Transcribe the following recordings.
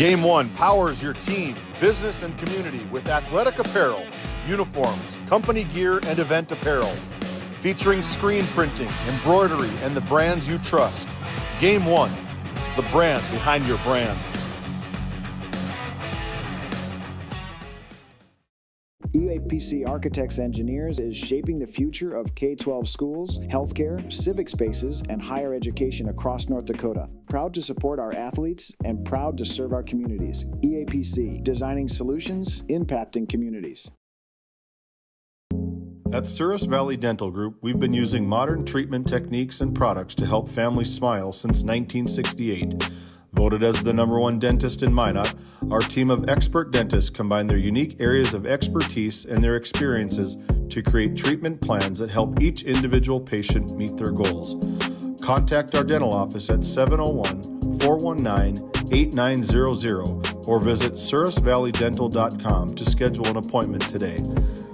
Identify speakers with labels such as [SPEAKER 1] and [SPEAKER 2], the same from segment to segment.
[SPEAKER 1] Game 1 powers your team, business, and community with athletic apparel, uniforms, company gear, and event apparel. Featuring screen printing, embroidery, and the brands you trust. Game 1, the brand behind your brand.
[SPEAKER 2] UAPC Architects Engineers is shaping the future of K-12 schools, healthcare, civic spaces, and higher education across North Dakota. Proud to support our athletes and proud to serve our communities. EAPC, designing solutions, impacting communities.
[SPEAKER 1] At Souris Valley Dental Group, we've been using modern treatment techniques and products to help families smile since 1968. Voted as the #1 dentist in Minot, our team of expert dentists combine their unique areas of expertise and their experiences to create treatment plans that help each individual patient meet their goals. Contact our dental office at 701-419-8900 or visit sourisvalleydental.com to schedule an appointment today.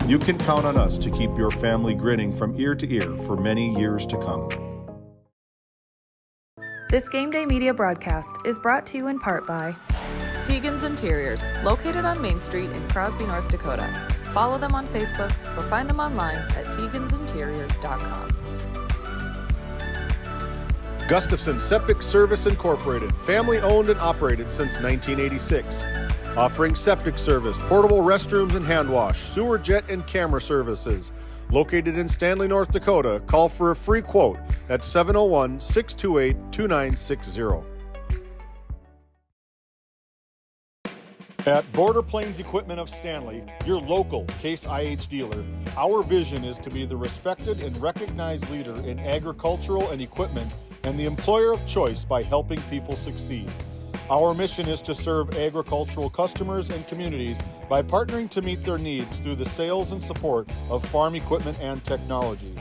[SPEAKER 1] You can count on us to keep your family grinning from ear to ear for many years to come.
[SPEAKER 3] This Game Day media broadcast is brought to you in part by
[SPEAKER 4] Tioga's Interiors, located on Main Street in Crosby, North Dakota. Follow them on Facebook or find them online at tiogansinteriors.com.
[SPEAKER 1] Gustafson Septic Service Incorporated, family owned and operated since 1986. Offering septic service, portable restrooms and hand wash, sewer jet and camera services. Located in Stanley, North Dakota, call for a free quote at 701-628-2960. At Border Plains Equipment of Stanley, your local Case IH dealer, our vision is to be the respected and recognized leader in agricultural and equipment and the employer of choice by helping people succeed. Our mission is to serve agricultural customers and communities by partnering to meet their needs through the sales and support of farm equipment and technology.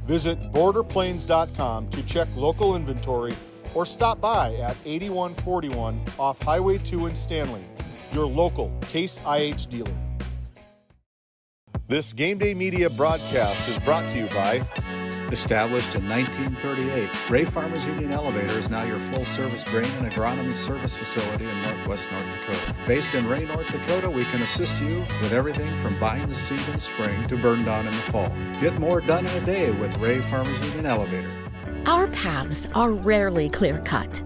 [SPEAKER 1] Visit borderplains.com to check local inventory or stop by at 8141 off Highway 2 in Stanley, your local Case IH dealer. This Game Day media broadcast is brought to you by
[SPEAKER 5] Established in 1938, Ray Farmers Union Elevator is now your full-service grain and agronomy service facility in northwest North Dakota. Based in Ray, North Dakota, we can assist you with everything from buying the seed in the spring to burn down in the fall. Get more done in a day with Ray Farmers Union Elevator.
[SPEAKER 6] Our paths are rarely clear-cut.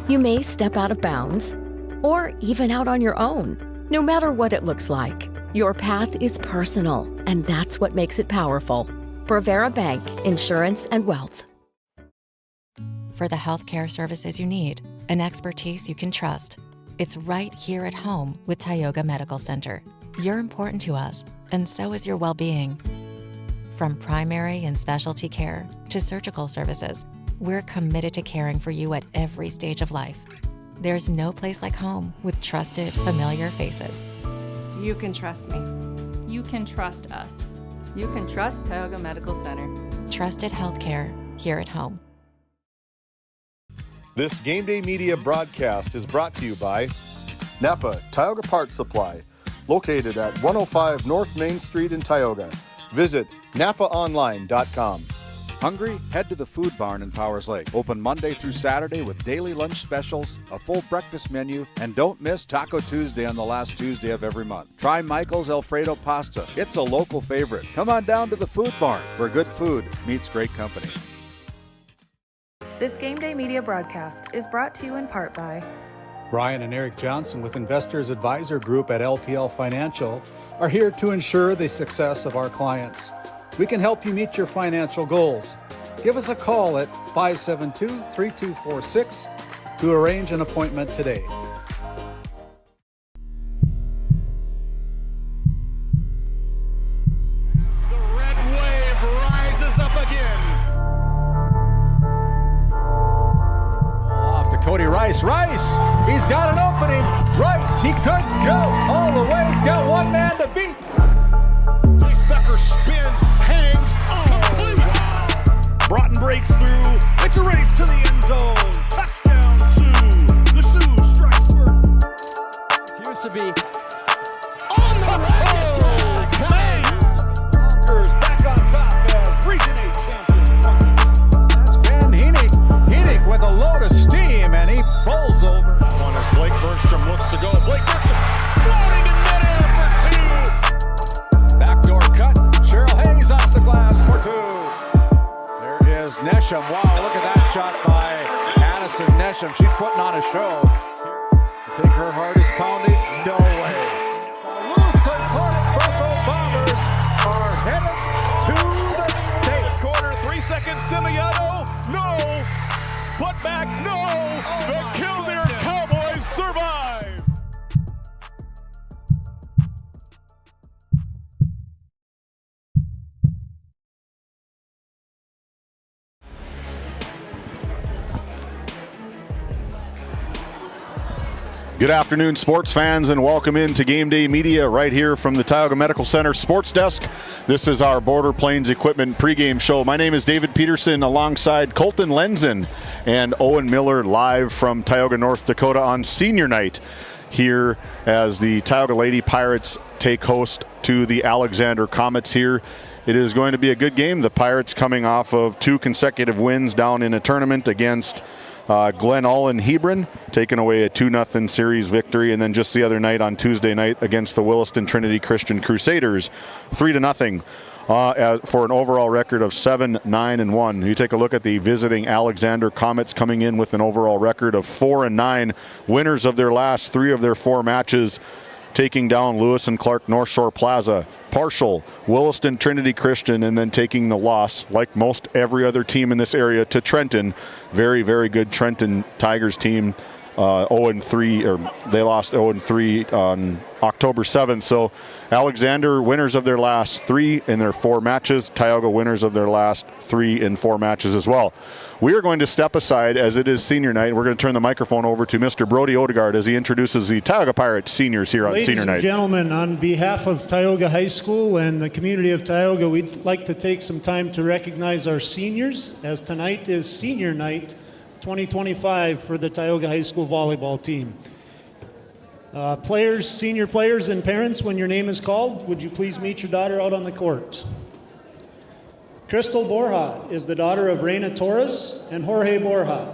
[SPEAKER 6] You may step out of bounds or even out on your own. No matter what it looks like, your path is personal, and that's what makes it powerful. Brevera Bank, Insurance and Wealth.
[SPEAKER 7] For the healthcare services you need, an expertise you can trust, it's right here at home with Tioga Medical Center. You're important to us, and so is your well-being. From primary and specialty care to surgical services, we're committed to caring for you at every stage of life. There's no place like home with trusted, familiar faces.
[SPEAKER 8] You can trust me.
[SPEAKER 9] You can trust us.
[SPEAKER 8] You can trust Tioga Medical Center.
[SPEAKER 7] Trusted healthcare here at home.
[SPEAKER 1] This Game Day media broadcast is brought to you by Napa Tioga Parts Supply, located at 105 North Main Street in Tioga. Visit napaonline.com.
[SPEAKER 5] Hungry? Head to the Food Barn in Powers Lake. Open Monday through Saturday with daily lunch specials, a full breakfast menu, and don't miss Taco Tuesday on the last Tuesday of every month. Try Michael's Alfredo Pasta. It's a local favorite. Come on down to the Food Barn, where good food meets great company.
[SPEAKER 3] This Game Day media broadcast is brought to you in part by
[SPEAKER 10] Brian and Eric Johnson with Investors Advisor Group at LPL Financial are here to ensure the success of our clients. We can help you meet your financial goals. Give us a call at 572-3246 to arrange an appointment today.
[SPEAKER 11] The red wave rises up again.
[SPEAKER 12] Off to Cody Rice. Rice! He's got an opening. Rice, he could go all the way. He's got one man to beat.
[SPEAKER 11] Jace Becker spins, hangs, complete.
[SPEAKER 1] Broughton breaks through. It's a race to the end zone. Touchdown, Sioux. The Sioux strike first.
[SPEAKER 12] It used to be
[SPEAKER 11] On the road.
[SPEAKER 1] Conquers back on top as Region 8 champions.
[SPEAKER 12] That's Ben Heenick. Heenick with a load of steam, and he bowls over.
[SPEAKER 1] One as Blake Bergstrom looks to go
[SPEAKER 12] Nesham. Wow, look at that shot by Addison Nesham. She's putting on a show. You think her heart is pounding? No way. The Lucerne Berthold Bombers are headed to the state.
[SPEAKER 11] Corner, 3 seconds, Simiano. No. Put back, no. The Killdeer Cowboys survive.
[SPEAKER 1] Good afternoon, sports fans, and welcome into Game Day Media right here from the Tioga Medical Center Sports Desk. This is our Border Plains Equipment pregame show. My name is David Peterson alongside Colton Lenzen and Owen Miller live from Tioga, North Dakota on senior night here as the Tioga Lady Pirates take host to the Alexander Comets here. It is going to be a good game. The Pirates coming off of 2 consecutive wins down in a tournament against Glen Ullin Hebron, taking away a 2-0 series victory, and then just the other night on Tuesday night against the Williston Trinity Christian Crusaders, 3-0 for an overall record of 7-9-1. You take a look at the visiting Alexander Comets coming in with an overall record of 4-9, winners of their last 3 of their 4 matches, taking down Lewis and Clark North Shore Plaza, partial Williston Trinity Christian, and then taking the loss, like most every other team in this area, to Trenton. Very, very good Trenton Tigers team. 0-3, or they lost 0-3 on October 7th. So Alexander winners of their last 3 in their 4 matches. Tioga winners of their last 3 in 4 matches as well. We are going to step aside as it is senior night. We're going to turn the microphone over to Mr. Brody Odegaard as he introduces the Tioga Pirates seniors here on senior night.
[SPEAKER 13] Ladies and gentlemen, on behalf of Tioga High School and the community of Tioga, we'd like to take some time to recognize our seniors, as tonight is senior night 2025 for the Tioga High School volleyball team. Players, senior players and parents, when your name is called, would you please meet your daughter out on the court? Crystal Borja is the daughter of Reina Torres and Jorge Borja.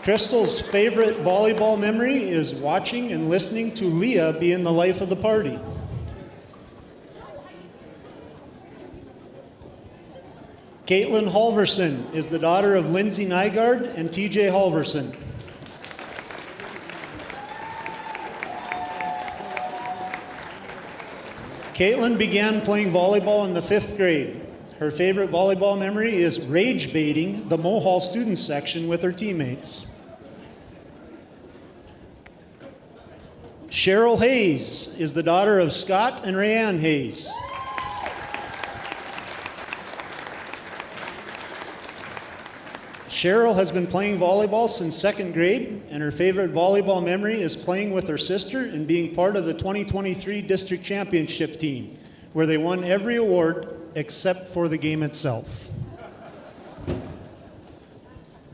[SPEAKER 13] Crystal's favorite volleyball memory is watching and listening to Leah be in the life of the party. Caitlin Halverson is the daughter of Lindsay Nygaard and TJ Halverson. Caitlin began playing volleyball in the 5th grade. Her favorite volleyball memory is rage baiting the Mohall students section with her teammates. Cheryl Hayes is the daughter of Scott and Rayanne Hayes. Cheryl has been playing volleyball since 2nd grade, and her favorite volleyball memory is playing with her sister and being part of the 2023 district championship team, where they won every award except for the game itself.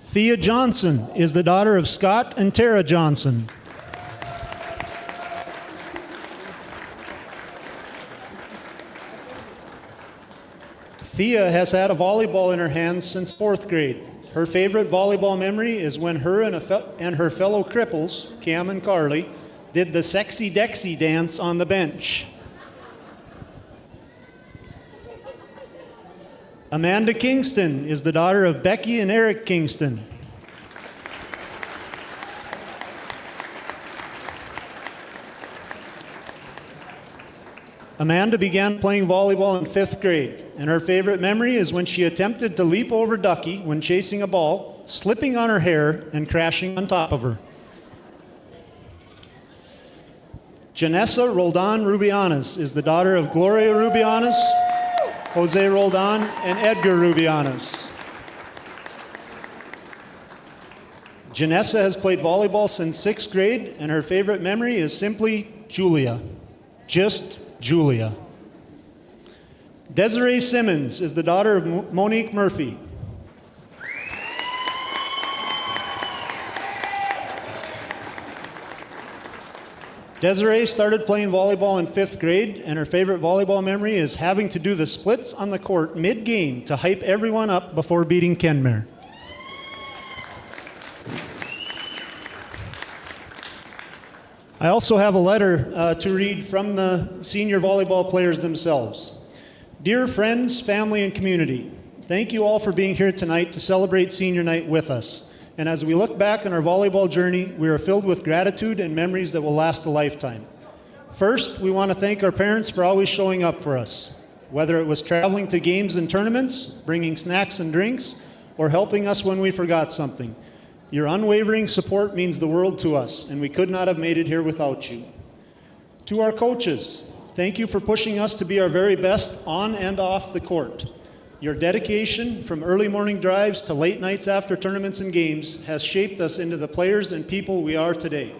[SPEAKER 13] Thea Johnson is the daughter of Scott and Tara Johnson. Thea has had a volleyball in her hands since 4th grade. Her favorite volleyball memory is when her and her fellow cripples, Cam and Carly, did the sexy Dexy dance on the bench. Amanda Kingston is the daughter of Becky and Eric Kingston. Amanda began playing volleyball in 5th grade, and her favorite memory is when she attempted to leap over Ducky when chasing a ball, slipping on her hair and crashing on top of her. Janessa Roldan Rubianes is the daughter of Gloria Rubianes, Jose Roldan, and Edgar Rubianes. Janessa has played volleyball since 6th grade, and her favorite memory is simply Julia. Just Julia. Desiree Simmons is the daughter of Monique Murphy. Desiree started playing volleyball in 5th grade, and her favorite volleyball memory is having to do the splits on the court mid-game to hype everyone up before beating Kenmare. I also have a letter to read from the senior volleyball players themselves. Dear friends, family, and community, thank you all for being here tonight to celebrate senior night with us. And as we look back on our volleyball journey, we are filled with gratitude and memories that will last a lifetime. First, we want to thank our parents for always showing up for us, whether it was traveling to games and tournaments, bringing snacks and drinks, or helping us when we forgot something. Your unwavering support means the world to us, and we could not have made it here without you. To our coaches, thank you for pushing us to be our very best on and off the court. Your dedication, from early morning drives to late nights after tournaments and games, has shaped us into the players and people we are today.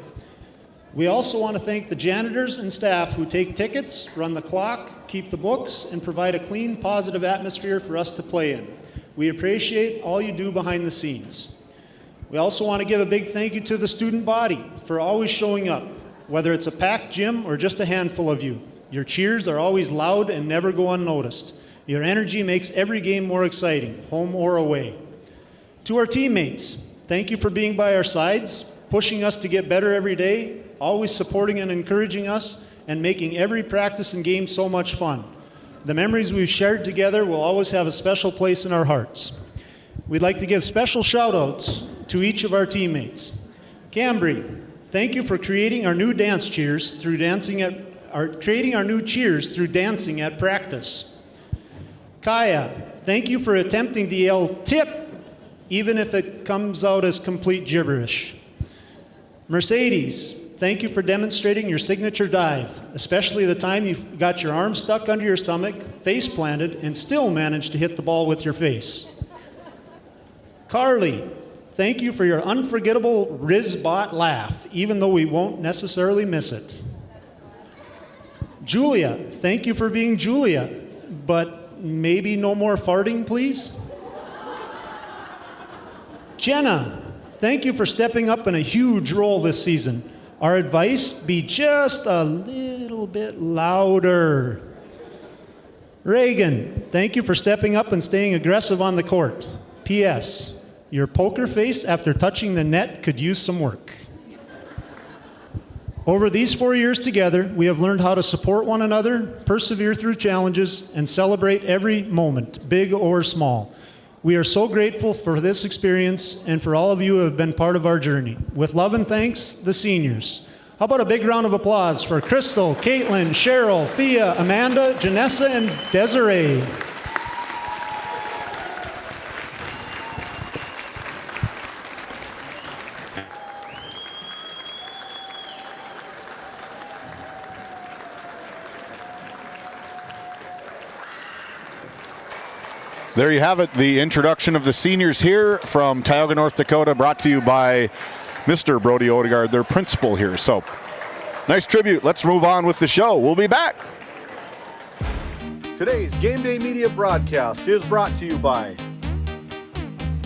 [SPEAKER 13] We also want to thank the janitors and staff who take tickets, run the clock, keep the books, and provide a clean, positive atmosphere for us to play in. We appreciate all you do behind the scenes. We also want to give a big thank you to the student body for always showing up, whether it's a packed gym or just a handful of you. Your cheers are always loud and never go unnoticed. Your energy makes every game more exciting, home or away. To our teammates, thank you for being by our sides, pushing us to get better every day, always supporting and encouraging us, and making every practice and game so much fun. The memories we've shared together will always have a special place in our hearts. We'd like to give special shout-outs to each of our teammates. Cambry, thank you for creating our new cheers through dancing at practice. Kaya, thank you for attempting to yell tip, even if it comes out as complete gibberish. Mercedes, thank you for demonstrating your signature dive, especially the time you got your arm stuck under your stomach, face planted, and still managed to hit the ball with your face. Carly, thank you for your unforgettable Rizbot laugh, even though we won't necessarily miss it. Julia, thank you for being Julia, but maybe no more farting, please? Jenna, thank you for stepping up in a huge role this season. Our advice, be just a little bit louder. Reagan, thank you for stepping up and staying aggressive on the court. P.S. Your poker face after touching the net could use some work. Over these 4 years together, we have learned how to support one another, persevere through challenges, and celebrate every moment, big or small. We are so grateful for this experience and for all of you who have been part of our journey. With love and thanks, the seniors. How about a big round of applause for Crystal, Caitlin, Cheryl, Thea, Amanda, Janessa, and Desiree.
[SPEAKER 1] There you have it, the introduction of the seniors here from Tioga, North Dakota, brought to you by Mr. Brody Odegaard, their principal here. So, nice tribute. Let's move on with the show. We'll be back. Today's Game Day Media broadcast is brought to you by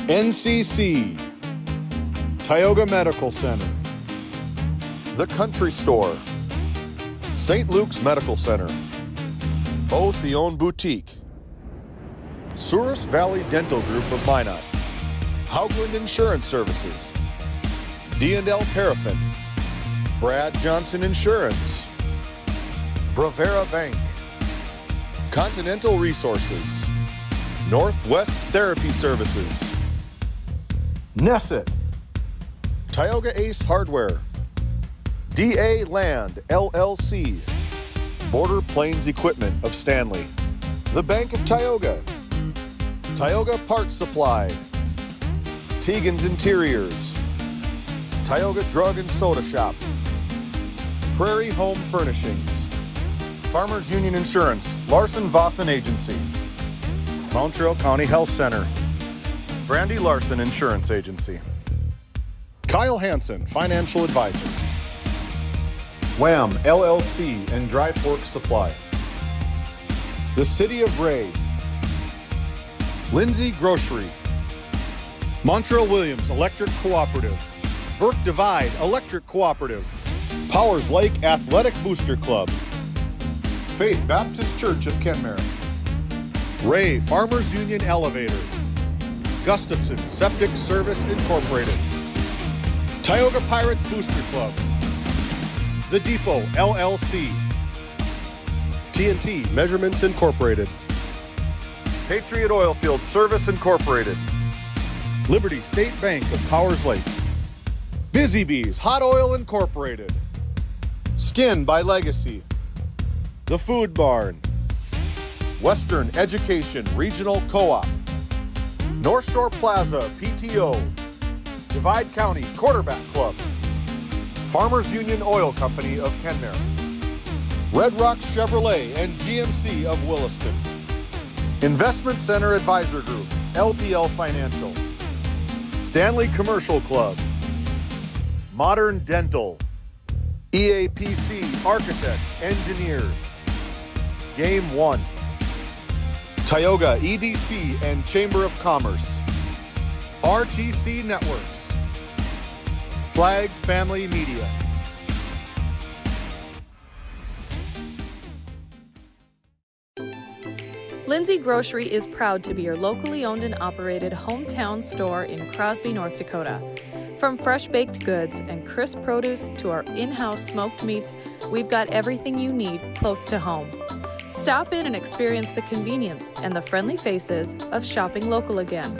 [SPEAKER 1] NCC, Tioga Medical Center, The Country Store, St. Luke's Medical Center, Both the Own Boutique, Souris Valley Dental Group of Minot, Haugland Insurance Services, D&L Paraffin, Brad Johnson Insurance, Bravera Bank, Continental Resources, Northwest Therapy Services, Nesset, Tioga Ace Hardware, DA Land LLC, Border Plains Equipment of Stanley, the Bank of Tioga, Tioga Parts Supply, Tegan's Interiors, Tioga Drug and Soda Shop, Prairie Home Furnishings, Farmers Union Insurance, Larson Vossen Agency, Montreal County Health Center, Brandy Larson Insurance Agency, Kyle Hansen, Financial Advisor, Wham LLC and Dry Fork Supply, the City of Ray, Lindsay Grocery, Montreal Williams Electric Cooperative, Burke Divide Electric Cooperative, Powers Lake Athletic Booster Club, Faith Baptist Church of Kenmare, Ray Farmers Union Elevator, Gustafson Septic Service Incorporated, Tioga Pirates Booster Club, The Depot LLC, TNT Measurements Incorporated, Patriot Oilfield Service Incorporated. Liberty State Bank of Powers Lake. Busy Bees Hot Oil Incorporated. Skin by Legacy. The Food Barn. Western Education Regional Co-op. North Shore Plaza PTO. Divide County Quarterback Club. Farmers Union Oil Company of Kenmare. Red Rock Chevrolet and GMC of Williston. Investment Center Advisor Group, LPL Financial. Stanley Commercial Club. Modern Dental. EAPC Architects, Engineers. Game 1. Tioga EDC and Chamber of Commerce. RTC Networks. Flag Family Media.
[SPEAKER 4] Lindsay Grocery is proud to be your locally owned and operated hometown store in Crosby, North Dakota. From fresh baked goods and crisp produce to our in-house smoked meats, we've got everything you need close to home. Stop in and experience the convenience and the friendly faces of shopping local again.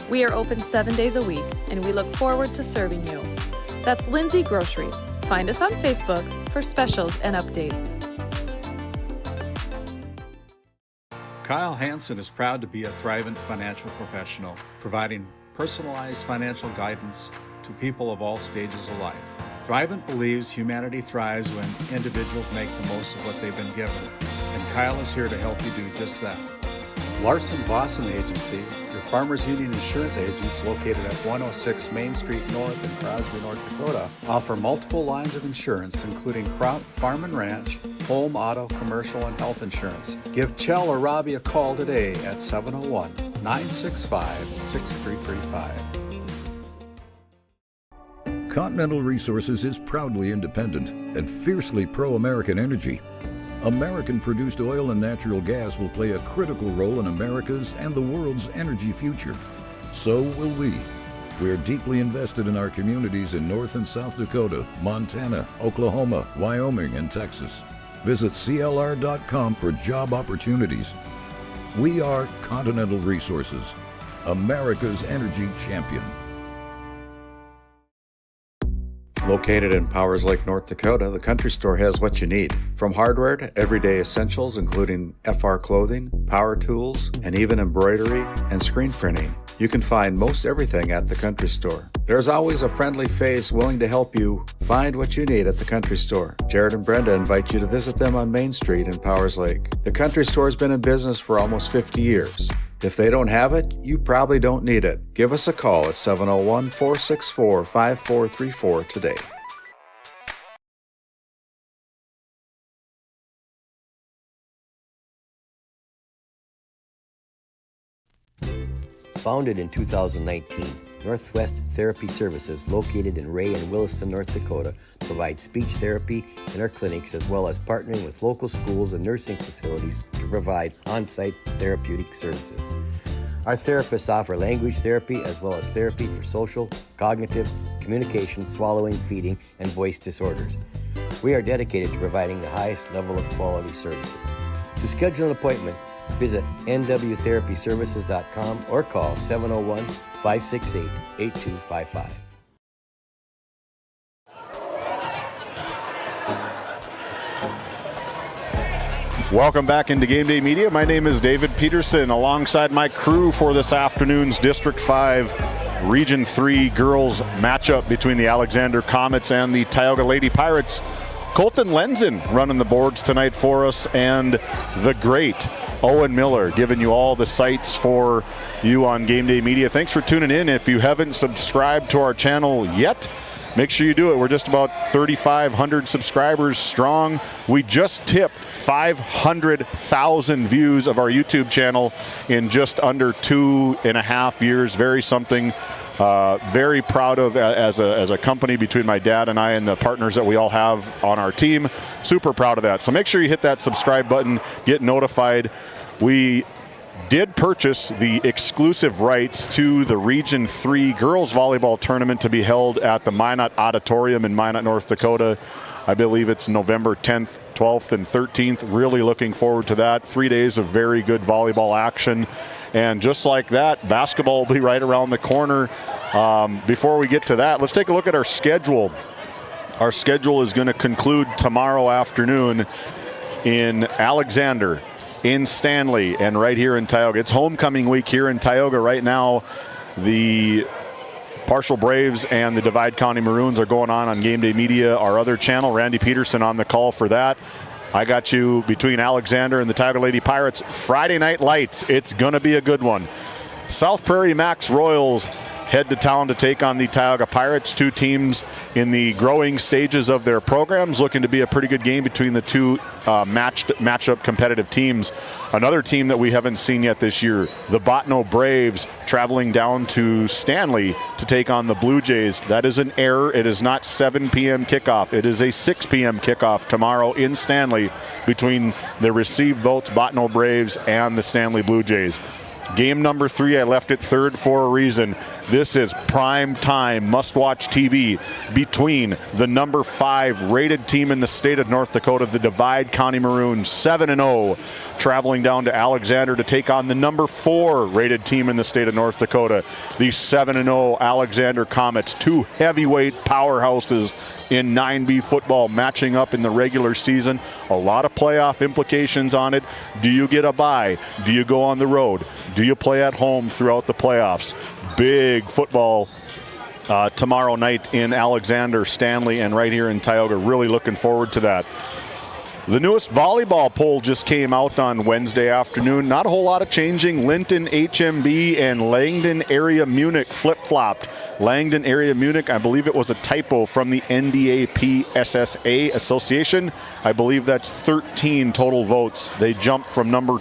[SPEAKER 4] We are open 7 days a week, and we look forward to serving you. That's Lindsay Grocery. Find us on Facebook for specials and updates.
[SPEAKER 5] Kyle Hansen is proud to be a Thrivent financial professional, providing personalized financial guidance to people of all stages of life. Thrivent believes humanity thrives when individuals make the most of what they've been given, and Kyle is here to help you do just that. Larson Boston Agency, your Farmers Union insurance agents located at 106 Main Street North in Crosby, North Dakota, offer multiple lines of insurance, including crop, farm and ranch, home, auto, commercial, and health insurance. Give Chell or Robbie a call today at 701-965-6335.
[SPEAKER 14] Continental Resources is proudly independent and fiercely pro-American energy. American-produced oil and natural gas will play a critical role in America's and the world's energy future. So will we. We are deeply invested in our communities in North and South Dakota, Montana, Oklahoma, Wyoming, and Texas. Visit CLR.com for job opportunities. We are Continental Resources, America's energy champion.
[SPEAKER 5] Located in Powers Lake, North Dakota, the Country Store has what you need. From hardware to everyday essentials, including FR clothing, power tools, and even embroidery and screen printing. You can find most everything at the Country Store. There's always a friendly face willing to help you find what you need at the Country Store. Jared and Brenda invite you to visit them on Main Street in Powers Lake. The Country Store has been in business for almost 50 years. If they don't have it, you probably don't need it. Give us a call at 701-464-5434 today.
[SPEAKER 15] Founded in 2019, Northwest Therapy Services, located in Ray and Williston, North Dakota, provides speech therapy in our clinics, as well as partnering with local schools and nursing facilities to provide on-site therapeutic services. Our therapists offer language therapy as well as therapy for social, cognitive, communication, swallowing, feeding, and voice disorders. We are dedicated to providing the highest level of quality services. To schedule an appointment, visit nwtherapyservices.com or call 701-568-8255.
[SPEAKER 1] Welcome back into Game Day Media. My name is David Peterson, alongside my crew for this afternoon's District 5 Region 3 girls matchup between the Alexander Comets and the Tioga Lady Pirates. Colton Lenzen running the boards tonight for us, and the great Owen Miller giving you all the sights for you on Game Day Media. Thanks for tuning in. If you haven't subscribed to our channel yet, make sure you do it. We're just about 3,500 subscribers strong. We just tipped 500,000 views of our YouTube channel in just under 2.5 years. Very something. Very proud of as a company, between my dad and I and the partners that we all have on our team. Super proud of that. So make sure you hit that subscribe button, get notified. We did purchase the exclusive rights to the Region 3 girls volleyball tournament to be held at the Minot Auditorium in Minot, North Dakota. I believe it's November 10th, 12th, and 13th. Really looking forward to that. 3 days of very good volleyball action. And just like that, basketball will be right around the corner. Before we get to that, let's take a look at our schedule. Our schedule is going to conclude tomorrow afternoon in Alexander, in Stanley, and right here in Tioga. It's homecoming week here in Tioga right now. The Partial Braves and the Divide County Maroons are going on GameDay Media, our other channel. Randy Peterson on the call for that. I got you between Alexander and the Tioga Lady Pirates. Friday Night Lights. It's going to be a good one. South Prairie Max Royals head to town to take on the Tioga Pirates, two teams in the growing stages of their programs, looking to be a pretty good game between the two matchup competitive teams. Another team that we haven't seen yet this year, the Botno Braves, traveling down to Stanley to take on the Blue Jays. That is an error. It is not 7 p.m. kickoff. It is a 6 p.m. kickoff tomorrow in Stanley between the received votes Botno Braves and the Stanley Blue Jays. Game number 3, I left it third for a reason. This is prime time, must-watch TV between the number 5 rated team in the state of North Dakota, the Divide County Maroons, 7-0, traveling down to Alexander to take on the number 4 rated team in the state of North Dakota, the 7-0 Alexander Comets, two heavyweight powerhouses in 9B football matching up in the regular season. A lot of playoff implications on it. Do you get a bye? Do you go on the road? Do you play at home throughout the playoffs? Big football tomorrow night in Alexander, Stanley, and right here in Tioga. Really looking forward to that. The newest volleyball poll just came out on Wednesday afternoon. Not a whole lot of changing. Linton HMB and Langdon Area Munich flip-flopped. Langdon Area Munich, I believe it was a typo from the NDAP SSA Association. I believe that's 13 total votes. They jumped from number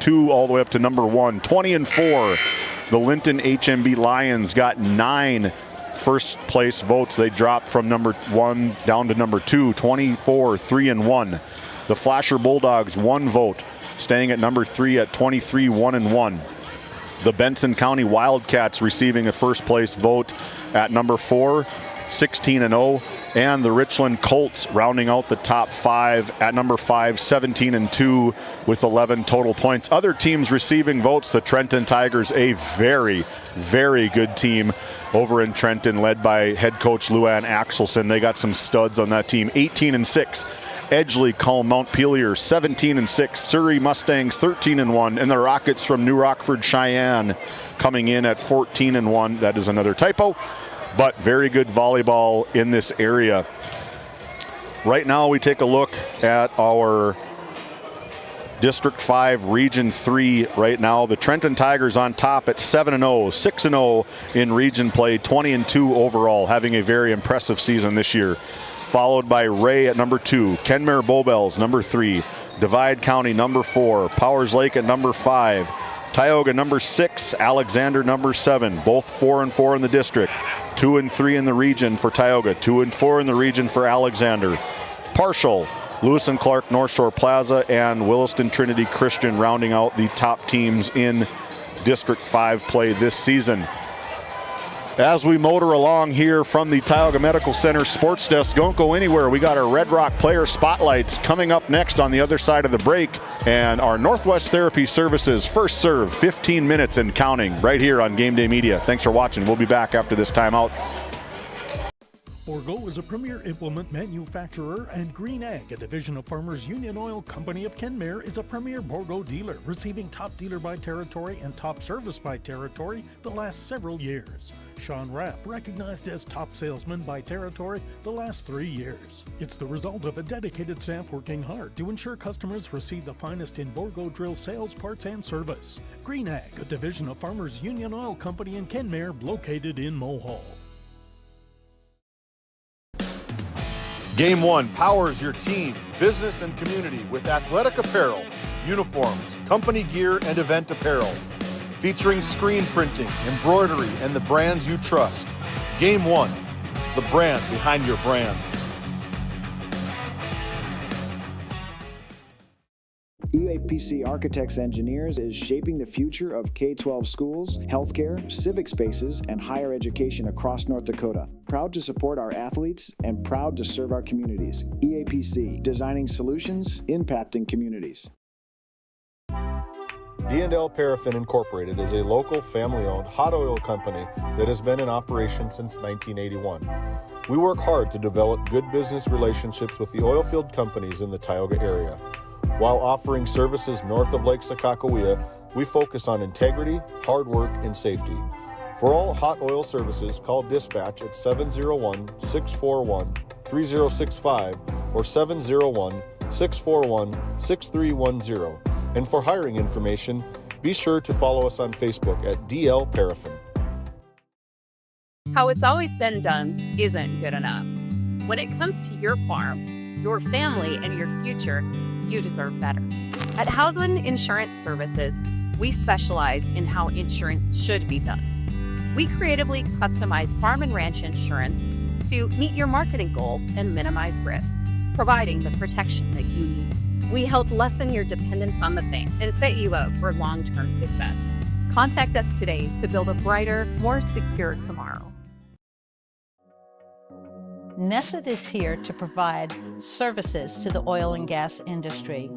[SPEAKER 1] 2 all the way up to number 1. 20-4. The Linton HMB Lions got 9 first place votes. They dropped from number 1 down to number 2, 24, 3-1. The Flasher Bulldogs 1 vote, staying at number 3 at 23, 1-1. The Benson County Wildcats receiving a first place vote at number 4, 16-0. And the Richland Colts rounding out the top 5 at number 5, 17-2 with 11 total points. Other teams receiving votes, the Trenton Tigers, a very, very good team over in Trenton, led by head coach Luann Axelson. They got some studs on that team. 18-6. Edgeley, Culm, Montpelier, 17-6. Surrey Mustangs, 13-1. And the Rockets from New Rockford, Cheyenne, coming in at 14-1. That is another typo, but very good volleyball in this area. Right now we take a look at our District 5, Region 3 right now. The Trenton Tigers on top at 7-0, 6-0 in region play, 20-2 overall, having a very impressive season this year. Followed by Ray at number 2, Kenmare Bowbells number 3, Divide County number 4, Powers Lake at number 5, Tioga number 6, Alexander number 7, both 4-4 in the district, 2-3 in the region for Tioga, 2-4 in the region for Alexander. Partial, Lewis and Clark, North Shore Plaza, and Williston Trinity Christian rounding out the top teams in District 5 play this season. As we motor along here from the Tioga Medical Center Sports Desk, don't go anywhere. We got our Red Rock Player Spotlights coming up next on the other side of the break, and our Northwest Therapy Services First Serve, 15 minutes and counting, right here on GameDay Media. Thanks for watching. We'll be back after this timeout.
[SPEAKER 16] Borgo is a premier implement manufacturer, and Green Ag, a division of Farmers Union Oil Company of Kenmare, is a premier Borgo dealer, receiving top dealer by territory and top service by territory the last several years. Sean Rapp, recognized as top salesman by territory the last 3 years. It's the result of a dedicated staff working hard to ensure customers receive the finest in Borgo drill sales, parts, and service. Green Ag, a division of Farmers Union Oil Company in Kenmare, located in Mohall.
[SPEAKER 1] Game 1 powers your team, business, and community with athletic apparel, uniforms, company gear, and event apparel. Featuring screen printing, embroidery, and the brands you trust. Game 1, the brand behind your brand.
[SPEAKER 2] UAPC Architects Engineers is shaping the future of K-12 schools, healthcare, civic spaces, and higher education across North Dakota. Proud to support our athletes and proud to serve our communities. EAPC, designing solutions, impacting communities.
[SPEAKER 1] D&L Paraffin Incorporated is a local family-owned hot oil company that has been in operation since 1981. We work hard to develop good business relationships with the oilfield companies in the Tioga area. While offering services north of Lake Sakakawea, we focus on integrity, hard work, and safety. For all hot oil services, call dispatch at 701-641-3065 or 701-641-6310. And for hiring information, be sure to follow us on Facebook at DL Paraffin.
[SPEAKER 17] How it's always been done isn't good enough. When it comes to your farm, your family, and your future, you deserve better. At Howland Insurance Services, we specialize in how insurance should be done. We creatively customize farm and ranch insurance to meet your marketing goals and minimize risk, providing the protection that you need. We help lessen your dependence on the bank and set you up for long-term success. Contact us today to build a brighter, more secure tomorrow.
[SPEAKER 18] Nesset is here to provide services to the oil and gas industry.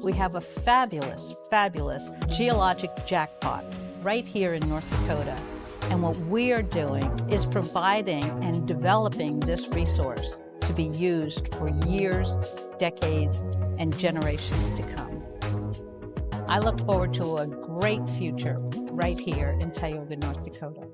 [SPEAKER 18] We have a fabulous, fabulous geologic jackpot right here in North Dakota. And what we are doing is providing and developing this resource to be used for years, decades, and generations to come. I look forward to a great future right here in Tioga, North Dakota.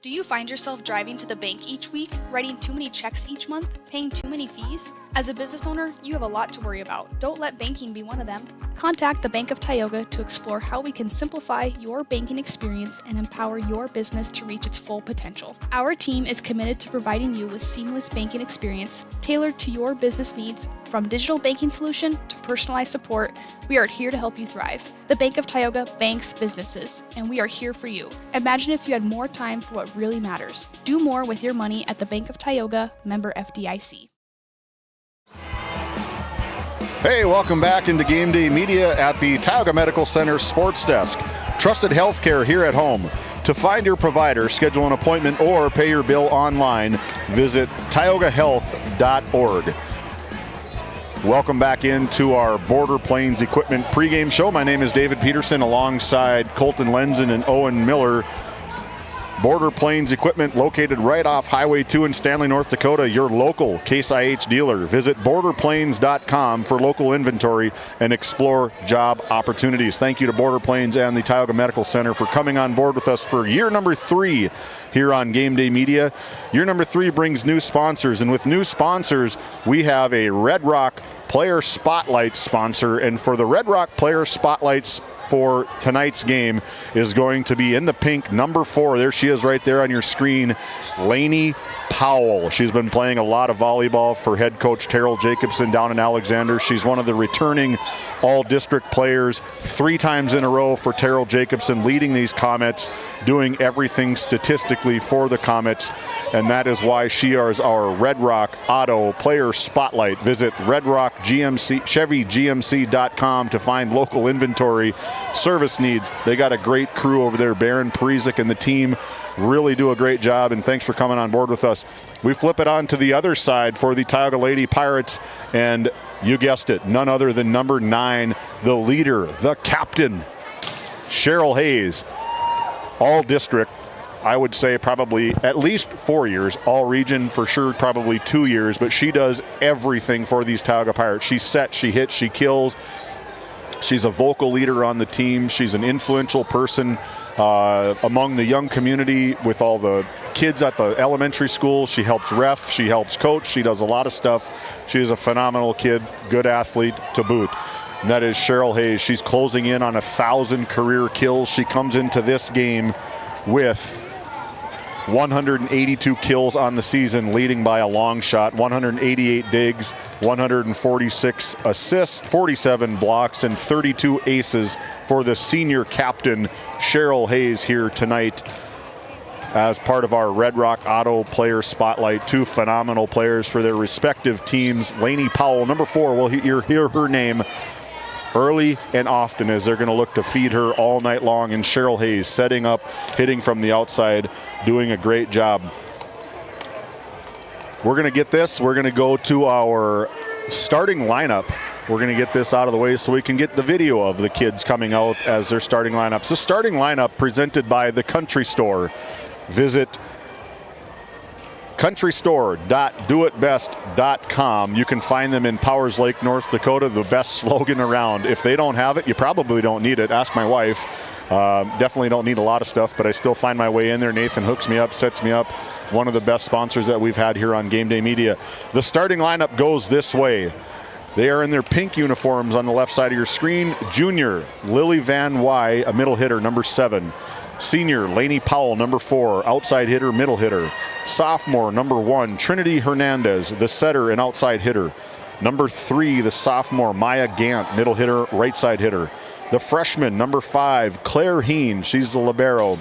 [SPEAKER 19] Do you find yourself driving to the bank each week, writing too many checks each month, paying too many fees? As a business owner, you have a lot to worry about. Don't let banking be one of them. Contact the Bank of Tioga to explore how we can simplify your banking experience and empower your business to reach its full potential. Our team is committed to providing you with seamless banking experience tailored to your business needs. From digital banking solution to personalized support, we are here to help you thrive. The Bank of Tioga banks businesses, and we are here for you. Imagine if you had more time for what really matters. Do more with your money at the Bank of Tioga, member FDIC.
[SPEAKER 1] Hey, welcome back into Game Day Media at the Tioga Medical Center Sports Desk. Trusted healthcare here at home. To find your provider, schedule an appointment, or pay your bill online, visit tiogahealth.org. Welcome back into our Border Plains Equipment pregame show. My name is David Peterson alongside Colton Lenzen and Owen Miller. Border Plains Equipment located right off Highway 2 in Stanley, North Dakota, your local Case IH dealer. Visit borderplains.com for local inventory and explore job opportunities. Thank you to Border Plains and the Tioga Medical Center for coming on board with us for year number 3 here on Game Day Media. Year number 3 brings new sponsors, and with new sponsors, we have a Red Rock Player Spotlight sponsor, and for the Red Rock Player Spotlights for tonight's game is going to be in the pink, number 4. There she is right there on your screen, Lainey Powell. She's been playing a lot of volleyball for head coach Terrell Jacobson down in Alexander. She's one of the returning all-district players 3 times in a row for Terrell Jacobson, leading these Comets, doing everything statistically for the Comets, and that is why she is our Red Rock Auto Player Spotlight. Visit redrockchevygmc.com to find local inventory, service needs. They got a great crew over there. Baron Perizic and the team really do a great job, and thanks for coming on board with us. We flip it on to the other side for the Tioga Lady Pirates, and you guessed it, none other than number 9, the leader, the captain, Cheryl Hayes. All district, I would say probably at least 4 years, all region for sure, probably 2 years, but she does everything for these Tioga Pirates. She sets, she hits, she kills. She's a vocal leader on the team. She's an influential person among the young community with all the kids at the elementary school. She helps ref, she helps coach, she does a lot of stuff. She is a phenomenal kid, good athlete to boot. And that is Cheryl Hayes. She's closing in on 1,000 career kills. She comes into this game with 182 kills on the season, leading by a long shot, 188 digs, 146 assists, 47 blocks, and 32 aces for the senior captain, Cheryl Hayes, here tonight as part of our Red Rock Auto Player Spotlight. 2 phenomenal players for their respective teams. Lainey Powell, number 4, we'll hear her name early and often as they're going to look to feed her all night long. And Cheryl Hayes setting up, hitting from the outside, doing a great job. We're going to get this. We're going to go to our starting lineup we're going to get this out of the way so we can get the video of the kids coming out as their starting lineups. The starting lineup presented by the Country Store. Visit countrystore.doitbest.com. You can find them in Powers Lake, North Dakota, the best slogan around. If they don't have it, you probably don't need it. Ask my wife. Definitely don't need a lot of stuff, but I still find my way in there. Nathan hooks me up, sets me up. One of the best sponsors that we've had here on Game Day Media. The starting lineup goes this way. They are in their pink uniforms on the left side of your screen. Junior, Lily Van Wy, a middle hitter, number 7. Senior, Lainey Powell, number 4, outside hitter, middle hitter. Sophomore, number 1, Trinity Hernandez, the setter and outside hitter. Number 3, the sophomore, Maya Gant, middle hitter, right side hitter. The freshman, number 5, Claire Heen, she's the libero.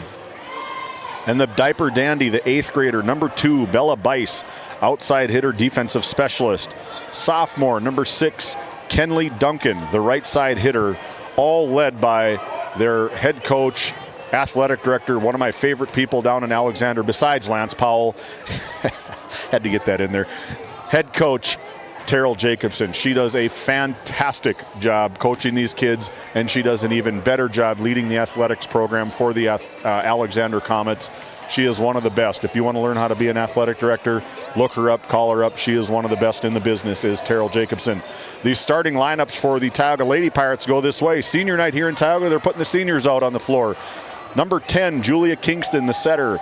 [SPEAKER 1] And the diaper dandy, the 8th grader, number 2, Bella Bice, outside hitter, defensive specialist. Sophomore, number 6, Kenley Duncan, the right side hitter, all led by their head coach, athletic director, one of my favorite people down in Alexander, besides Lance Powell. Had to get that in there. Head coach, Terrell Jacobson. She does a fantastic job coaching these kids, and she does an even better job leading the athletics program for the Alexander Comets. She is one of the best. If you want to learn how to be an athletic director, look her up, call her up. She is one of the best in the business, is Terrell Jacobson. The starting lineups for the Tioga Lady Pirates go this way. Senior night here in Tioga, they're putting the seniors out on the floor. Number 10, Julia Kingston, the setter.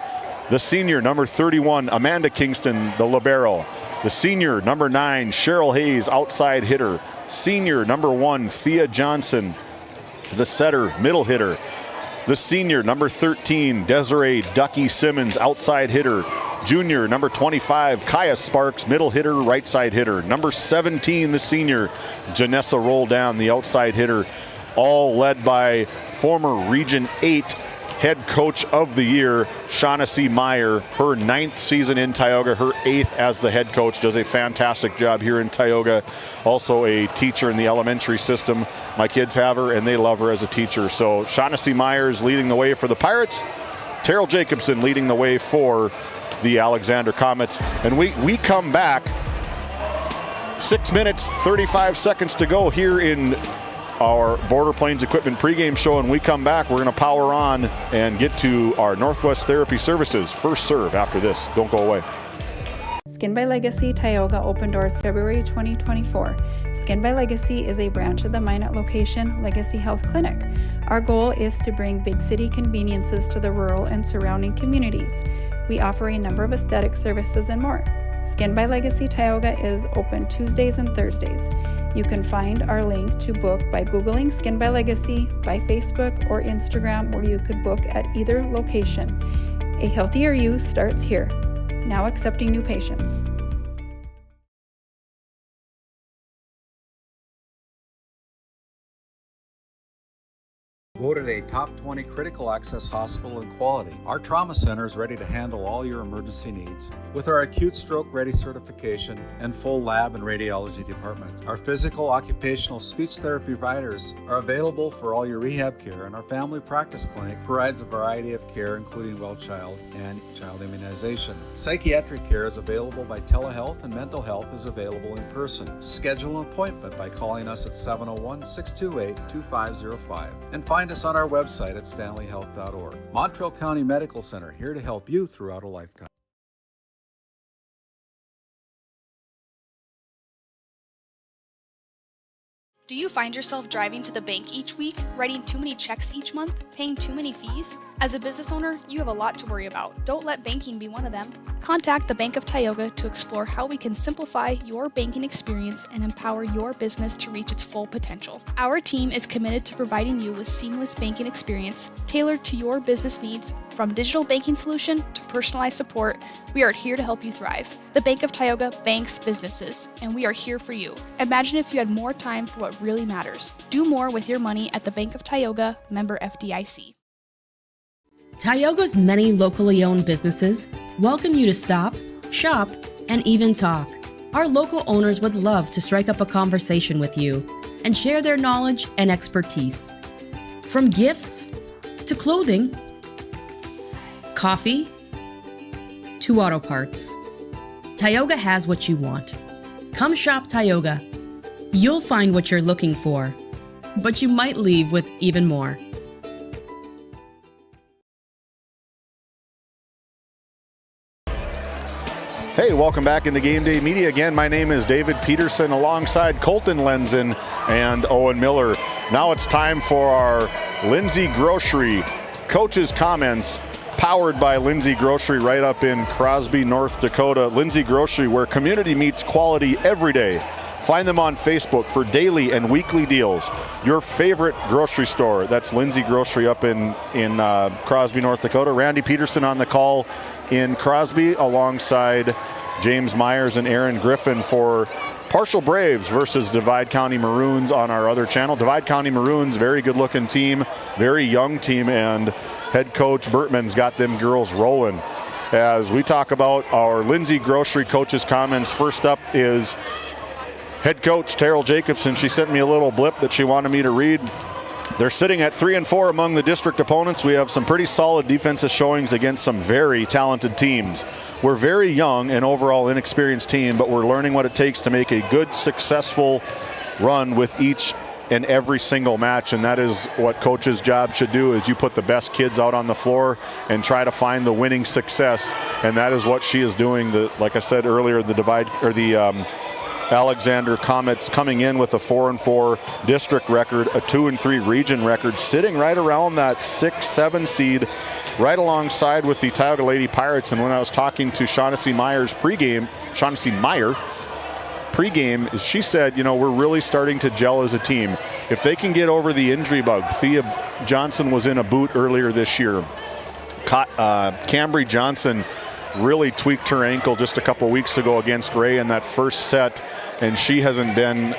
[SPEAKER 1] The senior, number 31, Amanda Kingston, the libero. The senior, number 9, Cheryl Hayes, outside hitter. Senior, number 1, Thea Johnson, the setter, middle hitter. The senior, number 13, Desiree Ducky Simmons, outside hitter. Junior, number 25, Kaya Sparks, middle hitter, right side hitter. Number 17, the senior, Janessa Roldan, the outside hitter. All led by former Region 8 head coach of the year, Shaughnessy Meyer. Her 9th season in Tioga, her 8th as the head coach, does a fantastic job here in Tioga. Also a teacher in the elementary system. My kids have her and they love her as a teacher. So Shaughnessy Meyer is leading the way for the Pirates. Terrell Jacobson leading the way for the Alexander Comets. And we come back. 6 minutes, 35 seconds to go here in our Border Plains Equipment pregame show, and we come back, we're going to power on and get to our Northwest Therapy Services first serve after this. Don't go away.
[SPEAKER 20] Skin by Legacy Tioga opened doors February 2024. Skin by Legacy is a branch of the Minot location Legacy Health Clinic. Our goal is to bring big city conveniences to the rural and surrounding communities. We offer a number of aesthetic services and more. Skin by Legacy Tioga is open Tuesdays and Thursdays. You can find our link to book by Googling Skin by Legacy, by Facebook or Instagram, where you could book at either location. A healthier you starts here. Now accepting new patients.
[SPEAKER 10] Voted a top 20 critical access hospital in quality, our trauma center is ready to handle all your emergency needs. With our acute stroke ready certification and full lab and radiology department, our physical, occupational, speech therapy providers are available for all your rehab care, and our family practice clinic provides a variety of care, including well child and child immunization. Psychiatric care is available by telehealth, and mental health is available in person. Schedule an appointment by calling us at 701-628-2505 and find us on our website at stanleyhealth.org. Montreal County Medical Center, here to help you throughout a lifetime.
[SPEAKER 19] Do you find yourself driving to the bank each week, writing too many checks each month, paying too many fees? As a business owner, you have a lot to worry about. Don't let banking be one of them. Contact the Bank of Tioga to explore how we can simplify your banking experience and empower your business to reach its full potential. Our team is committed to providing you with seamless banking experience tailored to your business needs. From digital banking solution to personalized support, we are here to help you thrive. The Bank of Tioga banks businesses, and we are here for you. Imagine if you had more time for what really matters. Do more with your money at the Bank of Tioga, member FDIC.
[SPEAKER 21] Tioga's many locally owned businesses welcome you to stop, shop, and even talk. Our local owners would love to strike up a conversation with you and share their knowledge and expertise. From gifts to clothing, coffee to auto parts, Tioga has what you want. Come shop Tioga. You'll find what you're looking for, but you might leave with even more.
[SPEAKER 1] Hey, welcome back into Game Day Media. Again, my name is David Peterson alongside Colton Lenzen and Owen Miller. Now it's time for our Lindsay Grocery Coaches Comments, powered by Lindsay Grocery right up in Crosby, North Dakota. Lindsay Grocery, where community meets quality every day. Find them on Facebook for daily and weekly deals. Your favorite grocery store. That's Lindsay Grocery up in Crosby, North Dakota. Randy Peterson on the call in Crosby alongside James Myers and Aaron Griffin for Partial Braves versus Divide County Maroons on our other channel. Divide County Maroons, very good looking team, very young team, and head coach Bertman's got them girls rolling. As we talk about our Lindsay Grocery Coaches Comments, first up is head coach Terrell Jacobson. She sent me a little blip that she wanted me to read. They're sitting at 3-4 among the district opponents. We have some pretty solid defensive showings against some very talented teams. We're very young and overall inexperienced team, but we're learning what it takes to make a good, successful run with each and every single match, and that is what coach's job should do, is you put the best kids out on the floor and try to find the winning success, and that is what she is doing. Like I said earlier, the Alexander Comets coming in with a 4-4 district record, a 2-3 region record, sitting right around that 6-7 seed, right alongside with the Tioga Lady Pirates. And when I was talking to Shaughnessy Meyer pregame, she said, you know, we're really starting to gel as a team. If they can get over the injury bug, Thea Johnson was in a boot earlier this year. Cambry Johnson really tweaked her ankle just a couple weeks ago against Ray in that first set, and she hasn't been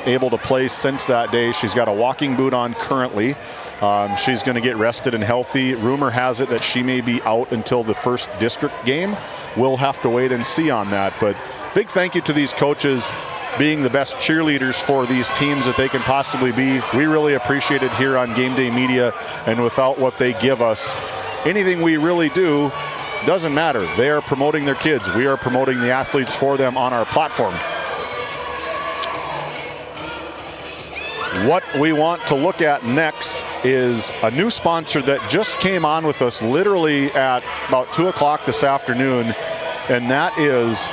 [SPEAKER 1] able to play since that day. She's got a walking boot on currently. She's going to get rested and healthy. Rumor has it that she may be out until the first district game. We'll have to wait and see on that, but big thank you to these coaches being the best cheerleaders for these teams that they can possibly be. We really appreciate it here on Game Day Media, and without what they give us, anything we really do doesn't matter. They are promoting their kids. We are promoting the athletes for them on our platform. What we want to look at next is a new sponsor that just came on with us literally at about 2 o'clock this afternoon, and that is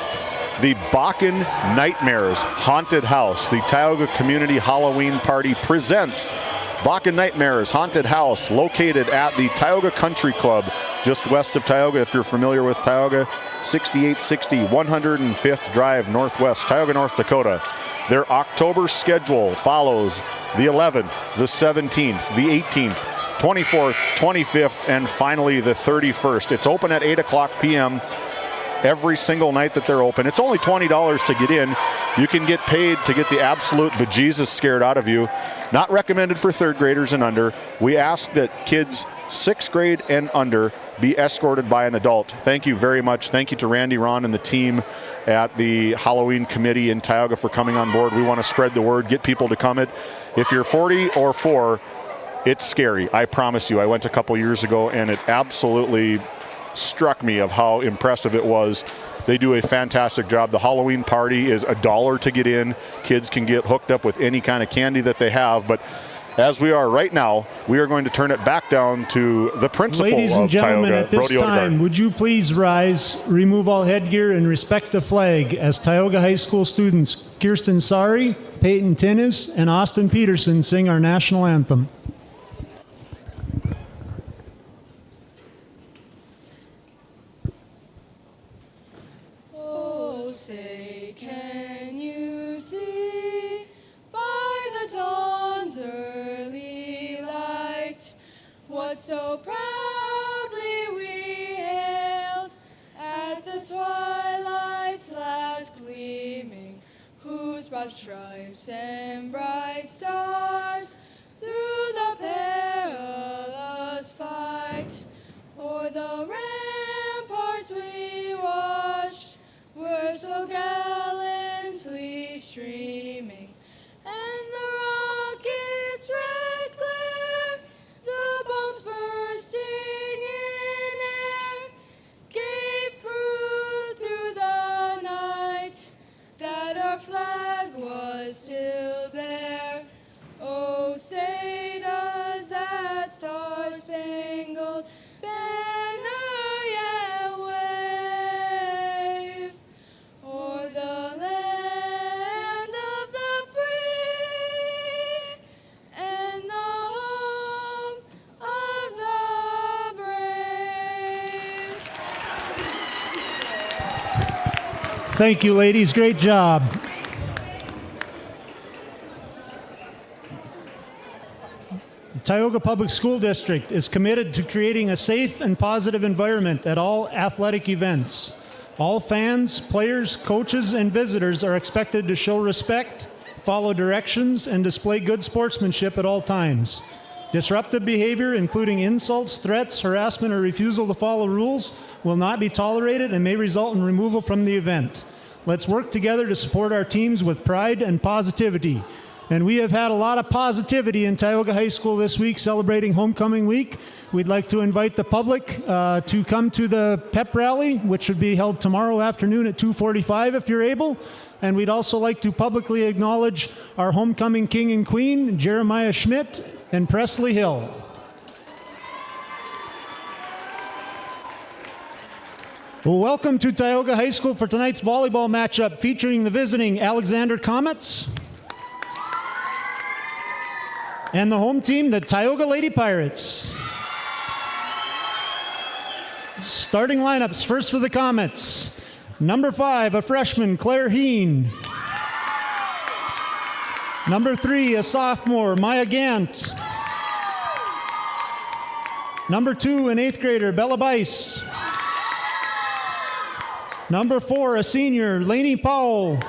[SPEAKER 1] the Bakken Nightmares Haunted House. The Tioga Community Halloween Party presents Bakken Nightmares Haunted House, located at the Tioga Country Club, just west of Tioga. If you're familiar with Tioga, 6860 105th Drive Northwest, Tioga, North Dakota. Their October schedule follows the 11th, the 17th, the 18th, 24th, 25th, and finally the 31st. It's open at 8 o'clock p.m. every single night that they're open. It's only $20 to get in. You can get paid to get the absolute bejesus scared out of you. Not recommended for third graders and under. We ask that kids 6th grade and under be escorted by an adult. Thank you very much. Thank you to Randy, Ron, and the team at the Halloween Committee in Tioga for coming on board. We want to spread the word, get people to come. If you're 40 or 4, it's scary. I promise you. I went a couple years ago, and it absolutely struck me of how impressive it was. They do a fantastic job. The Halloween party is $1 to get in. Kids can get hooked up with any kind of candy that they have, but as we are right now, we are going to turn it back down to the principal
[SPEAKER 13] Ladies and
[SPEAKER 1] of
[SPEAKER 13] gentlemen,
[SPEAKER 1] Tioga,
[SPEAKER 13] at this
[SPEAKER 1] Brody
[SPEAKER 13] time,
[SPEAKER 1] Odegaard.
[SPEAKER 13] would you please rise, remove all headgear, and respect the flag as Tioga High School students Kirsten Sari, Peyton Tinnis, and Austin Peterson sing our national anthem.
[SPEAKER 6] Oh, say, can you see by the dawn's early light what so proudly we hailed at the twilight's last gleaming, whose broad stripes and bright stars through the perilous fight o'er the ramparts we watched were so gallantly streaming, and the rocket's red glare, the bombs bursting in air, gave proof through the night that our flag was still
[SPEAKER 13] Thank you, ladies. Great job. The Tioga Public School District is committed to creating a safe and positive environment at all athletic events. All fans, players, coaches, and visitors are expected to show respect, follow directions, and display good sportsmanship at all times. Disruptive behavior, including insults, threats, harassment, or refusal to follow rules, will not be tolerated and may result in removal from the event. Let's work together to support our teams with pride and positivity. And we have had a lot of positivity in Tioga High School this week, celebrating Homecoming Week. We'd like to invite the public to come to the pep rally, which should be held tomorrow afternoon at 2:45 if you're able. And we'd also like to publicly acknowledge our homecoming king and queen, Jeremiah Schmidt and Presley Hill. Well, welcome to Tioga High School for tonight's volleyball matchup featuring the visiting Alexander Comets and the home team, the Tioga Lady Pirates. Starting lineups, first for the Comets. Number 5, a freshman, Claire Heen. Number 3, a sophomore, Maya Gant. Number 2, an 8th grader, Bella Bice. Number 4, a senior, Lainey Powell.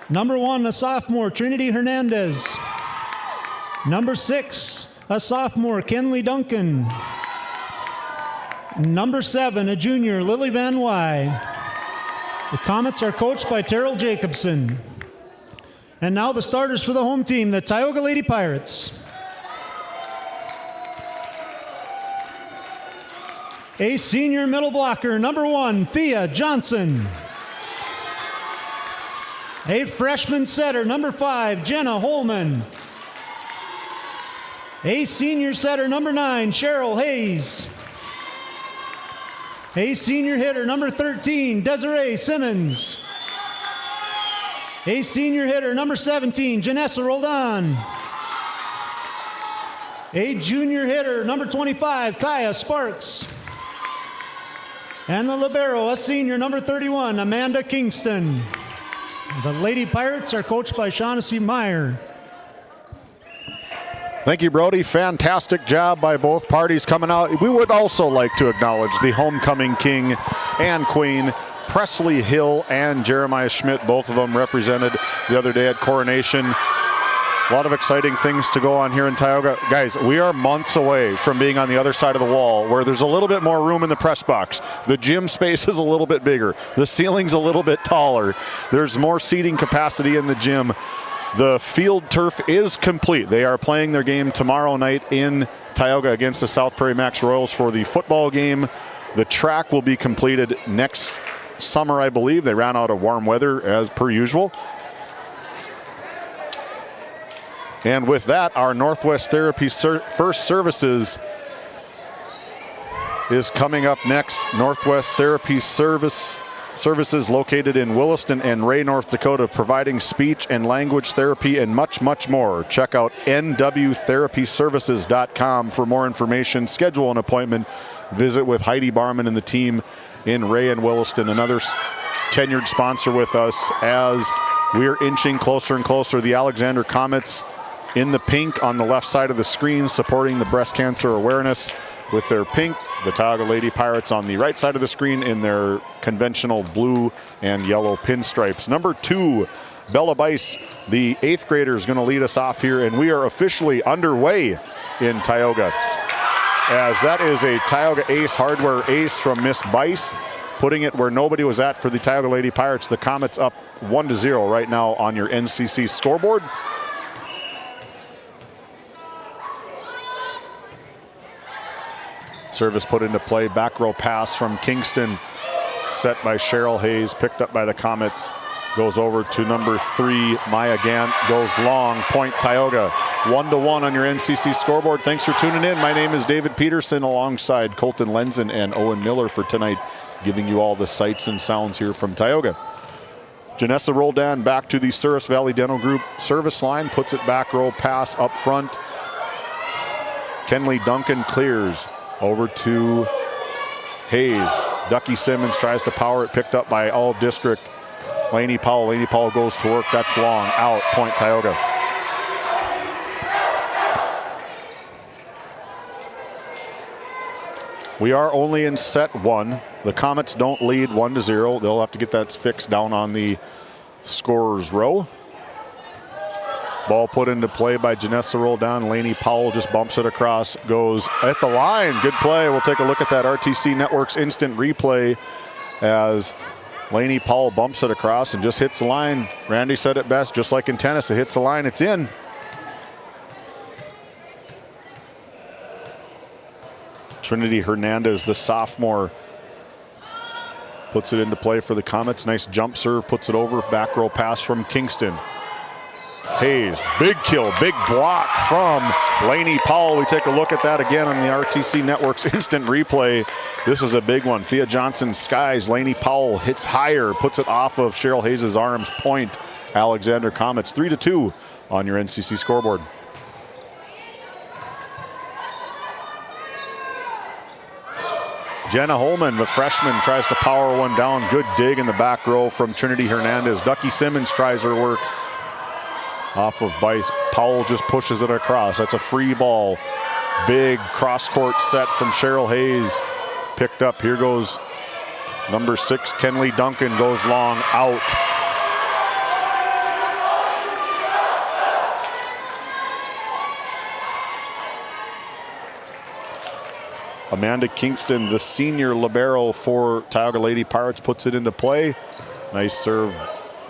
[SPEAKER 13] Number 1, a sophomore, Trinity Hernandez. Number 6, a sophomore, Kenley Duncan. Number 7, a junior, Lily Van Wy. The Comets are coached by Terrell Jacobson. And now the starters for the home team, the Tioga Lady Pirates. A senior middle blocker, number 1, Thea Johnson. A freshman setter, number 5, Jenna Holman. A senior setter, number 9, Cheryl Hayes. A senior hitter, number 13, Desiree Simmons. A senior hitter, number 17, Janessa Roldan. A junior hitter, number 25, Kaya Sparks. And the libero, a senior, number 31, Amanda Kingston. The Lady Pirates are coached by Shaughnessy Meyer.
[SPEAKER 1] Thank you, Brody. Fantastic job by both parties coming out. We would also like to acknowledge the homecoming king and queen, Presley Hill and Jeremiah Schmidt. Both of them represented the other day at Coronation. A lot of exciting things to go on here in Tioga. Guys, we are months away from being on the other side of the wall where there's a little bit more room in the press box. The gym space is a little bit bigger. The ceiling's a little bit taller. There's more seating capacity in the gym. The field turf is complete. They are playing their game tomorrow night in Tioga against the South Prairie Max Royals for the football game. The track will be completed next summer, I believe. They ran out of warm weather as per usual. And with that, our Northwest Therapy First Services is coming up next. Northwest Therapy Services located in Williston and Ray, North Dakota, providing speech and language therapy and much, much more. Check out nwtherapyservices.com for more information. Schedule an appointment. Visit with Heidi Barman and the team in Ray and Williston, another tenured sponsor with us as we're inching closer and closer. The Alexander Comets in the pink on the left side of the screen, supporting the breast cancer awareness with their pink. The Tioga Lady Pirates on the right side of the screen in their conventional blue and yellow pinstripes. Number 2, Bella Bice, the 8th grader, is going to lead us off here, and we are officially underway in Tioga, as that is a Tioga ace, hardware ace from Miss Bice, putting it where nobody was at for the Tioga Lady Pirates. The Comets up 1-0 right now on your NCC scoreboard. Service put into play, back row pass from Kingston, set by Cheryl Hayes, picked up by the Comets, goes over to number 3, Maya Gant, goes long, point Tioga. 1-1 on your NCC scoreboard. Thanks for tuning in. My name is David Peterson alongside Colton Lenzen and Owen Miller for tonight, giving you all the sights and sounds here from Tioga. Janessa Roldan back to the Souris Valley Dental Group service line, puts it back row pass up front. Kenley Duncan clears. Over to Hayes, Ducky Simmons tries to power it, picked up by all district Laney Powell. Laney Powell goes to work. That's long. Out. Point Tioga. We are only in set 1. The Comets don't lead 1-0. They'll have to get that fixed down on the scorer's row. Ball put into play by Janessa Roldan. Laney Powell just bumps it across, goes at the line. Good play. We'll take a look at that RTC Network's instant replay as Laney Powell bumps it across and just hits the line. Randy said it best, just like in tennis, it hits the line, it's in. Trinity Hernandez, the sophomore, puts it into play for the Comets. Nice jump serve, puts it over. Back row pass from Kingston. Hayes, big kill, big block from Laney Powell. We take a look at that again on the RTC Network's instant replay. This is a big one. Thea Johnson skies. Laney Powell hits higher, puts it off of Cheryl Hayes' arms. Point Alexander Comets. 3-2 on your NCC scoreboard. Jenna Holman, the freshman, tries to power one down. Good dig in the back row from Trinity Hernandez. Ducky Simmons tries her work off of Bice. Powell just pushes it across. That's a free ball. Big cross-court set from Cheryl Hayes. Picked up. Here goes number 6, Kenley Duncan, goes long, out. Amanda Kingston, the senior libero for Tioga Lady Pirates, puts it into play. Nice serve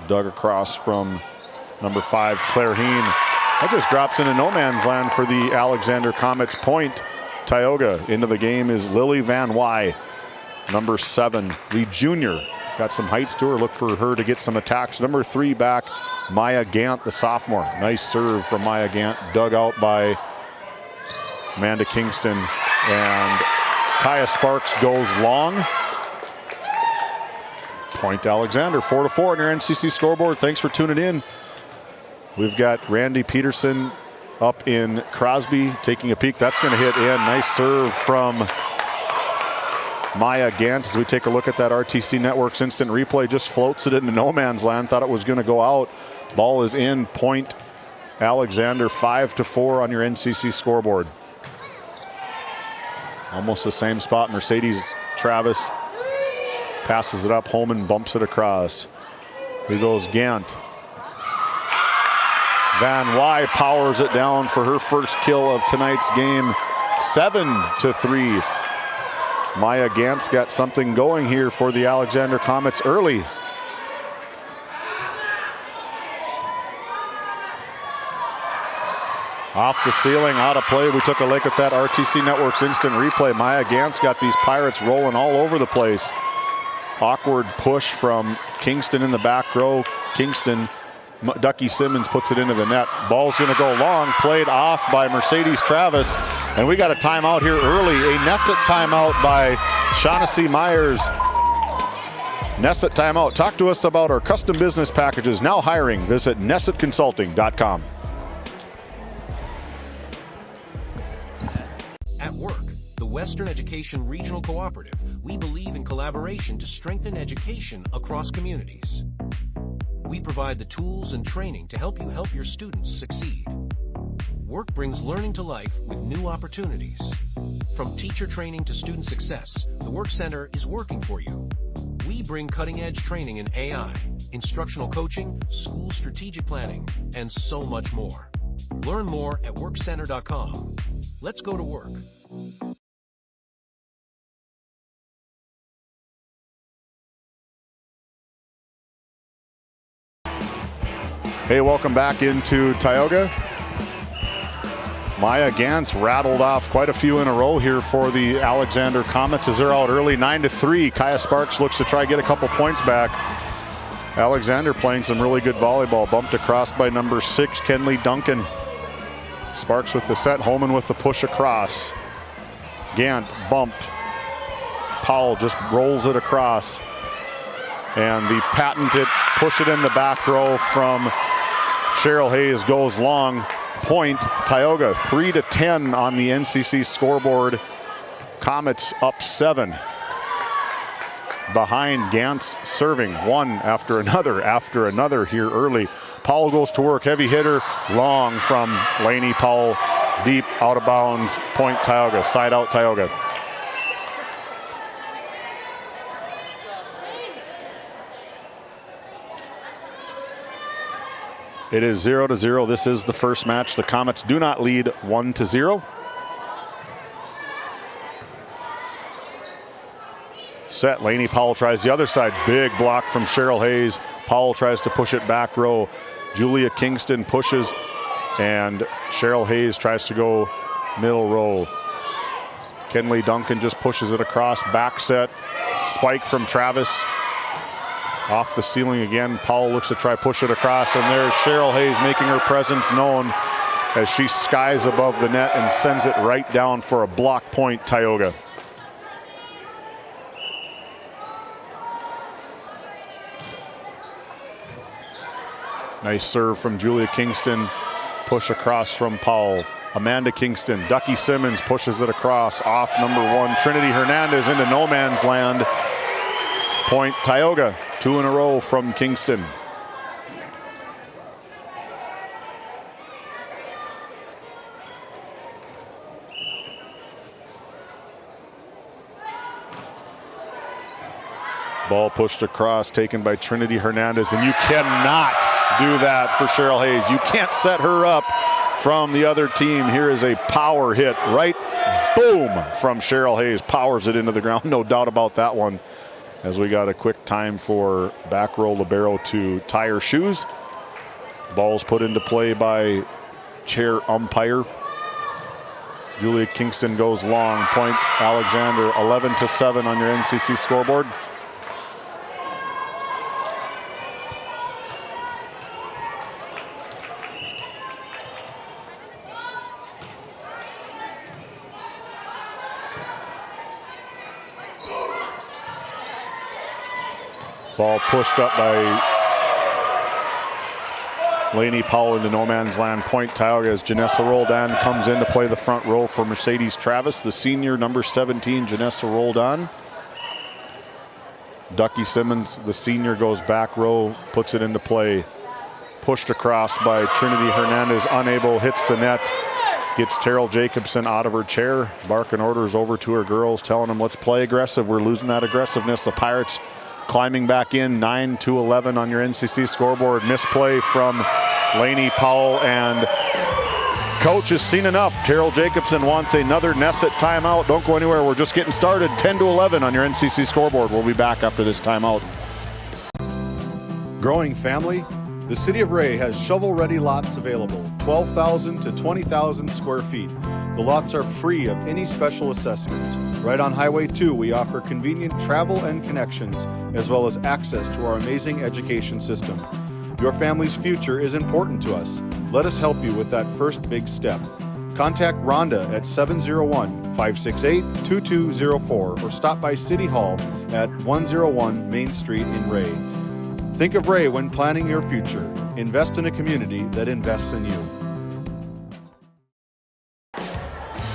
[SPEAKER 1] dug across from number 5, Claire Heen. That just drops into no man's land for the Alexander Comets. Point Tioga. Into the game is Lily Van Wy, number 7, the junior. Got some heights to her. Look for her to get some attacks. Number 3 back, Maya Gant, the sophomore. Nice serve from Maya Gant, dug out by Amanda Kingston. And Kaya Sparks goes long. Point Alexander, 4-4 on your NCC scoreboard. Thanks for tuning in. We've got Randy Peterson up in Crosby taking a peek. That's going to hit in. Nice serve from Maya Gant as we take a look at that RTC Network's instant replay. Just floats it into no man's land. Thought it was going to go out. Ball is in. Point Alexander, 5-4 on your NCC scoreboard. Almost the same spot. Mercedes Travis passes it up. Holman bumps it across. Here goes Gant. Van Wy powers it down for her first kill of tonight's game. 7-3. Maya Gant's got something going here for the Alexander Comets early. Off the ceiling, out of play. We took a look at that RTC Network's instant replay. Maya Gant's got these Pirates rolling all over the place. Awkward push from Kingston in the back row. Kingston, Ducky Simmons puts it into the net. Ball's going to go long, played off by Mercedes Travis. And we got a timeout here early. A Nesset timeout by Shaughnessy Myers. Nesset timeout. Talk to us about our custom business packages. Now hiring. Visit nessetconsulting.com.
[SPEAKER 9] At work, the Western Education Regional Cooperative, we believe in collaboration to strengthen education across communities. We provide the tools and training to help you help your students succeed. Work brings learning to life with new opportunities. From teacher training to student success, the Work Center is working for you. We bring cutting-edge training in AI, instructional coaching, school strategic planning, and so much more. Learn more at workcenter.com. Let's go to work.
[SPEAKER 1] Hey, welcome back into Tioga. Maya Gant's rattled off quite a few in a row here for the Alexander Comets as they're out early, 9-3. Kaya Sparks looks to try to get a couple points back. Alexander playing some really good volleyball. Bumped across by number 6, Kenley Duncan. Sparks with the set, Holman with the push across. Gant bumped. Powell just rolls it across. And the patented push it in the back row from Cheryl Hayes goes long. Point Tioga, 3-10 on the NCC scoreboard. Comets up 7. behind. Gantz serving one after another here early. Powell goes to work, heavy hitter, long from Lainey Powell, deep, out of bounds, point Tioga, side out Tioga. It is 0-0. This is the first match. The Comets do not lead 1-0. Set, Lainey Powell tries the other side. Big block from Cheryl Hayes. Powell tries to push it back row. Julia Kingston pushes, and Cheryl Hayes tries to go middle row. Kenley Duncan just pushes it across. Back set, spike from Travis. Off the ceiling again. Powell looks to try push it across, and there's Cheryl Hayes making her presence known as she skies above the net and sends it right down for a block point Tioga. Nice serve from Julia Kingston. Push across from Powell. Amanda Kingston. Ducky Simmons pushes it across. Off number one. Trinity Hernandez into no man's land. Point Tioga. 2 in a row from Kingston. Ball pushed across, taken by Trinity Hernandez, and you cannot do that for Cheryl Hayes. You can't set her up from the other team. Here is a power hit, right, boom, from Cheryl Hayes. Powers it into the ground, no doubt about that one. As we got a quick time for back row libero to tie her shoes. Ball's put into play by chair umpire. Julia Kingston goes long. Point Alexander, 11-7 on your NCC scoreboard. Ball pushed up by Lainey Powell into no man's land. Point Tioga as Janessa Roldan comes in to play the front row for Mercedes Travis. The senior, number 17, Janessa Roldan. Ducky Simmons, the senior, goes back row, puts it into play. Pushed across by Trinity Hernandez, unable, hits the net. Gets Terrell Jacobson out of her chair. Barking orders over to her girls, telling them, let's play aggressive. We're losing that aggressiveness. The Pirates climbing back in, 9-11 on your NCC scoreboard. Misplay from Lainey Powell, and coach has seen enough. Terrell Jacobson wants another Nesset timeout. Don't go anywhere. We're just getting started. 10-11 on your NCC scoreboard. We'll be back after this timeout. Growing family, the City of Ray has shovel-ready lots available, 12,000 to 20,000 square feet. The lots are free of any special assessments. Right on Highway 2, we offer convenient travel and connections, as well as access to our amazing education system. Your family's future is important to us. Let us help you with that first big step. Contact Rhonda at 701-568-2204 or stop by City Hall at 101 Main Street in Ray. Think of Ray when planning your future. Invest in a community that invests in you.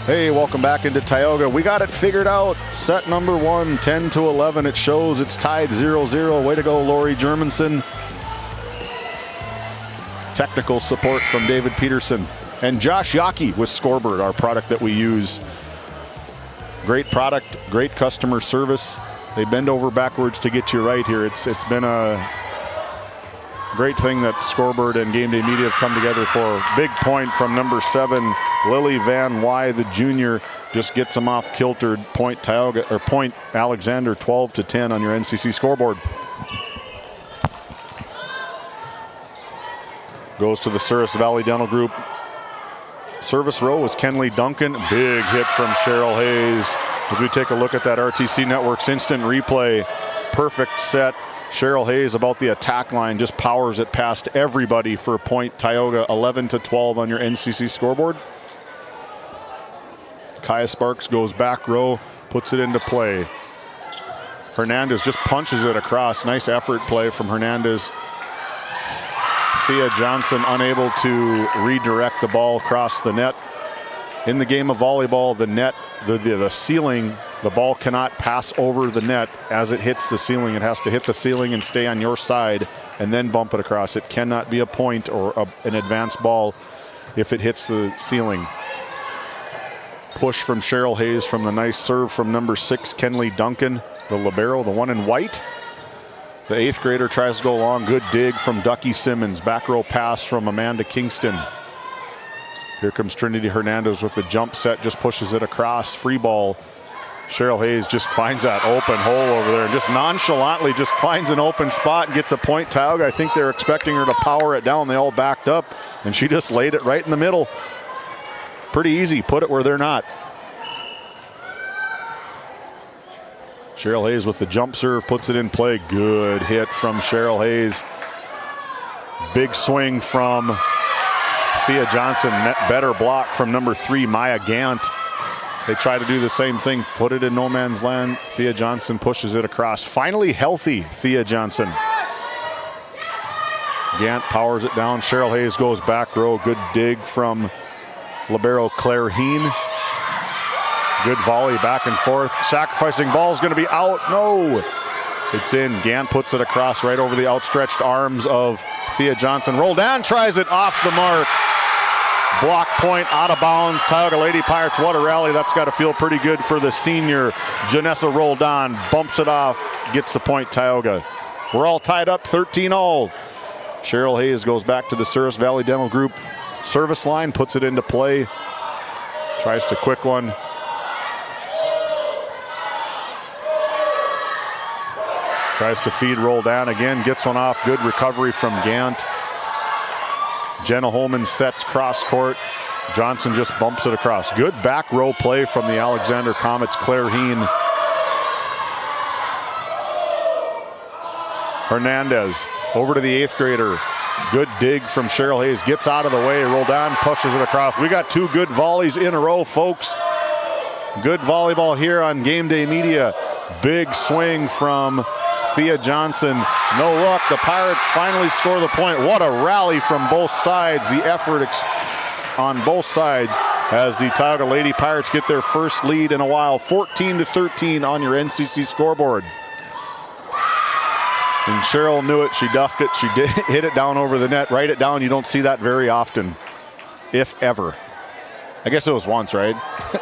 [SPEAKER 1] Hey, welcome back into Tioga. We got it figured out. Set number one, 10-11. It shows it's tied 0-0. Way to go, Lori Germanson. Technical support from David Peterson. And Josh Yockey with Scoreboard, our product that we use. Great product, great customer service. They bend over backwards to get you right here. It's been a great thing that Scoreboard and GameDay Media have come together for. Big point from number 7, Lily Van Wy, the junior, just gets them off kilter. Point Tioga, or Point Alexander, 12-10 on your NCC scoreboard. Goes to the Souris Valley Dental Group. Service row is Kenley Duncan. Big hit from Cheryl Hayes. As we take a look at that RTC Network's instant replay, perfect set. Cheryl Hayes about the attack line, just powers it past everybody for a point. Tioga, 11-12 on your NCC scoreboard. Kaya Sparks goes back row, puts it into play. Hernandez just punches it across. Nice effort play from Hernandez. Thea Johnson unable to redirect the ball across the net. In the game of volleyball, the net, the ceiling The ball cannot pass over the net as it hits the ceiling. It has to hit the ceiling and stay on your side and then bump it across. It cannot be a point or an advanced ball if it hits the ceiling. Push from Cheryl Hayes from the nice serve from number 6, Kenley Duncan, the libero, the one in white. The 8th grader tries to go long. Good dig from Ducky Simmons. Back row pass from Amanda Kingston. Here comes Trinity Hernandez with the jump set, just pushes it across. Free ball. Cheryl Hayes just finds that open hole over there and just nonchalantly just finds an open spot and gets a point. Tioga, I think they're expecting her to power it down. They all backed up and she just laid it right in the middle. Pretty easy, put it where they're not. Cheryl Hayes with the jump serve, puts it in play. Good hit from Cheryl Hayes. Big swing from Thea Johnson. Net better block from number 3, Maya Gant. They try to do the same thing, put it in no man's land. Thea Johnson pushes it across. Finally healthy, Thea Johnson. Gant powers it down. Cheryl Hayes goes back row. Good dig from libero Claire Heen. Good volley back and forth. Sacrificing ball is going to be out. No, it's in. Gant puts it across right over the outstretched arms of Thea Johnson. Roldan tries it off the mark. Block point out of bounds. Tioga Lady Pirates, what a rally. That's got to feel pretty good for the senior. Janessa Roldan bumps it off, gets the point, Tioga. We're all tied up 13-all. Cheryl Hayes goes back to the Service Valley Dental Group service line, puts it into play. Tries to quick one. Tries to feed Roldan again, gets one off. Good recovery from Gant. Jenna Holman sets cross court. Johnson just bumps it across. Good back row play from the Alexander Comets, Claire Heen. Hernandez over to the 8th grader. Good dig from Cheryl Hayes. Gets out of the way. Roldan pushes it across. We got 2 good volleys in a row, folks. Good volleyball here on Game Day Media. Big swing from Thea Johnson. No look. The Pirates finally score the point. What a rally from both sides. The effort on both sides as the Tioga Lady Pirates get their first lead in a while. 14-13 on your NCC scoreboard. And Cheryl knew it. She duffed it. She did hit it down over the net. Write it down. You don't see that very often, if ever. I guess it was once, right?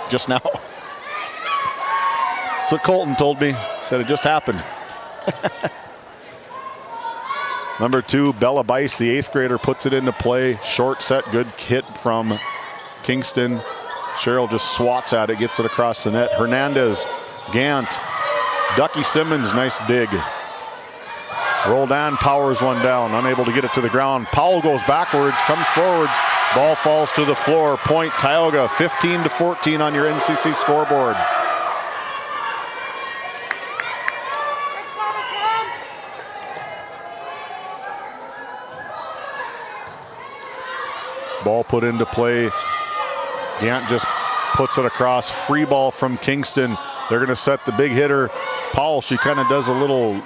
[SPEAKER 1] Just now. That's what Colton told me. Said it just happened. Number 2, Bella Bice, the 8th grader, puts it into play. Short set, good hit from Kingston. Cheryl just swats at it, gets it across the net. Hernandez, Gant, Ducky Simmons, nice dig. Roldan powers one down, unable to get it to the ground. Powell goes backwards, comes forwards. Ball falls to the floor. Point Tioga, 15-14 on your NCC scoreboard. Ball put into play. Gant just puts it across. Free ball from Kingston. They're going to set the big hitter. Powell, she kind of does a little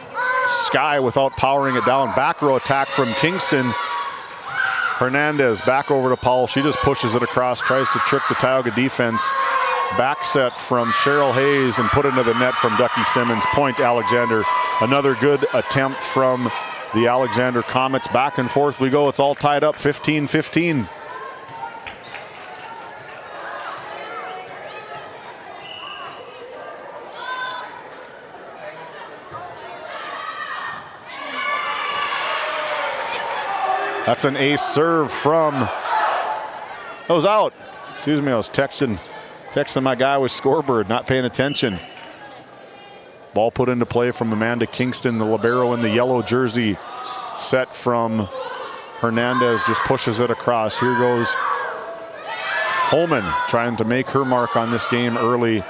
[SPEAKER 1] sky without powering it down. Back row attack from Kingston. Hernandez back over to Powell. She just pushes it across, tries to trick the Tioga defense. Back set from Cheryl Hayes and put into the net from Ducky Simmons. Point Alexander. Another good attempt from the Alexander Comets. Back and forth we go. It's all tied up 15-15. That's an ace serve from, that was out. Excuse me, I was texting my guy with scoreboard, not paying attention. Ball put into play from Amanda Kingston, the libero in the yellow jersey. Set from Hernandez, just pushes it across. Here goes Holman, trying to make her mark on this game early.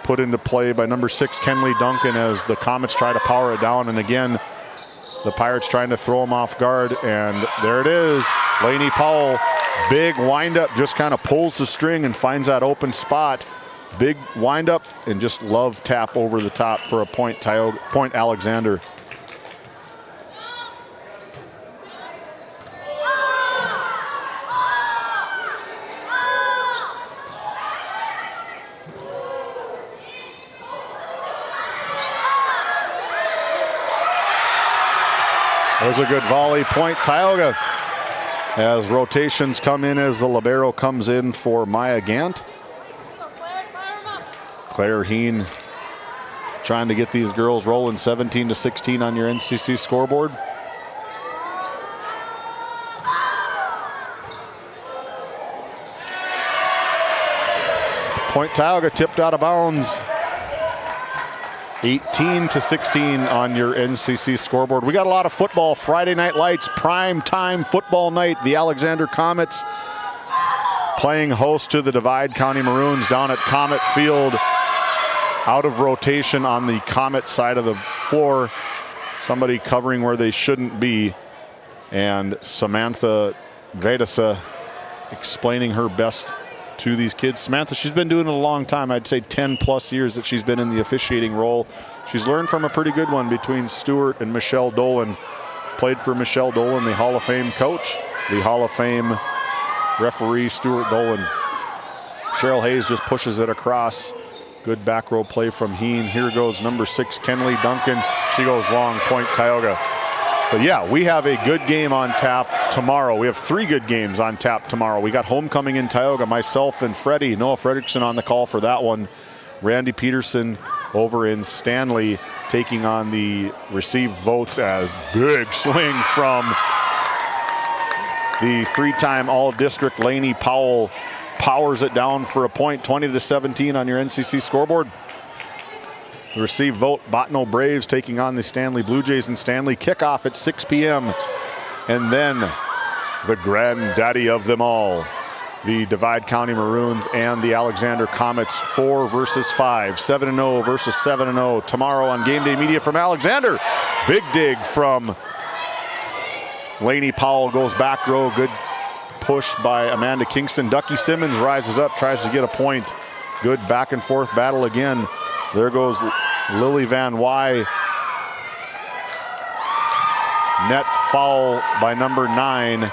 [SPEAKER 1] Put into play by number 6, Kenley Duncan, as the Comets try to power it down. And again, the Pirates trying to throw them off guard, and there it is. Lainey Powell, big windup, just kind of pulls the string and finds that open spot. Big windup and just love tap over the top for a point, Tioga, point Alexander. There's a good volley, point Tioga. As rotations come in as the libero comes in for Maya Gant. Claire Heen trying to get these girls rolling, 17-16 on your NCC scoreboard. Point Tioga tipped out of bounds. 18-16 on your NCC scoreboard. We got a lot of football. Friday Night Lights, prime time football night. The Alexander Comets playing host to the Divide County Maroons down at Comet Field. Out of rotation on the Comet side of the floor. Somebody covering where they shouldn't be. And Samantha Vedasa explaining her best to these kids. Samantha, she's been doing it a long time. I'd say 10 plus years that she's been in the officiating role. She's learned from a pretty good one between Stewart and Michelle Dolan. Played for Michelle Dolan, the Hall of Fame coach, the Hall of Fame referee, Stewart Dolan. Cheryl Hayes just pushes it across. Good back row play from Heen. Here goes number 6, Kenley Duncan. She goes long, point Tioga. But yeah, we have a good game on tap tomorrow. We have 3 good games on tap tomorrow. We got homecoming in Tioga, myself and Freddie, Noah Fredrickson on the call for that one. Randy Peterson over in Stanley taking on the received votes as big swing from the 3-time All-District Lainey Powell. Powers it down for a point, 20-17 on your NCC scoreboard. The received vote, Bottineau Braves taking on the Stanley Blue Jays in Stanley. Kickoff at 6 p.m. And then the granddaddy of them all, the Divide County Maroons and the Alexander Comets, 4 versus 5, 7-0 versus 7-0. Tomorrow on Game Day Media from Alexander. Big dig from Lainey Powell, goes back row. Good push by Amanda Kingston. Ducky Simmons rises up, tries to get a point. Good back and forth battle again. There goes Lily Van Wy. Net foul by number 9.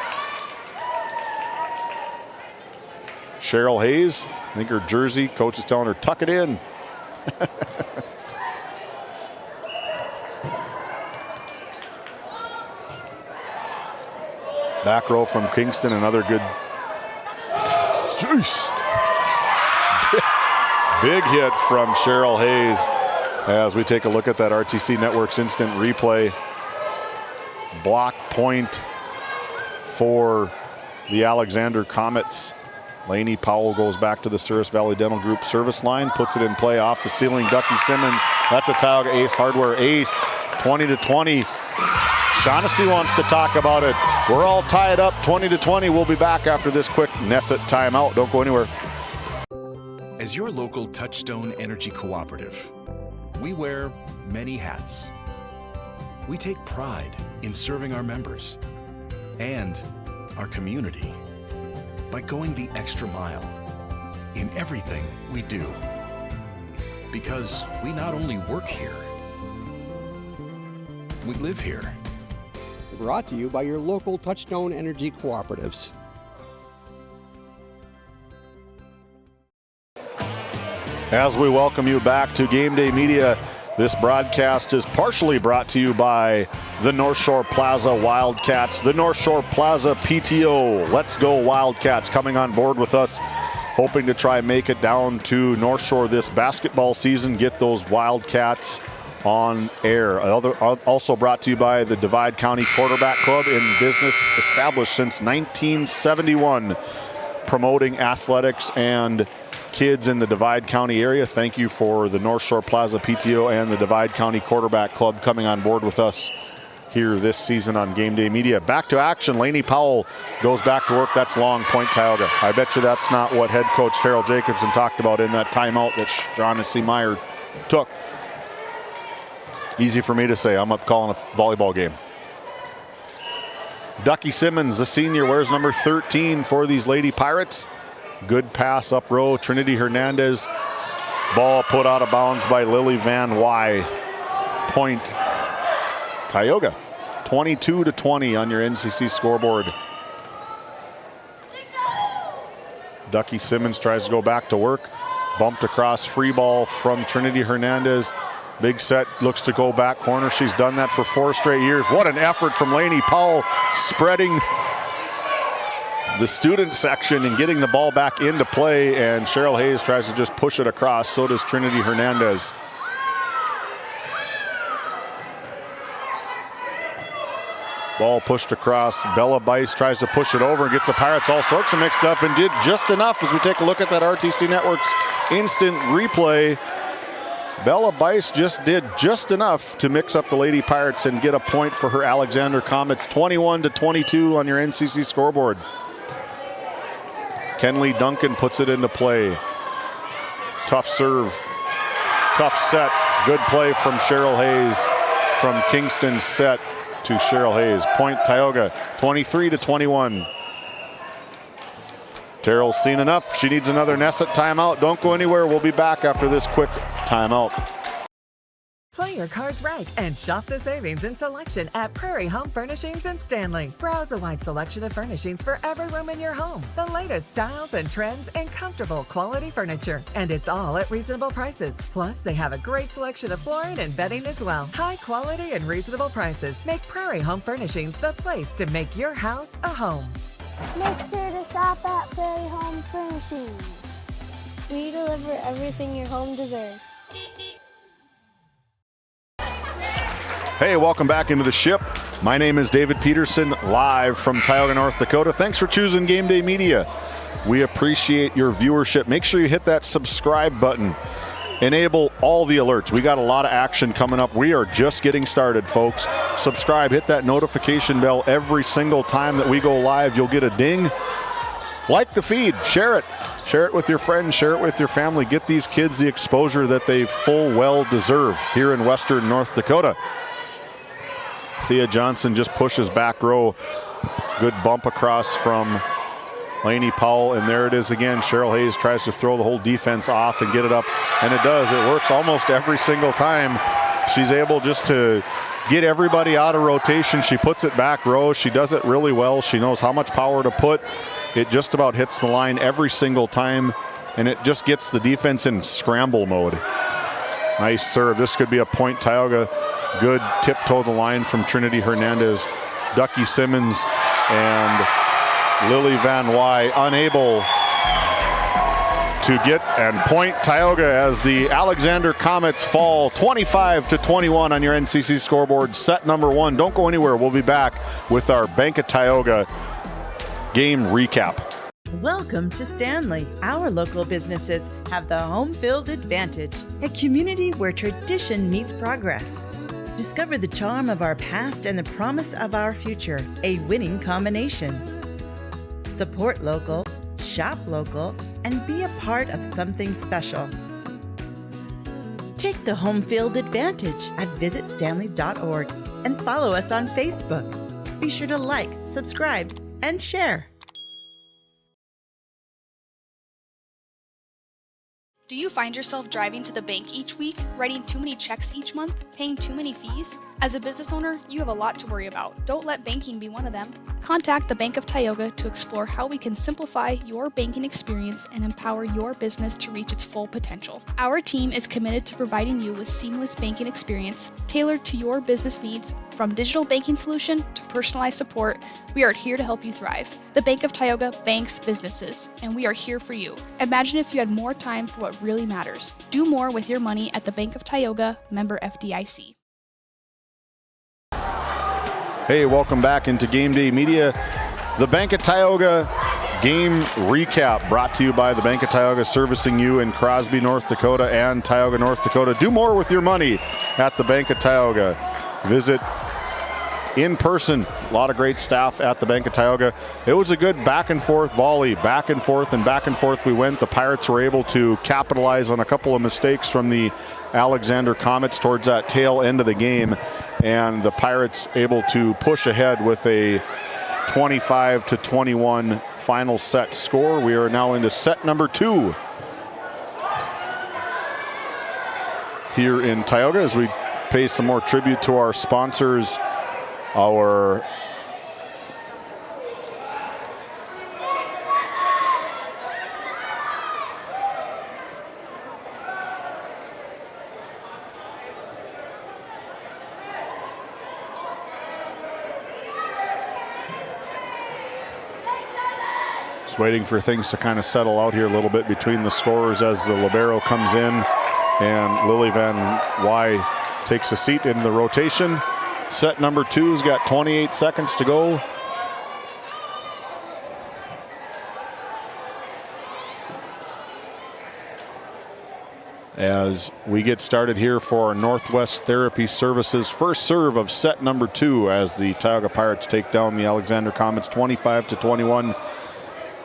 [SPEAKER 1] Cheryl Hayes, I think her jersey, coach is telling her, tuck it in. Back row from Kingston, another good. Jeez. Big hit from Cheryl Hayes as we take a look at that RTC Network's instant replay. Block point for the Alexander Comets. Lainey Powell goes back to the Souris Valley Dental Group service line, puts it in play off the ceiling. Ducky Simmons, that's a Tioga Ace Hardware ace, 20-20. Shaughnessy wants to talk about it. We're all tied up, 20-20. We'll be back after this quick Nesset timeout. Don't go anywhere.
[SPEAKER 8] As your local Touchstone Energy Cooperative, we wear many hats. We take pride in serving our members and our community by going the extra mile in everything we do. Because we not only work here, we live here.
[SPEAKER 22] Brought to you by your local Touchstone Energy Cooperatives.
[SPEAKER 1] As we welcome you back to Game Day Media, this broadcast is partially brought to you by the North Shore Plaza Wildcats, the North Shore Plaza PTO. Let's go Wildcats coming on board with us, hoping to try and make it down to North Shore this basketball season, get those Wildcats on air. Also brought to you by the Divide County Quarterback Club, in business established since 1971, promoting athletics and kids in the Divide County area. Thank you for the North Shore Plaza PTO and the Divide County Quarterback Club coming on board with us here this season on Game Day Media. Back to action. Lainey Powell goes back to work. That's long, point Tioga. I bet you that's not what head coach Terrell Jacobson talked about in that timeout that Shaughnessy Meyer took. Easy for me to say. I'm up calling a volleyball game. Ducky Simmons, the senior, wears number 13 for these Lady Pirates. Good pass up row. Trinity Hernandez. Ball put out of bounds by Lily Van Wy. Point Tioga. 22-20 on your NCC scoreboard. Ducky Simmons tries to go back to work. Bumped across, free ball from Trinity Hernandez. Big set looks to go back corner. She's done that for 4 straight years. What an effort from Lainey Powell, spreading the student section and getting the ball back into play, and Cheryl Hayes tries to just push it across. So does Trinity Hernandez. Ball pushed across. Bella Bice tries to push it over and gets the Pirates all sorts of mixed up, and did just enough as we take a look at that RTC Network's instant replay. Bella Bice just did just enough to mix up the Lady Pirates and get a point for her Alexander Comets. 21-22 on your NCC scoreboard. Kenley Duncan puts it into play. Tough serve, tough set. Good play from Cheryl Hayes. From Kingston's set to Cheryl Hayes. Point Tioga, 23-21. Terrell's seen enough. She needs another Nesset timeout. Don't go anywhere. We'll be back after this quick timeout.
[SPEAKER 3] Play your cards right and shop the savings and selection at Prairie Home Furnishings in Stanley. Browse a wide selection of furnishings for every room in your home. The latest styles and trends and comfortable quality furniture. And it's all at reasonable prices. Plus, they have a great selection of flooring and bedding as well. High quality and reasonable prices make Prairie Home Furnishings the place to make your house a home.
[SPEAKER 7] Make sure to shop at Prairie Home Furnishings. We deliver everything your home deserves.
[SPEAKER 1] Hey, welcome back into the ship. My name is David Peterson, live from Tioga, North Dakota. Thanks for choosing Game Day Media. We appreciate your viewership. Make sure you hit that subscribe button. Enable all the alerts. We got a lot of action coming up. We are just getting started, folks. Subscribe, hit that notification bell every single time that we go live. You'll get a ding. Like the feed, share it. Share it with your friends, share it with your family. Get these kids the exposure that they full well deserve here in Western North Dakota. Thea Johnson just pushes back row. Good bump across from Lainey Powell, and there it is again. Cheryl Hayes tries to throw the whole defense off and get it up, and it does. It works almost every single time. She's able just to get everybody out of rotation. She puts it back row. She does it really well. She knows how much power to put. It just about hits the line every single time, and it just gets the defense in scramble mode. Nice serve. This could be a point Tioga. Good tiptoe the line from Trinity Hernandez. Ducky Simmons and Lily Van Wy unable to get and point Tioga as the Alexander Comets fall 25-21 on your NCC scoreboard. Set number 1. Don't go anywhere. We'll be back with our Bank of Tioga game recap.
[SPEAKER 23] Welcome to Stanley. Our local businesses have the home field advantage, a community where tradition meets progress. Discover the charm of our past and the promise of our future, a winning combination. Support local, shop local, and be a part of something special. Take the home field advantage at visitstanley.org and follow us on Facebook. Be sure to like, subscribe, and share.
[SPEAKER 19] Do you find yourself driving to the bank each week, writing too many checks each month, paying too many fees? As a business owner, you have a lot to worry about. Don't let banking be one of them. Contact the Bank of Tioga to explore how we can simplify your banking experience and empower your business to reach its full potential. Our team is committed to providing you with seamless banking experience tailored to your business needs. From digital banking solution to personalized support, we are here to help you thrive. The Bank of Tioga banks businesses, and we are here for you. Imagine if you had more time for what really matters. Do more with your money at the Bank of Tioga, member FDIC.
[SPEAKER 1] Hey, welcome back into Game Day Media. The Bank of Tioga game recap brought to you by the Bank of Tioga, servicing you in Crosby, North Dakota and Tioga, North Dakota. Do more with your money at the Bank of Tioga. Visit in person. A lot of great staff at the Bank of Tioga. It was a good back and forth volley, back and forth we went. The Pirates were able to capitalize on a couple of mistakes from the Alexander Comets towards that tail end of the game, and the Pirates able to push ahead with a 25-21 final set score. We are now into set number 2 here in Tioga as we pay some more tribute to our sponsors. Our waiting for things to kind of settle out here a little bit between the scorers as the libero comes in and Lily Van Wy takes a seat in the rotation. Set number 2's got 28 seconds to go. As we get started here for our Northwest Therapy Services first serve of set number 2 as the Tioga Pirates take down the Alexander Comets 25-21.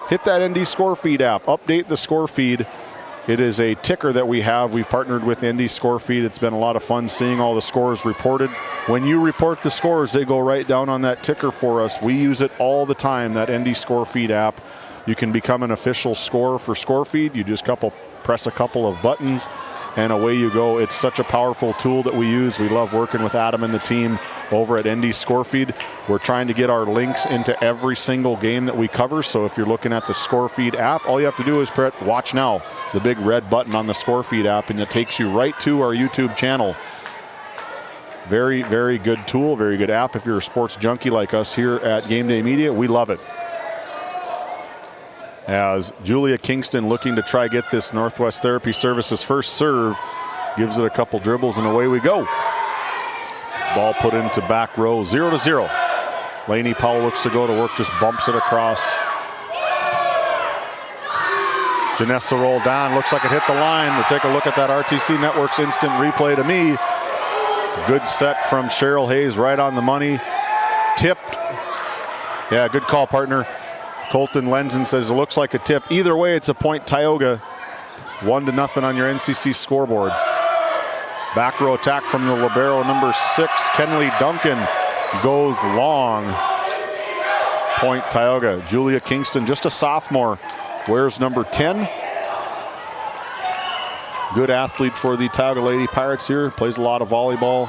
[SPEAKER 1] Hit that ND score feed app, update the score feed. It is a ticker that we have. We've partnered with ND Score Feed. It's been a lot of fun seeing all the scores reported. When you report the scores, they go right down on that ticker for us. We use it all the time, that ND Score Feed app. You can become an official scorer for Score Feed. You just press a couple of buttons and away you go. It's such a powerful tool that we use. We love working with Adam and the team over at ND Score Feed. We're trying to get our links into every single game that we cover. So if you're looking at the Score Feed app, all you have to do is press watch now, the big red button on the Score Feed app, and it takes you right to our YouTube channel. Very, very good tool, very good app. If you're a sports junkie like us here at GameDay Media, we love it. As Julia Kingston looking to try get this Northwest Therapy Services first serve, gives it a couple dribbles and away we go. Ball put into back row, 0-0. Lainey Powell looks to go to work, just bumps it across. Janessa rolled down, looks like it hit the line. We'll take a look at that RTC Network's instant replay to me. Good set from Cheryl Hayes, right on the money. Tipped. Yeah, good call, partner. Colton Lenzen says it looks like a tip. Either way, it's a point Tioga. 1-0 on your NCC scoreboard. Back row attack from the libero, number 6, Kenley Duncan, goes long. Point Tioga. Julia Kingston, just a sophomore, wears number 10. Good athlete for the Tioga Lady Pirates here. Plays a lot of volleyball.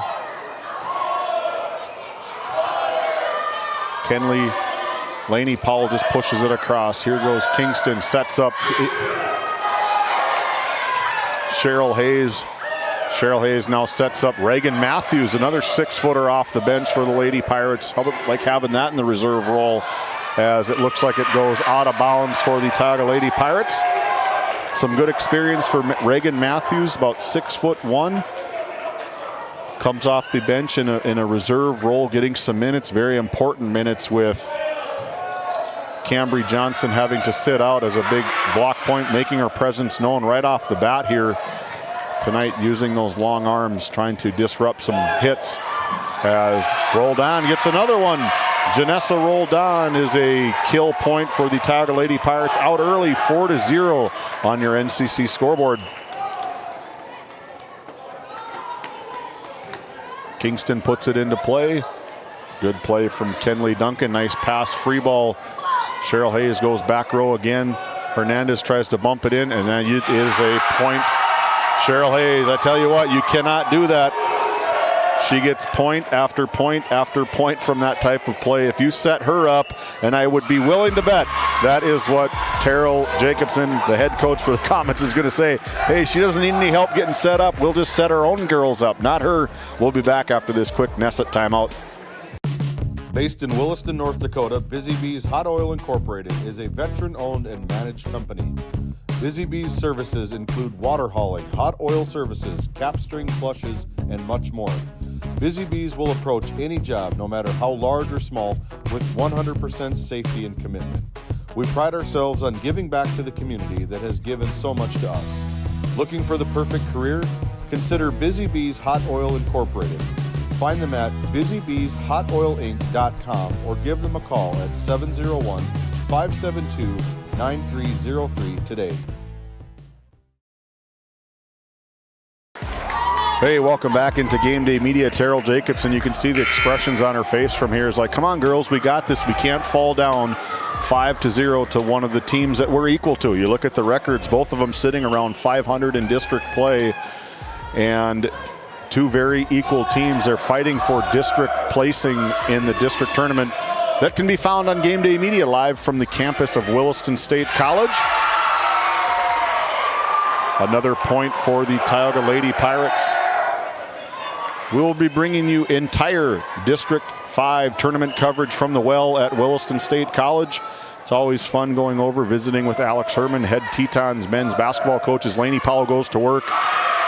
[SPEAKER 1] Lainey Powell just pushes it across. Here goes Kingston, sets up Cheryl Hayes. Cheryl Hayes now sets up Reagan Matthews, another 6-footer off the bench for the Lady Pirates. How about like having that in the reserve role, as it looks like it goes out of bounds for the Tioga Lady Pirates. Some good experience for Reagan Matthews, about 6'1". Comes off the bench in a reserve role, getting some minutes, very important minutes, with Cambry Johnson having to sit out as a big block point, making her presence known right off the bat here tonight, using those long arms, trying to disrupt some hits. As Roldan gets another one. Janessa Roldan is a kill point for the Tioga Lady Pirates, out early, 4-0 on your NCC scoreboard. Kingston puts it into play. Good play from Kenley Duncan. Nice pass, free ball. Cheryl Hayes goes back row again. Hernandez tries to bump it in, and then it is a point. Cheryl Hayes, I tell you what, you cannot do that. She gets point after point after point from that type of play. If you set her up, and I would be willing to bet that is what Terrell Jacobson, the head coach for the Comets, is going to say. Hey, she doesn't need any help getting set up. We'll just set our own girls up, not her. We'll be back after this quick Nesset timeout.
[SPEAKER 4] Based in Williston, North Dakota, Busy Bees Hot Oil Incorporated is a veteran-owned and managed company. Busy Bees services include water hauling, hot oil services, cap string flushes, and much more. Busy Bees will approach any job, no matter how large or small, with 100% safety and commitment. We pride ourselves on giving back to the community that has given so much to us. Looking for the perfect career? Consider Busy Bees Hot Oil Incorporated. Find them at busybeeshotoilinc.com or give them a call at 701-572-9303 today.
[SPEAKER 1] Hey, welcome back into Game Day Media. Terrell Jacobson, you can see the expressions on her face from here. Is like, come on, girls, we got this. We can't fall down 5-0 to one of the teams that we're equal to. You look at the records, both of them sitting around 500 in district play, and two very equal teams. They're fighting for district placing in the district tournament. That can be found on Game Day Media live from the campus of Williston State College. Another point for the Tioga Lady Pirates. We will be bringing you entire District 5 tournament coverage from the well at Williston State College. It's always fun going over, visiting with Alex Herman, head Tetons men's basketball coach, as Lainey Powell goes to work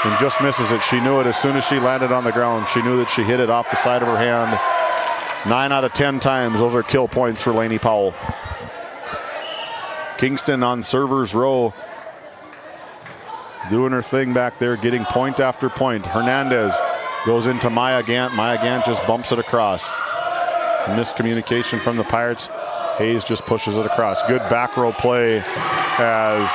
[SPEAKER 1] and just misses it. She knew it as soon as she landed on the ground. She knew that she hit it off the side of her hand. 9 out of 10 times, those are kill points for Lainey Powell. Kingston on server's row, doing her thing back there, getting point after point. Hernandez goes into Maya Gant. Maya Gant just bumps it across. Some miscommunication from the Pirates. Hayes just pushes it across. Good back row play as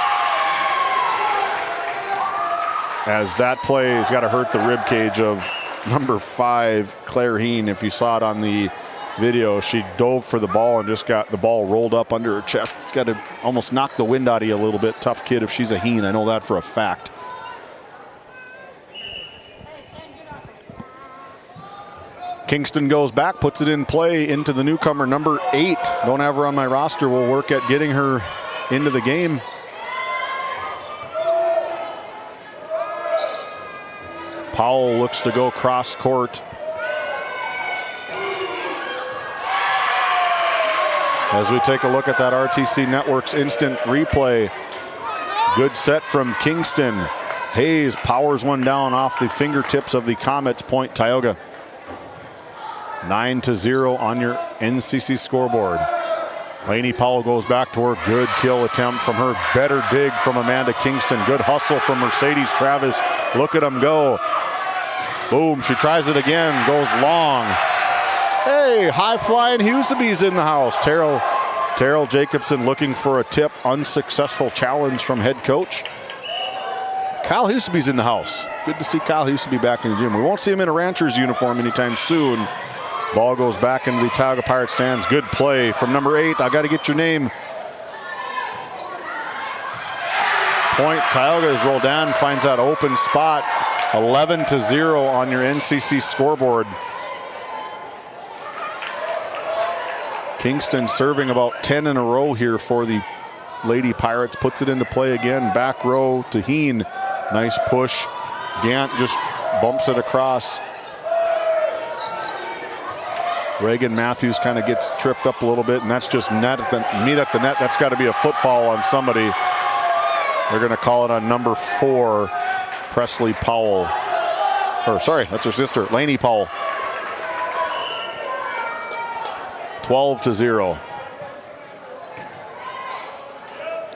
[SPEAKER 1] that play has got to hurt the rib cage of number 5, Claire Heen. If you saw it on the video, she dove for the ball and just got the ball rolled up under her chest. It's got to almost knock the wind out of you a little bit. Tough kid if she's a Heen. I know that for a fact. Kingston goes back, puts it in play into the newcomer, number 8. Don't have her on my roster. We'll work at getting her into the game. Powell looks to go cross court. As we take a look at that RTC Network's instant replay. Good set from Kingston. Hayes powers one down off the fingertips of the Comets. Point Tioga. 9-0 on your NCC scoreboard. Lainey Powell goes back to her. Good kill attempt from her. Better dig from Amanda Kingston. Good hustle from Mercedes Travis. Look at them go. Boom, she tries it again, goes long. Hey, high flying Husaby's in the house. Terrell Jacobson looking for a tip. Unsuccessful challenge from head coach. Kyle Husaby's in the house. Good to see Kyle Husaby back in the gym. We won't see him in a Rancher's uniform anytime soon. Ball goes back into the Tioga Pirate stands. Good play from number 8. I got to get your name. Point Tioga as Roldan finds that open spot. 11-0 on your NCC scoreboard. Kingston serving about 10 in a row here for the Lady Pirates. Puts it into play again. Back row to Heen. Nice push. Gant just bumps it across. Reagan Matthews kind of gets tripped up a little bit, and that's just meet at the net. That's got to be a foot foul on somebody. They're going to call it on number 4, Presley Powell. Or sorry, that's her sister, Lainey Powell. 12-0.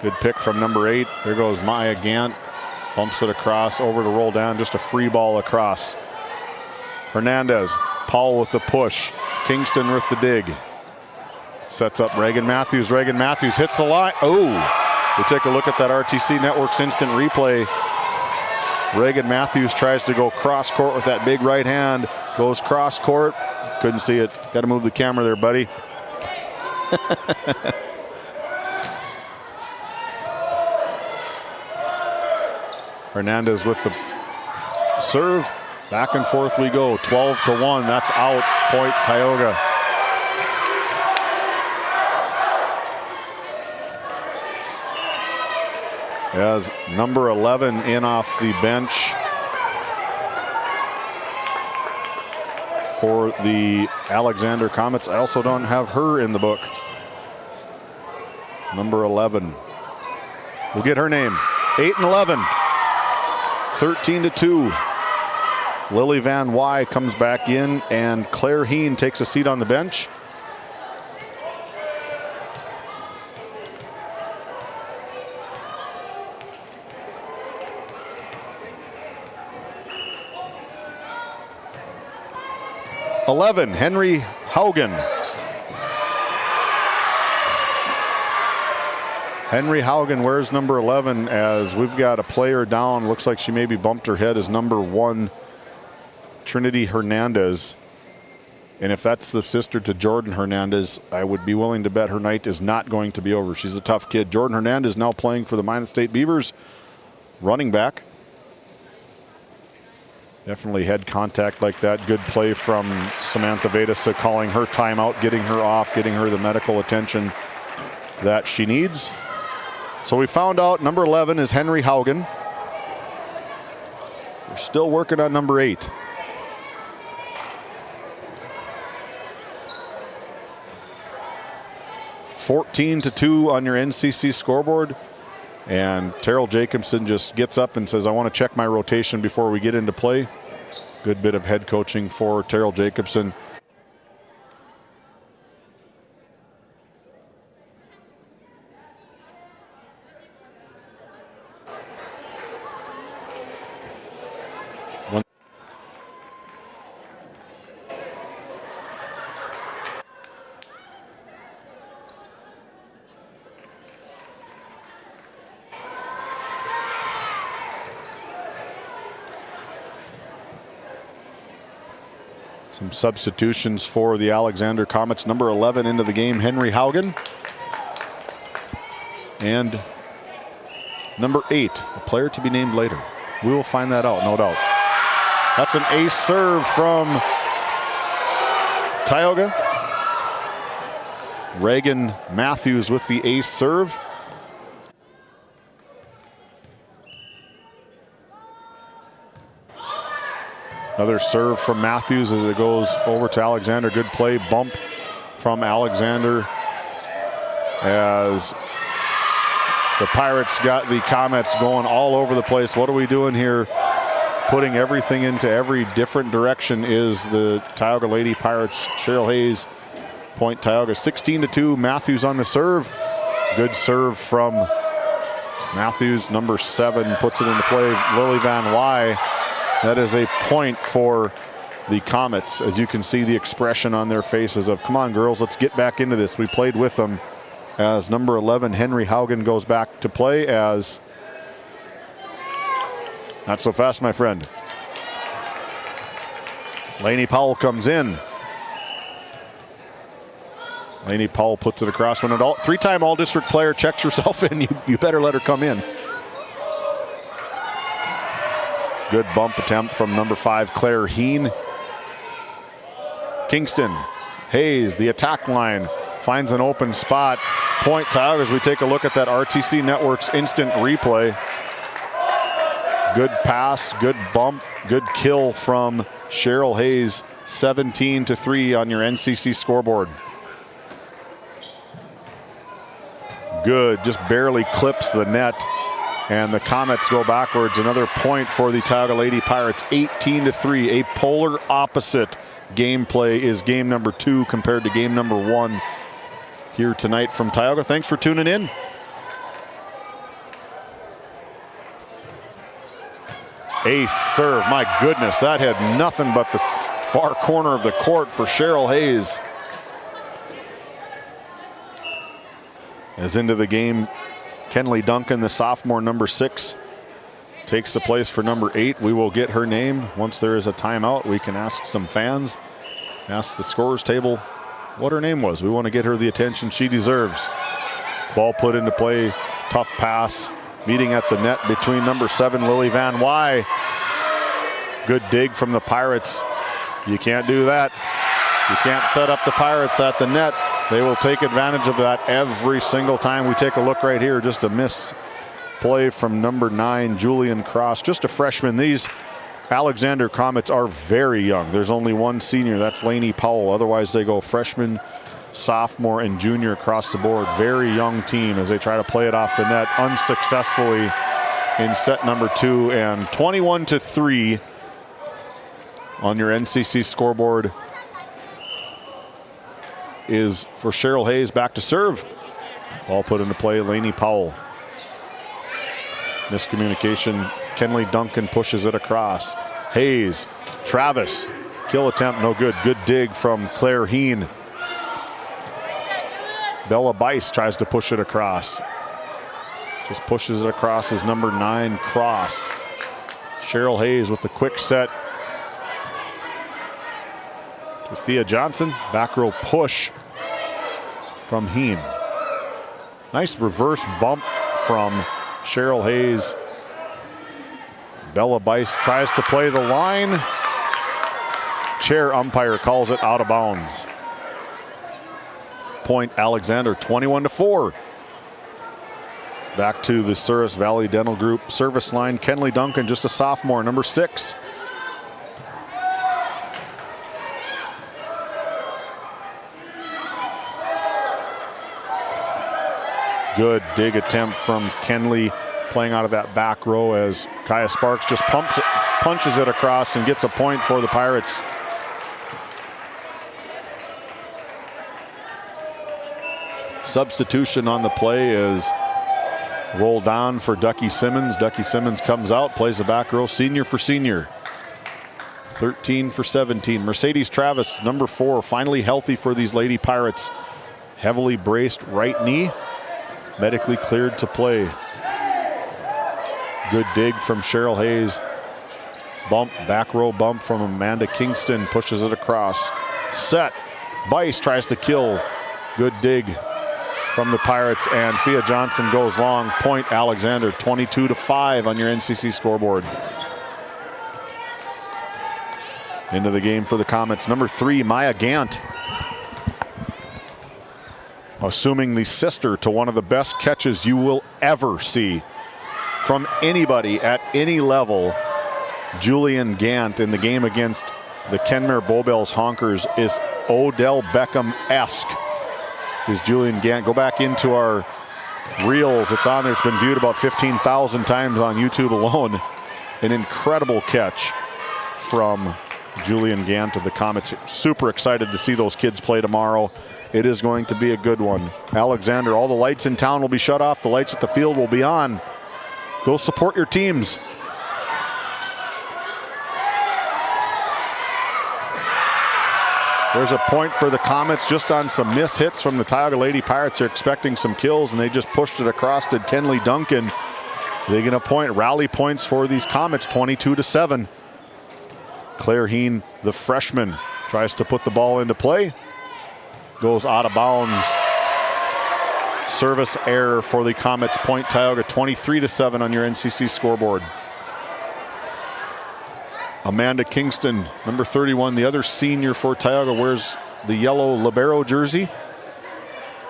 [SPEAKER 1] Good pick from number 8. There goes Maya Gant. Bumps it across, over to roll down. Just a free ball across. Hernandez. Powell with the push. Kingston with the dig. Sets up Reagan Matthews. Reagan Matthews hits the line. Oh! We take a look at that RTC Network's instant replay. Reagan Matthews tries to go cross court with that big right hand. Goes cross court. Couldn't see it. Got to move the camera there, buddy. Hernandez with the serve. Back and forth we go. 12-1. That's out. Point Tioga. As number 11 in off the bench for the Alexander Comets. I also don't have her in the book. Number 11. We'll get her name. 8 and 11. 13-2. Lily Van Wy comes back in, and Claire Heen takes a seat on the bench. Henry Haugen. Henry Haugen wears number 11 as we've got a player down. Looks like she maybe bumped her head as number 1, Trinity Hernandez. And if that's the sister to Jordan Hernandez, I would be willing to bet her night is not going to be over. She's a tough kid. Jordan Hernandez now playing for the Minot State Beavers, running back. Definitely head contact like that. Good play from Samantha Vedasa, calling her timeout, getting her off, getting her the medical attention that she needs. So we found out number 11 is Henry Haugen. We're still working on number 8.
[SPEAKER 4] 14-2 on your NCC scoreboard. And Terrell Jacobson just gets up and says, I want to check my rotation before we get into play. Good bit of head coaching for Terrell Jacobson. Some substitutions for the Alexander Comets. Number 11 into the game, Henry Haugen. And number 8, a player to be named later. We will find that out, no doubt. That's an ace serve from Tioga. Reagan Matthews with the ace serve. Another serve from Matthews as it goes over to Alexander. Good play, bump from Alexander as the Pirates got the Comets going all over the place. What are we doing here? Putting everything into every different direction is the Tioga Lady Pirates. Cheryl Hayes, point Tioga 16-2. Matthews on the serve. Good serve from Matthews. Number 7 puts it into play. Lily Van Wy. That is a point for the Comets. As you can see the expression on their faces of, come on girls, let's get back into this. We played with them. As number 11, Henry Haugen, goes back to play as, not so fast, my friend. Lainey Powell comes in. Lainey Powell puts it across. When an three-time all-district player checks herself in, you better let her come in. Good bump attempt from number 5, Claire Heen. Kingston, Hayes, the attack line, finds an open spot. Point Tioga as we take a look at that RTC Network's instant replay. Good pass, good bump, good kill from Cheryl Hayes. 17-3 on your NCC scoreboard. Good, just barely clips the net. And the Comets go backwards. Another point for the Tioga Lady Pirates, 18-3. A polar opposite gameplay is game number 2 compared to game number 1 here tonight from Tioga. Thanks for tuning in. Ace serve, my goodness, that had nothing but the far corner of the court for Cheryl Hayes. As into the game, Kenley Duncan, the sophomore, number 6, takes the place for number 8. We will get her name once there is a timeout. We can ask some fans, ask the scorers table what her name was. We want to get her the attention she deserves. Ball put into play, tough pass, meeting at the net between number 7, Lily Van Wy. Good dig from the Pirates. You can't do that. You can't set up the Pirates at the net. They will take advantage of that every single time. We take a look right here, just a miss play from number 9, Julian Cross, just a freshman. These Alexander Comets are very young. There's only one senior, that's Lainey Powell. Otherwise they go freshman, sophomore, and junior across the board. Very young team as they try to play it off the net unsuccessfully in set number 2, and 21-3 on your NCC scoreboard is for Cheryl Hayes. Back to serve. Ball put into play, Lainey Powell. Miscommunication, Kenley Duncan pushes it across. Hayes, Travis, kill attempt, no good. Good dig from Claire Heen. Bella Bice tries to push it across. Just pushes it across as number 9, Cross. Cheryl Hayes with the quick set. To Thea Johnson, back row push from Heen. Nice reverse bump from Cheryl Hayes. Bella Bice tries to play the line. Chair umpire calls it out of bounds. Point Alexander, 21-4. Back to the Souris Valley Dental Group service line. Kenley Duncan, just a sophomore, number 6.
[SPEAKER 1] Good dig attempt from Kenley, playing out of that back row as Kaya Sparks just punches it across and gets a point for the Pirates. Substitution on the play is rolled on for Ducky Simmons. Ducky Simmons comes out, plays the back row, senior for senior. 13 for 17. Mercedes Travis, number 4, finally healthy for these Lady Pirates. Heavily braced right knee, medically cleared to play. Good dig from Cheryl Hayes. Bump, back row bump from Amanda Kingston, pushes it across. Set, Bice tries to kill. Good dig from the Pirates, and Thea Johnson goes long. Point Alexander, 22-5 on your NCC scoreboard. Into the game for the Comets, number 3, Maya Gant. Assuming the sister to one of the best catches you will ever see from anybody at any level. Julian Gant in the game against the Kenmare Bowbells Honkers is Odell Beckham-esque. Is Julian Gant. Go back into our reels. It's on there. It's been viewed about 15,000 times on YouTube alone. An incredible catch from Julian Gant of the Comets. Super excited to see those kids play tomorrow. It is going to be a good one. Alexander, all the lights in town will be shut off. The lights at the field will be on. Go support your teams. There's a point for the Comets just on some miss hits from the Tioga Lady Pirates. They're expecting some kills, and they just pushed it across to Kenley Duncan. They get a point. Rally points for these Comets, 22-7. Claire Heen, the freshman, tries to put the ball into play. Goes out of bounds. Service error for the Comets. Point Tioga, 23-7 on your NCC scoreboard. Amanda Kingston, number 31, the other senior for Tioga, wears the yellow libero jersey.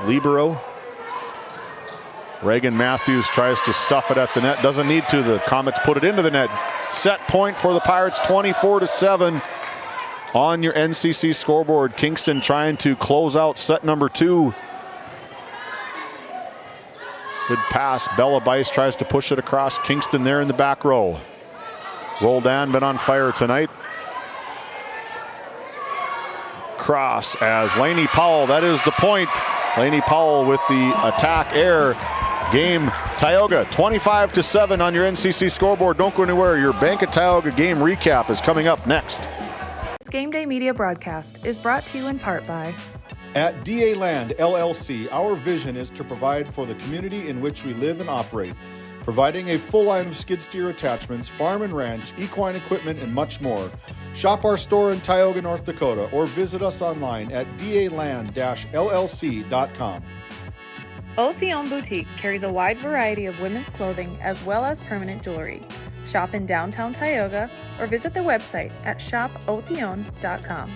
[SPEAKER 1] Libero. Reagan Matthews tries to stuff it at the net. Doesn't need to. The Comets put it into the net. Set point for the Pirates, 24-7 on your NCC scoreboard. Kingston trying to close out set number 2. Good pass. Bella Bice tries to push it across. Kingston there in the back row. Roldan been on fire tonight. Cross as Lainey Powell, that is the point. Lainey Powell with the attack air. Game Tioga, 25-7 on your NCC scoreboard. Don't go anywhere. Your Bank of Tioga game recap is coming up next.
[SPEAKER 11] This Game Day media broadcast is brought to you in part by
[SPEAKER 1] At DA Land LLC, our vision is to provide for the community in which we live and operate, providing a full line of skid steer attachments, farm and ranch, equine equipment, and much more. Shop our store in Tioga, North Dakota, or visit us online at daland-llc.com.
[SPEAKER 11] Otheon Boutique carries a wide variety of women's clothing as well as permanent jewelry. Shop in downtown Tioga or visit their website at shopotheon.com.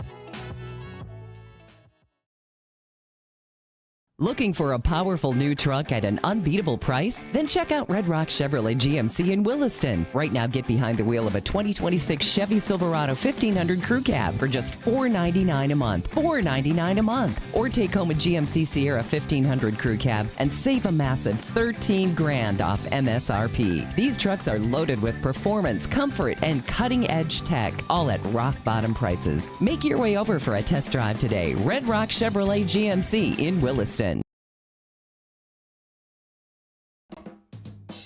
[SPEAKER 12] Looking for a powerful new truck at an unbeatable price? Then check out Red Rock Chevrolet GMC in Williston. Right now, get behind the wheel of a 2026 Chevy Silverado 1500 Crew Cab for just $499 a month. $499 a month. Or take home a GMC Sierra 1500 Crew Cab and save a massive $13,000 off MSRP. These trucks are loaded with performance, comfort, and cutting-edge tech, all at rock-bottom prices. Make your way over for a test drive today. Red Rock Chevrolet GMC in Williston.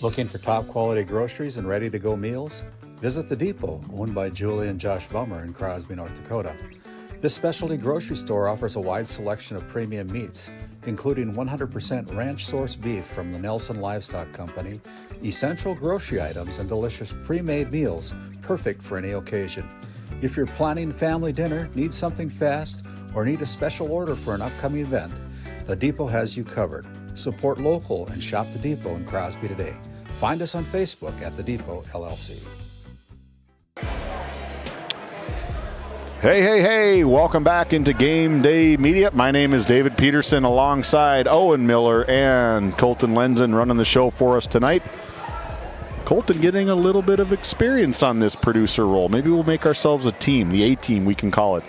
[SPEAKER 10] Looking for top quality groceries and ready to go meals? Visit The Depot, owned by Julie and Josh Bummer in Crosby, North Dakota. This specialty grocery store offers a wide selection of premium meats, including 100% ranch source beef from the Nelson Livestock Company, essential grocery items, and delicious pre-made meals perfect for any occasion. If you're planning family dinner, need something fast, or need a special order for an upcoming event, The Depot has you covered. Support local and shop The Depot in Crosby today. Find us on Facebook at The Depot LLC.
[SPEAKER 1] Hey, welcome back into Game Day Media. My name is David Peterson alongside Owen Miller and Colton Lenzen running the show for us tonight. Colton getting a little bit of experience on this producer role. Maybe we'll make ourselves a team, the A-team we can call it.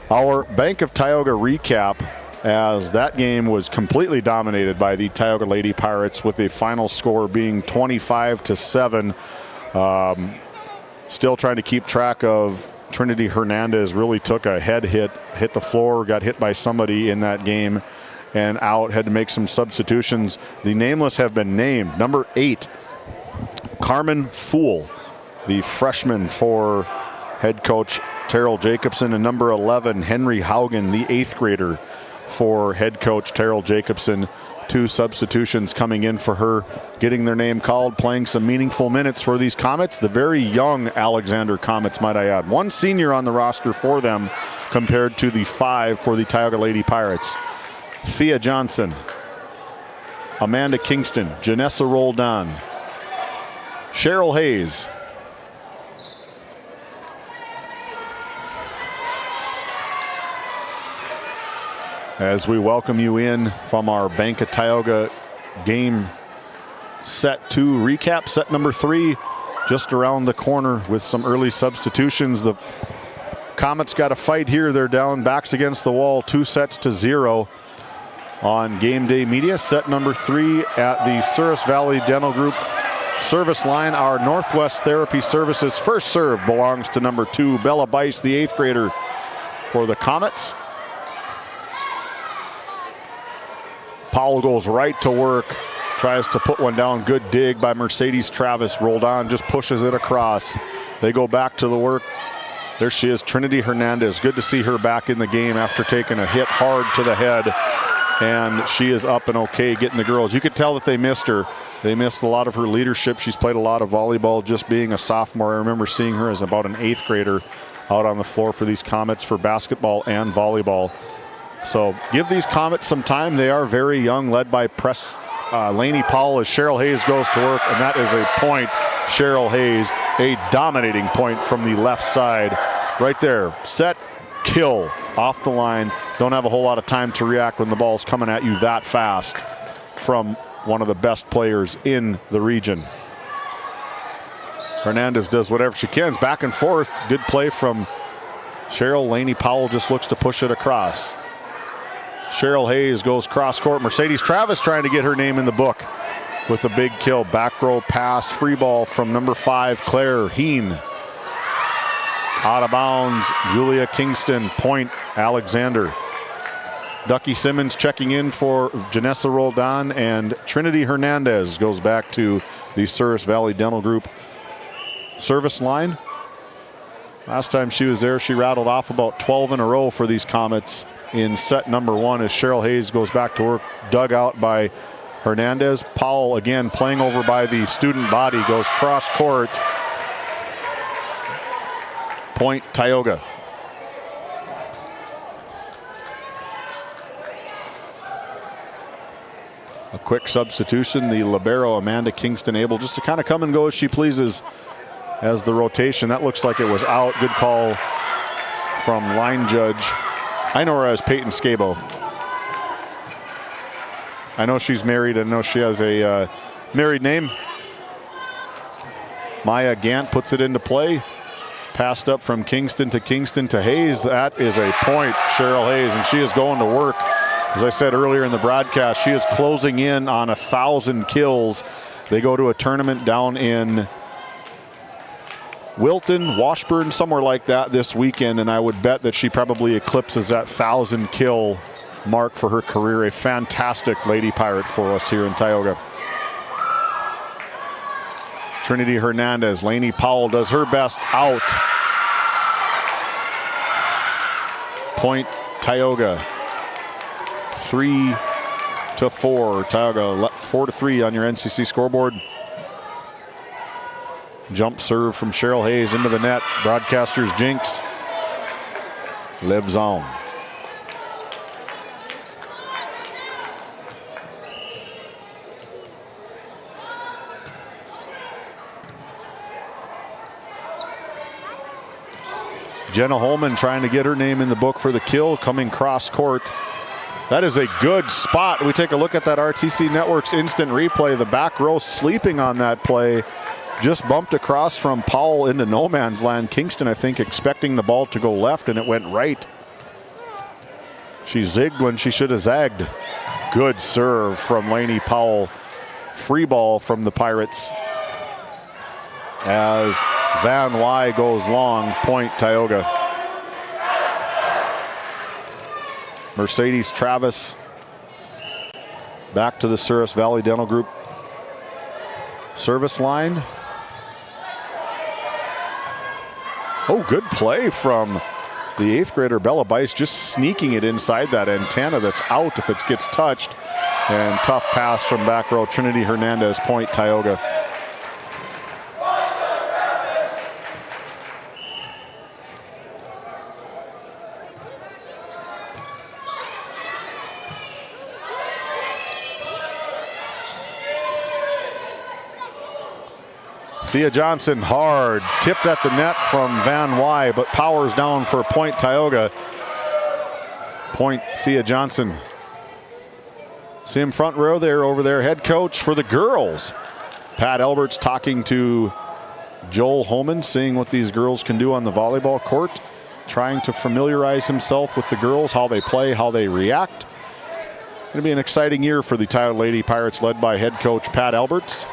[SPEAKER 1] Our Bank of Tioga recap as that game was completely dominated by the Tioga Lady Pirates, with the final score being 25-7. Still trying to keep track of Trinity Hernandez. Really took a head hit the floor, got hit by somebody in that game and out, had to make some substitutions. The nameless have been named. Number 8, Carmen Fool, the freshman for head coach Terrell Jacobson, and number 11, Henry Haugen, the 8th grader for head coach Terrell Jacobson. 2 substitutions coming in for her, getting their name called, playing some meaningful minutes for these Comets, the very young Alexander Comets, might I add. 1 senior on the roster for them compared to the 5 for the Tioga Lady Pirates. Thea Johnson, Amanda Kingston, Janessa Roldan, Cheryl Hayes, as we welcome you in from our Bank of Tioga game set 2 recap. Set number 3 just around the corner with some early substitutions. The Comets got a fight here. They're down, backs against the wall, 2-0 on Game Day Media. Set number 3 at the Souris Valley Dental Group service line. Our Northwest Therapy Services first serve belongs to number 2, Bella Bice, the 8th grader for the Comets. Powell goes right to work, tries to put one down. Good dig by Mercedes Travis. Rolled on, just pushes it across. They go back to the work. There she is, Trinity Hernandez. Good to see her back in the game after taking a hit hard to the head. And she is up and okay, getting the girls. You could tell that they missed her. They missed a lot of her leadership. She's played a lot of volleyball just being a sophomore. I remember seeing her as about an 8th grader out on the floor for these Comets for basketball and volleyball. So give these Comets some time. They are very young, led by Lainey Powell as Cheryl Hayes goes to work, and that is a point. Cheryl Hayes, a dominating point from the left side. Right there, set, kill, off the line. Don't have a whole lot of time to react when the ball's coming at you that fast from one of the best players in the region. Hernandez does whatever she can, back and forth. Good play from Cheryl. Lainey Powell just looks to push it across. Cheryl Hayes goes cross court. Mercedes Travis trying to get her name in the book with a big kill. Back row pass, free ball from number 5, Claire Heen. Out of bounds, Julia Kingston, point, Alexander. Ducky Simmons checking in for Janessa Roldan, and Trinity Hernandez goes back to the Souris Valley Dental Group service line. Last time she was there, she rattled off about 12 in a row for these Comets in set number 1 as Cheryl Hayes goes back to work, dug out by Hernandez. Powell again playing over by the student body, goes cross court. Point, Tioga. A quick substitution. The libero, Amanda Kingston, able just to kind of come and go as she pleases as the rotation. That looks like it was out. Good call from line judge. I know her as Peyton Scabo. I know she's married. I know she has a married name. Maya Gant puts it into play. Passed up from Kingston to Hayes. That is a point, Cheryl Hayes, and she is going to work. As I said earlier in the broadcast, she is closing in on 1,000 kills. They go to a tournament down in Wilton, Washburn, somewhere like that this weekend, and I would bet that she probably eclipses that 1,000 kill mark for her career. A fantastic Lady Pirate for us here in Tioga. Trinity Hernandez, Lainey Powell does her best, out. Point, Tioga. 3-4. Tioga 4-3 on your NCC scoreboard. Jump serve from Cheryl Hayes into the net. Broadcaster's jinx lives on. Jenna Holman trying to get her name in the book for the kill, coming cross court. That is a good spot. We take a look at that RTC Network's instant replay. The back row sleeping on that play. Just bumped across from Powell into no man's land. Kingston, I think, expecting the ball to go left, and it went right. She zigged when she should have zagged. Good serve from Lainey Powell. Free ball from the Pirates as Van Wy goes long, point Tioga. Mercedes Travis back to the Souris Valley Dental Group service line. Oh, good play from the 8th grader Bella Bice, just sneaking it inside that antenna that's out if it gets touched. And tough pass from back row Trinity Hernandez, point Tioga. Thea Johnson hard, tipped at the net from Van Wy, but powers down for point Tioga. Point Thea Johnson. See him front row there, over there, head coach for the girls. Pat Alberts talking to Joel Homan, seeing what these girls can do on the volleyball court, trying to familiarize himself with the girls, how they play, how they react. Going to be an exciting year for the Tioga Lady Pirates, led by head coach Pat Alberts.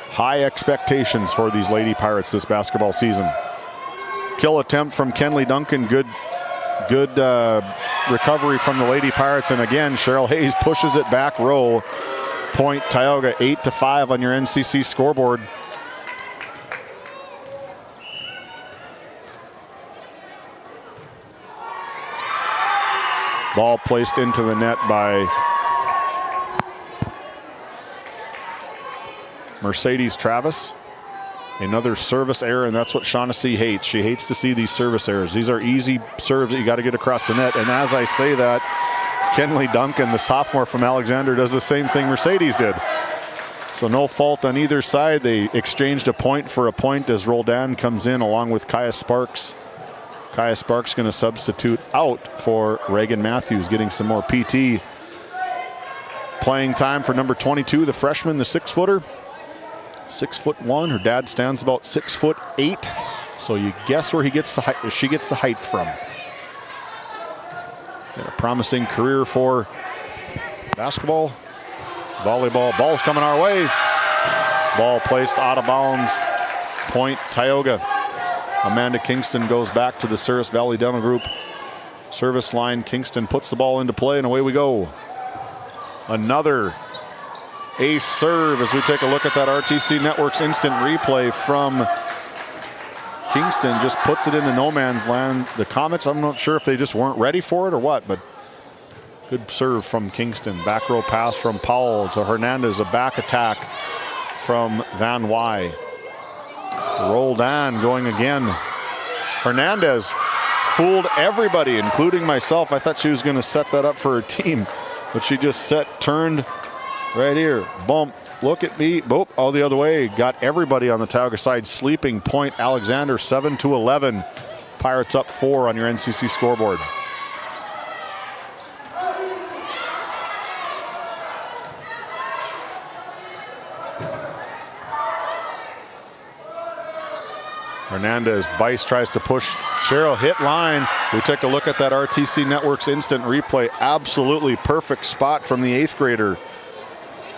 [SPEAKER 1] High expectations for these Lady Pirates this basketball season. Kill attempt from Kenley Duncan, good recovery from the Lady Pirates, and again Cheryl Hayes pushes it back row. Point Tioga, 8-5 on your NCC scoreboard. Ball placed into the net by Mercedes Travis. Another service error, and that's what Shaughnessy hates. She hates to see these service errors. These are easy serves that you got to get across the net. And as I say that, Kenley Duncan, the sophomore from Alexander, does the same thing Mercedes did. So no fault on either side. They exchanged a point for a point as Roldan comes in along with Kaya Sparks. Kaya Sparks going to substitute out for Reagan Matthews, getting some more PT. Playing time for number 22, the freshman, the 6-footer. 6'1". Her dad stands about 6'8". So you guess where he gets the height, she gets the height from. Got a promising career for basketball, volleyball. Ball's coming our way. Ball placed out of bounds. Point Tioga. Amanda Kingston goes back to the Souris Valley Dental Group service line. Kingston puts the ball into play, and away we go. Another ace serve as we take a look at that RTC Networks instant replay from Kingston. Just puts it into no man's land. The Comets, I'm not sure if they just weren't ready for it or what, but good serve from Kingston. Back row pass from Powell to Hernandez. A back attack from Van Wy. Rolled on, going again. Hernandez fooled everybody, including myself. I thought she was going to set that up for her team, but she just turned right here. Bump, look at me, boop, all the other way. Got everybody on the Tioga side sleeping. Point Alexander, 7-11. Pirates up 4 on your NCC scoreboard. Hernandez, Bice tries to push. Cheryl hit line. We take a look at that RTC Networks instant replay. Absolutely perfect spot from the 8th grader.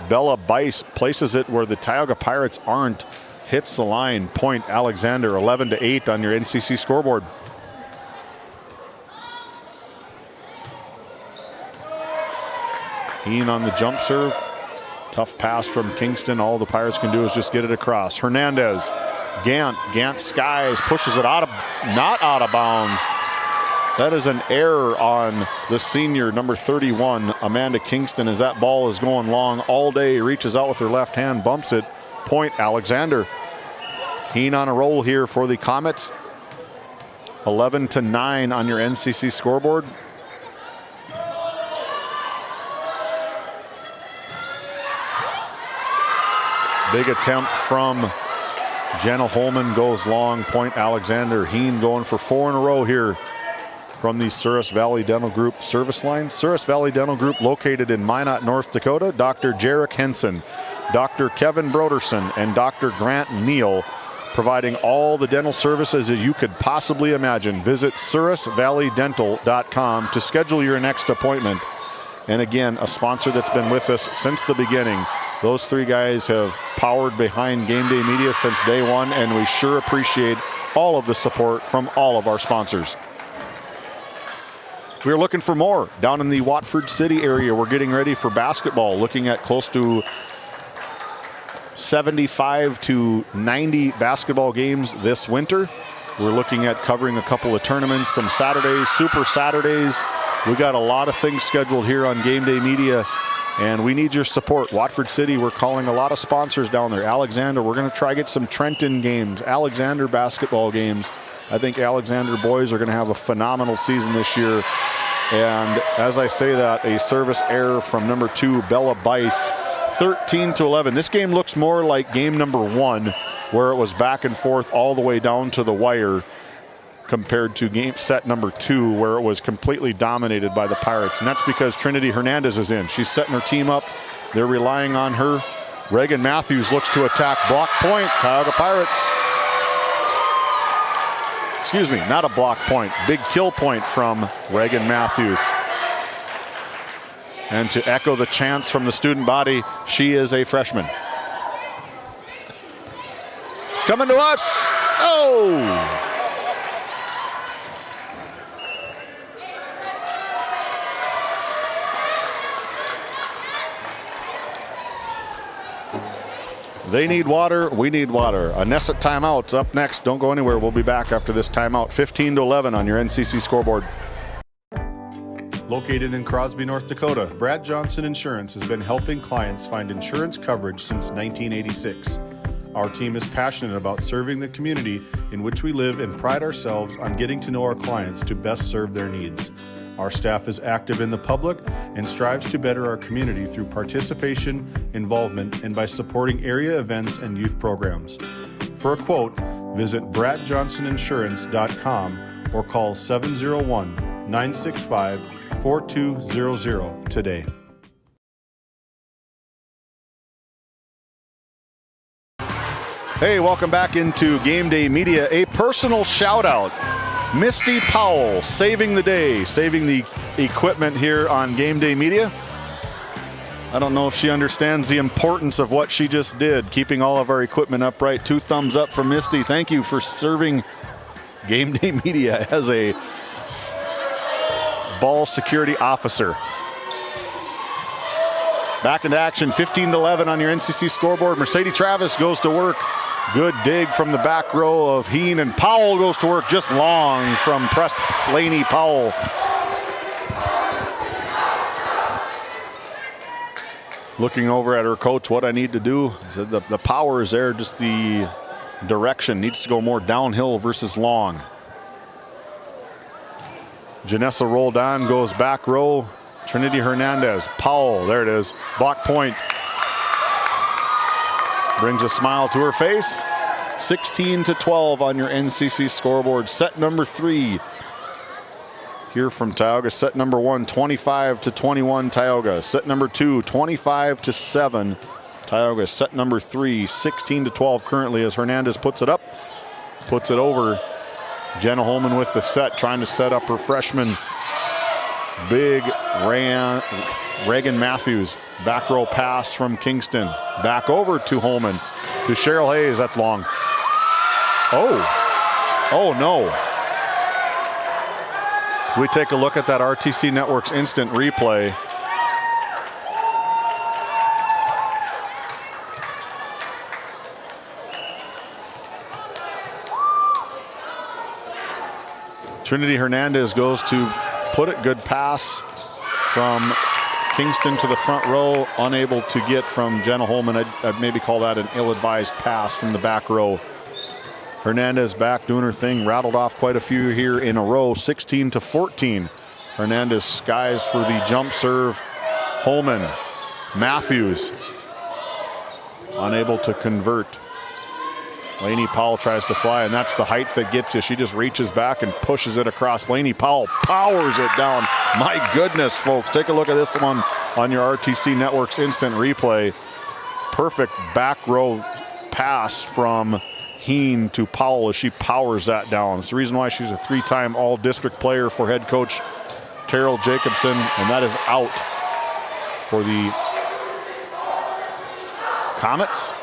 [SPEAKER 1] Bella Bice places it where the Tioga Pirates aren't. Hits the line. Point Alexander, 11-8 on your NCC scoreboard. Heen on the jump serve. Tough pass from Kingston. All the Pirates can do is just get it across. Hernandez, Gant skies, pushes it not out of bounds. That is an error on the senior, number 31, Amanda Kingston, as that ball is going long all day. Reaches out with her left hand, bumps it. Point Alexander. Heen on a roll here for the Comets. 11-9 on your NCC scoreboard. Big attempt from Jenna Holman, goes long. Point Alexander. Heen going for 4 in a row here from the Souris Valley Dental Group service line. Souris Valley Dental Group located in Minot, North Dakota. Dr. Jarek Henson, Dr. Kevin Broderson, and Dr. Grant Neal providing all the dental services that you could possibly imagine. Visit surusvalleydental.com to schedule your next appointment. And again, a sponsor that's been with us since the beginning. Those three guys have powered behind Game Day Media since day one, and we sure appreciate all of the support from all of our sponsors. We're looking for more down in the Watford City area. We're getting ready for basketball, looking at close to 75 to 90 basketball games this winter. We're looking at covering a couple of tournaments, some Saturdays, Super Saturdays. We got a lot of things scheduled here on Game Day Media, and we need your support. Watford City, we're calling a lot of sponsors down there. Alexander, we're going to try get some Trenton games, Alexander basketball games. I think Alexander boys are going to have a phenomenal season this year. And as I say that, a service error from number 2, Bella Bice, 13-11. This game looks more like game number 1, where it was back and forth all the way down to the wire, compared to game set number 2, where it was completely dominated by the Pirates. And that's because Trinity Hernandez is in. She's setting her team up. They're relying on her. Reagan Matthews looks to attack. Block point, Tioga Pirates. Excuse me, not a block point. Big kill point from Reagan Matthews. And to echo the chants from the student body, she is a freshman. It's coming to us. Oh! They need water, we need water. A Nesset timeout's up next. Don't go anywhere. We'll be back after this timeout. 15-11 on your NCC scoreboard. Located in Crosby, North Dakota, Brad Johnson Insurance has been helping clients find insurance coverage since 1986. Our team is passionate about serving the community in which we live and pride ourselves on getting to know our clients to best serve their needs. Our staff is active in the public and strives to better our community through participation, involvement, and by supporting area events and youth programs. For a quote, visit bradjohnsoninsurance.com or call 701-965-4200 today. Hey, welcome back into Game Day Media. A personal shout out. Misty Powell saving the day, saving the equipment here on Game Day Media. I don't know if she understands the importance of what she just did, keeping all of our equipment upright. 2 thumbs up from Misty. Thank you for serving Game Day Media as a ball security officer. Back into action, 15-11 on your NCC scoreboard. Mercedes Travis goes to work. Good dig from the back row of Heen, and Powell goes to work just long from Laney Powell. Looking over at her coach, what I need to do. The power is there, just the direction needs to go more downhill versus long. Janessa rolled on, goes back row. Trinity Hernandez, Powell, there it is, block point. Brings a smile to her face. 16-12 on your NCC scoreboard. Set number 3 here from Tioga. Set number 1, 25-21 Tioga. Set number 2, 25-7 Tioga. Set number 3, 16-12 currently as Hernandez puts it up. Puts it over. Jenna Holman with the set, trying to set up her freshman. Big Reagan Matthews. Back row pass from Kingston. Back over to Holman. To Cheryl Hayes. That's long. Oh no. As we take a look at that RTC Network's instant replay. Trinity Hernandez goes to put it. Good pass from Kingston to the front row, unable to get from Jenna Holman. I'd maybe call that an ill-advised pass from the back row. Hernandez back doing her thing, rattled off quite a few here in a row. 16-14. Hernandez skies for the jump serve. Holman, Matthews, unable to convert. Laney Powell tries to fly, and that's the height that gets you. She just reaches back and pushes it across. Laney Powell powers it down. My goodness, folks. Take a look at this one on your RTC Network's instant replay. Perfect back row pass from Heen to Powell as she powers that down. It's the reason why she's a 3-time all-district player for head coach Terrell Jacobson, and that is out for the Comets.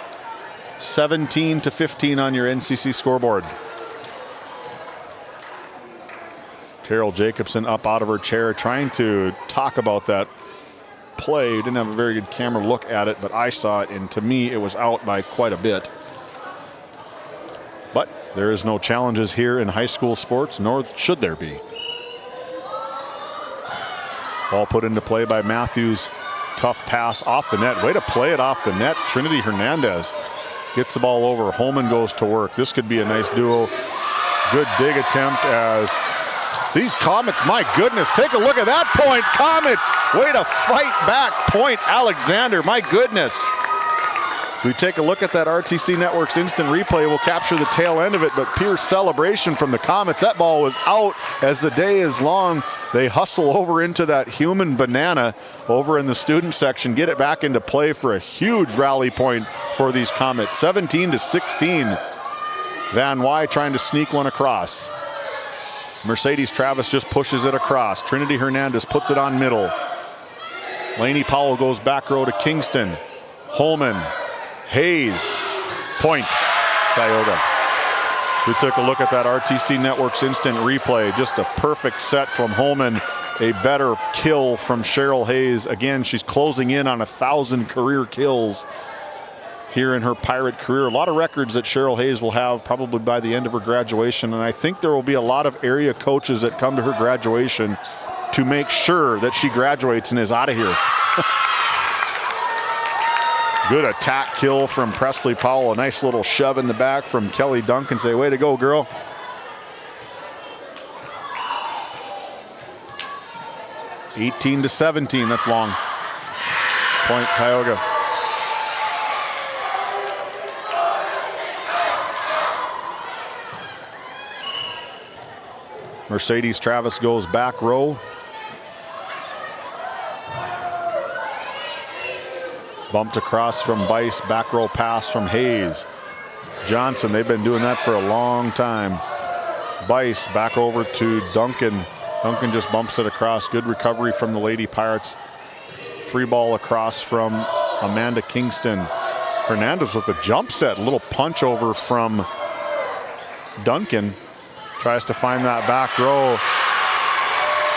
[SPEAKER 1] 17-15 on your NCC scoreboard. Terrell Jacobson up out of her chair trying to talk about that play. Didn't have a very good camera look at it, but I saw it, and to me it was out by quite a bit. But there is no challenges here in high school sports, nor should there be. Ball put into play by Matthews. Tough pass off the net. Way to play it off the net. Trinity Hernandez gets the ball over. Holman goes to work. This could be a nice duo. Good dig attempt as these Comets, my goodness, take a look at that point. Comets, way to fight back Point Alexander, my goodness. As we take a look at that RTC Network's instant replay, we'll capture the tail end of it, but pure celebration from the Comets. That ball was out as the day is long. They hustle over into that human banana over in the student section, get it back into play for a huge rally point for these Comets. 17-16. Van Wy trying to sneak one across. Mercedes Travis just pushes it across. Trinity Hernandez puts it on middle. Lainey Powell goes back row to Kingston. Holman. Hayes, point, Tioga. We took a look at that RTC Network's instant replay. Just a perfect set from Holman. A better kill from Cheryl Hayes. Again, she's closing in on 1,000 career kills here in her Pirate career. A lot of records that Cheryl Hayes will have probably by the end of her graduation. And I think there will be a lot of area coaches that come to her graduation to make sure that she graduates and is out of here. Good attack kill from Presley Powell. A nice little shove in the back from Kelly Duncan. Say, way to go, girl. (18-17). That's long. Point Tioga. Mercedes Travis goes back row. Bumped across from Bice, back row pass from Hayes. Johnson, they've been doing that for a long time. Bice back over to Duncan. Duncan just bumps it across. Good recovery from the Lady Pirates. Free ball across from Amanda Kingston. Hernandez with a jump set. A little punch over from Duncan. Tries to find that back row.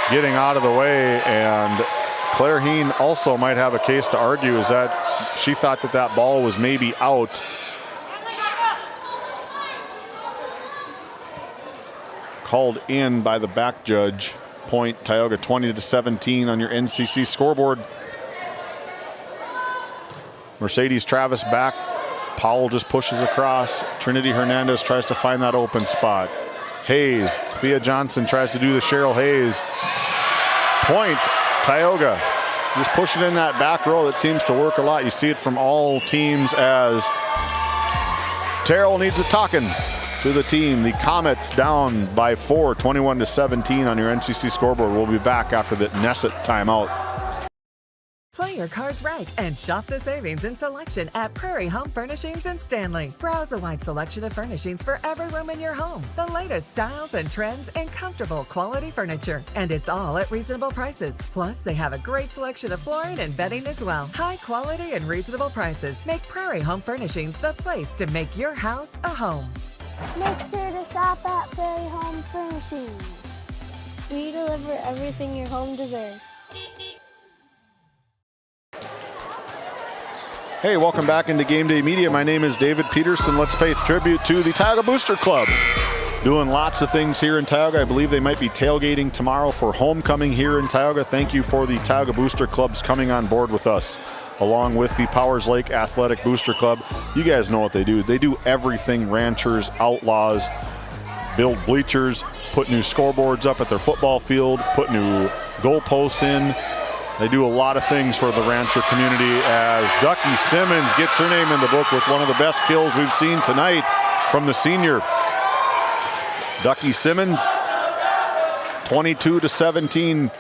[SPEAKER 1] Getting out of the way, and Claire Heen also might have a case to argue, is that she thought that that ball was maybe out. Called in by the back judge. Point Tioga 20-17 on your NCC scoreboard. Mercedes Travis back. Powell just pushes across. Trinity Hernandez tries to find that open spot. Hayes, Thea Johnson tries to do the Cheryl Hayes. Point Tioga. Just pushing in that back row that seems to work a lot. You see it from all teams as Terrell needs a talking to the team. The Comets down by 4, 21-17 on your NCC scoreboard. We'll be back after the Nesset timeout.
[SPEAKER 3] Play your cards right and shop the savings and selection at Prairie Home Furnishings in Stanley. Browse a wide selection of furnishings for every room in your home. The latest styles and trends and comfortable quality furniture. And it's all at reasonable prices. Plus, they have a great selection of flooring and bedding as well. High quality and reasonable prices make Prairie Home Furnishings the place to make your house a home.
[SPEAKER 7] Make sure to shop at Prairie Home Furnishings. We deliver everything your home deserves.
[SPEAKER 1] Hey, welcome back into Game Day Media. My name is David Peterson. Let's pay tribute to the Tioga Booster Club. Doing lots of things here in Tioga. I believe they might be tailgating tomorrow for homecoming here in Tioga. Thank you for the Tioga Booster Clubs coming on board with us, along with the Powers Lake Athletic Booster Club. You guys know what they do. They do everything Ranchers, Outlaws, build bleachers, put new scoreboards up at their football field, put new goalposts in. They do a lot of things for the Rancher community as Ducky Simmons gets her name in the book with one of the best kills we've seen tonight from the senior. Ducky Simmons, 22-17,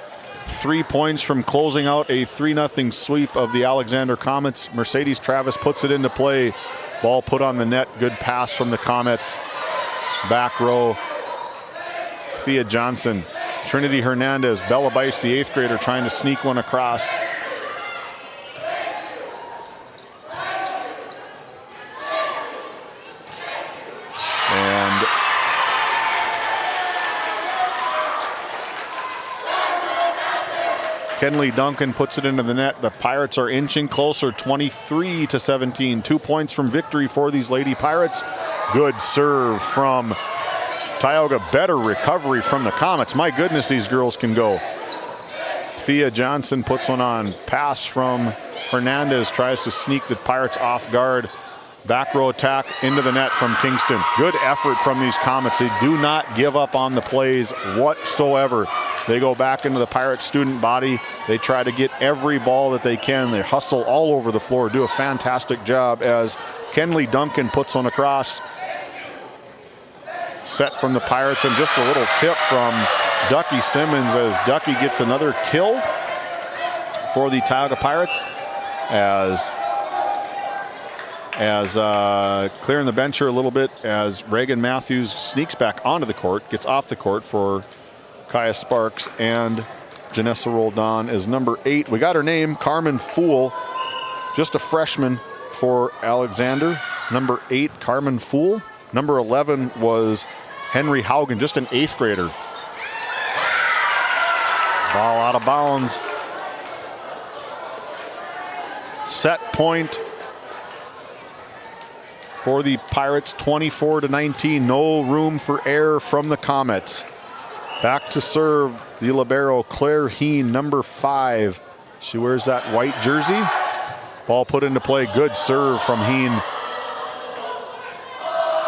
[SPEAKER 1] 3 points from closing out a 3-0 sweep of the Alexander Comets. Mercedes Travis puts it into play. Ball put on the net. Good pass from the Comets. Back row. Thea Johnson. Trinity Hernandez. Bella Bice, the 8th grader, trying to sneak one across. And Kenley Duncan puts it into the net. The Pirates are inching closer, 23-17. 2 points from victory for these Lady Pirates. Good serve from Tioga. Better recovery from the Comets. My goodness, these girls can go. Thea Johnson puts one on. Pass from Hernandez, tries to sneak the Pirates off guard. Back row attack into the net from Kingston. Good effort from these Comets. They do not give up on the plays whatsoever. They go back into the Pirate student body. They try to get every ball that they can. They hustle all over the floor, do a fantastic job as Kenley Duncan puts one across. Set from the Pirates, and just a little tip from Ducky Simmons as Ducky gets another kill for the Tioga Pirates as clearing the bench here a little bit as Reagan Matthews sneaks back onto the court, gets off the court for Kaya Sparks, and Janessa Roldan is number 8. We got her name, Carmen Fool, just a freshman for Alexander. Number 8, Carmen Fool. Number 11 was Henry Haugen, just an 8th grader. Ball out of bounds. Set point for the Pirates, 24-19. No room for error from the Comets. Back to serve the libero, Claire Heen, number 5. She wears that white jersey. Ball put into play. Good serve from Heen.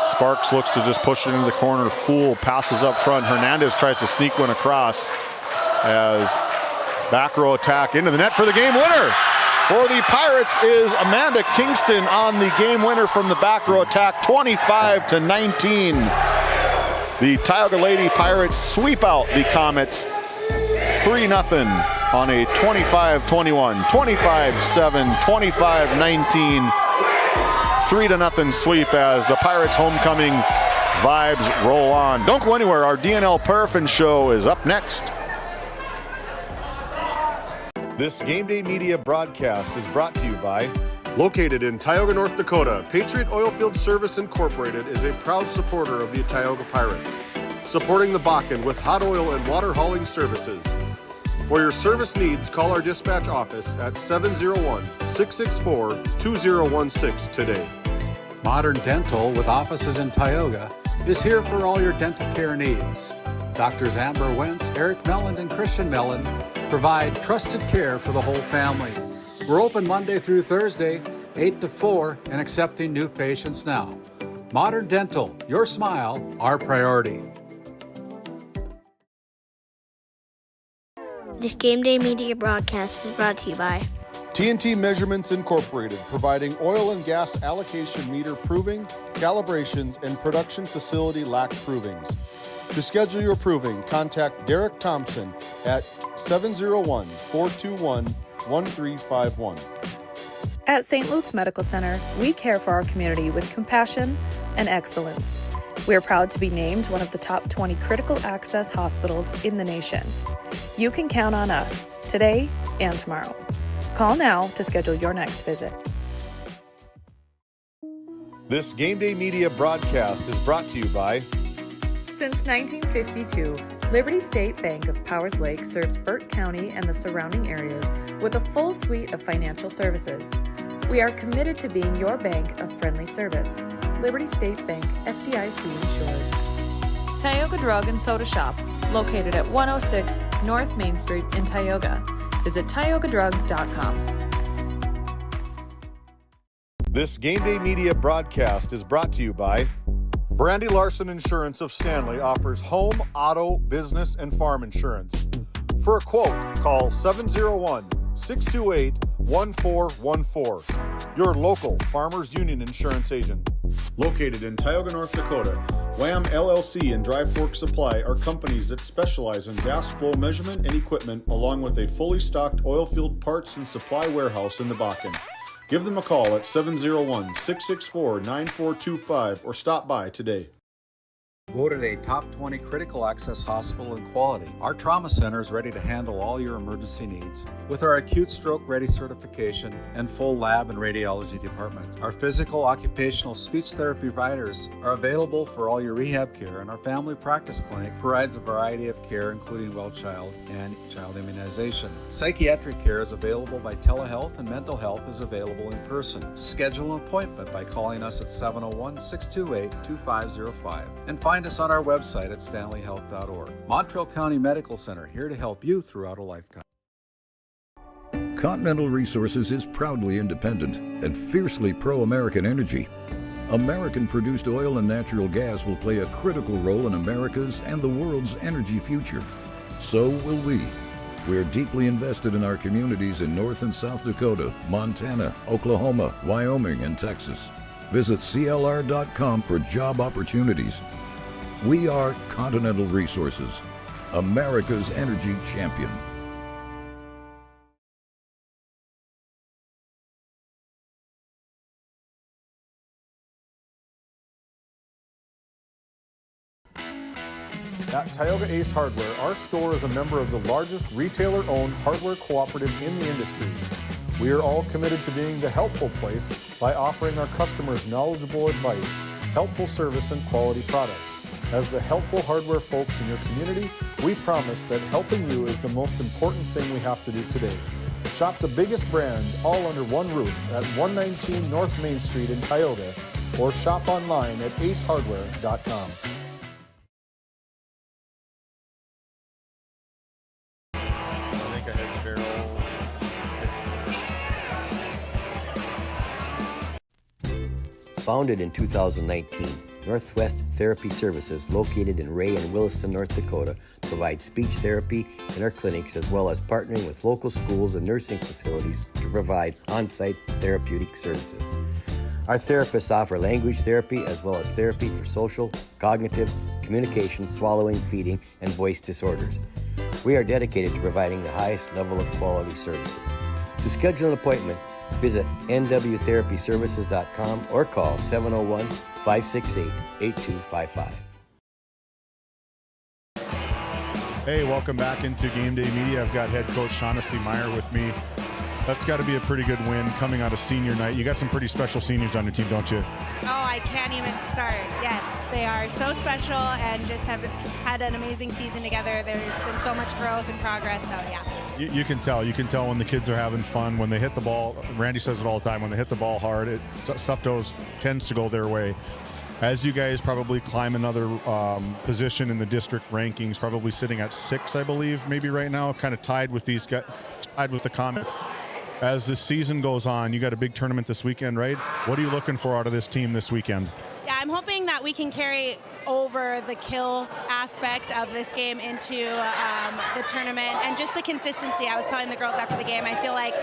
[SPEAKER 1] Sparks looks to just push it into the corner. Fool passes up front. Hernandez tries to sneak one across as back row attack into the net for the game winner. For the Pirates is Amanda Kingston on the game winner from the back row attack, 25-19. The Tioga Lady Pirates sweep out the Comets 3-0 on a 25-21, 25-7, 25-19, 3-0 sweep as the Pirates homecoming vibes roll on. Don't go anywhere. Our DNL Paraffin Show is up next. This Game Day Media broadcast is brought to you by, located in Tioga, North Dakota, Patriot Oilfield Service Incorporated is a proud supporter of the Tioga Pirates, supporting the Bakken with hot oil and water hauling services. For your service needs, call our dispatch office at 701-664-2016 today.
[SPEAKER 10] Modern Dental, with offices in Tioga, is here for all your dental care needs. Doctors Amber Wentz, Eric Melland, and Christian Melland provide trusted care for the whole family. We're open Monday through Thursday, 8 to 4, and accepting new patients now. Modern Dental, your smile, our priority.
[SPEAKER 7] This Game Day Media broadcast is brought to you by
[SPEAKER 1] TNT Measurements Incorporated, providing oil and gas allocation meter proving, calibrations, and production facility lac provings. To schedule your proving, contact Derek Thompson at 701-421-1351.
[SPEAKER 11] At St. Luke's Medical Center, we care for our community with compassion and excellence. We are proud to be named one of the top 20 critical access hospitals in the nation. You can count on us today and tomorrow. Call now to schedule your next visit.
[SPEAKER 1] This Game Day Media broadcast is brought to you by,
[SPEAKER 11] since 1952, Liberty State Bank of Powers Lake serves Burt County and the surrounding areas with a full suite of financial services. We are committed to being your bank of friendly service. Liberty State Bank, FDIC insured. Tioga Drug and Soda Shop, located at 106 North Main Street in Tioga. Visit tiogadrug.com.
[SPEAKER 1] This Game Day Media broadcast is brought to you by Brandy Larson Insurance of Stanley offers home, auto, business, and farm insurance. For a quote, call 701-628-1414. Your local Farmers Union Insurance agent. Located in Tioga, North Dakota, Wham LLC and Dry Fork Supply are companies that specialize in gas flow measurement and equipment, along with a fully stocked oil field parts and supply warehouse in the Bakken. Give them a call at 701-664-9425 or stop by today.
[SPEAKER 10] Voted a top 20 critical access hospital in quality, our trauma center is ready to handle all your emergency needs. With our acute stroke ready certification and full lab and radiology department, our physical, occupational, speech therapy providers are available for all your rehab care, and our family practice clinic provides a variety of care, including well child and child immunization. Psychiatric care is available by telehealth, and mental health is available in person. Schedule an appointment by calling us at 701-628-2505 and find us on our website at stanleyhealth.org. Montreal County Medical Center, here to help you throughout a lifetime.
[SPEAKER 5] Continental Resources is proudly independent and fiercely pro-American energy. American-produced oil and natural gas will play a critical role in America's and the world's energy future. So will we. We're deeply invested in our communities in North and South Dakota, Montana, Oklahoma, Wyoming, and Texas. Visit CLR.com for job opportunities. We are Continental Resources, America's energy champion.
[SPEAKER 1] At Tioga Ace Hardware, our store is a member of the largest retailer-owned hardware cooperative in the industry. We are all committed to being the helpful place by offering our customers knowledgeable advice, helpful service, and quality products. As the helpful hardware folks in your community, we promise that helping you is the most important thing we have to do today. Shop the biggest brands all under one roof at 119 North Main Street in Tioga, or shop online at acehardware.com.
[SPEAKER 14] Founded in 2019, Northwest Therapy Services, located in Ray and Williston, North Dakota, provides speech therapy in our clinics, as well as partnering with local schools and nursing facilities to provide on-site therapeutic services. Our therapists offer language therapy as well as therapy for social, cognitive, communication, swallowing, feeding, and voice disorders. We are dedicated to providing the highest level of quality services. To schedule an appointment, visit nwtherapyservices.com or call 701-568-8255.
[SPEAKER 1] Hey, welcome back into Game Day Media. I've got head coach Shaughnessy Meyer with me. That's got to be a pretty good win coming out of senior night. You got some pretty special seniors on your team, don't you?
[SPEAKER 15] Oh, I can't even start. Yes, they are so special and just have had an amazing season together. There's been so much growth and progress, so yeah.
[SPEAKER 1] You can tell. You can tell when the kids are having fun, when they hit the ball. Randy says it all the time. When they hit the ball hard, stuff tends to go their way. As you guys probably climb another position in the district rankings, probably sitting at 6, I believe, maybe right now, kind of tied with these guys, tied with the Comets. As the season goes on, you got a big tournament this weekend, right? What are you looking for out of this team this weekend?
[SPEAKER 15] Yeah, I'm hoping that we can carry over the kill aspect of this game into the tournament and just the consistency. I was telling the girls after the game, I feel like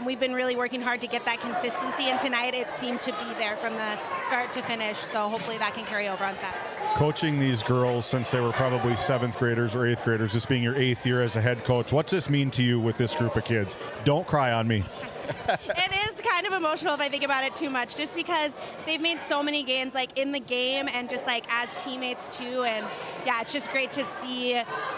[SPEAKER 15] we've been really working hard to get that consistency, and tonight it seemed to be there from the start to finish, so hopefully that can carry over on Saturday.
[SPEAKER 1] Coaching these girls since they were probably 7th graders or 8th graders, this being your 8th year as a head coach, what's this mean to you with this group of kids? Don't cry on me.
[SPEAKER 15] It is kind of emotional if I think about it too much, just because they've made so many gains like in the game and just like as teammates too, and yeah, it's just great to see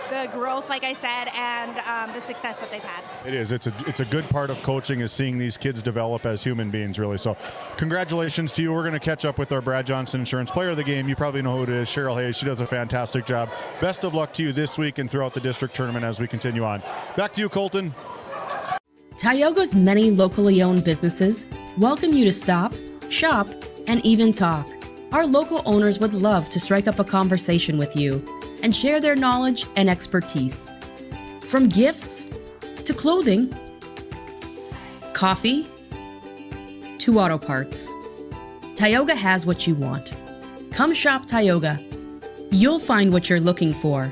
[SPEAKER 15] the growth, like I said, and the success that they've had.
[SPEAKER 1] It is. It's a good part of coaching is seeing these kids develop as human beings, really. So congratulations to you. We're going to catch up with our Brad Johnson Insurance Player of the Game. You probably know who it is, Cheryl Hayes. She does a fantastic job. Best of luck to you this week and throughout the district tournament as we continue on. Back to you, Colton.
[SPEAKER 21] Tioga's many locally owned businesses welcome you to stop, shop, and even talk. Our local owners would love to strike up a conversation with you and share their knowledge and expertise. From gifts to clothing, coffee to auto parts, Tioga has what you want. Come shop Tioga. You'll find what you're looking for,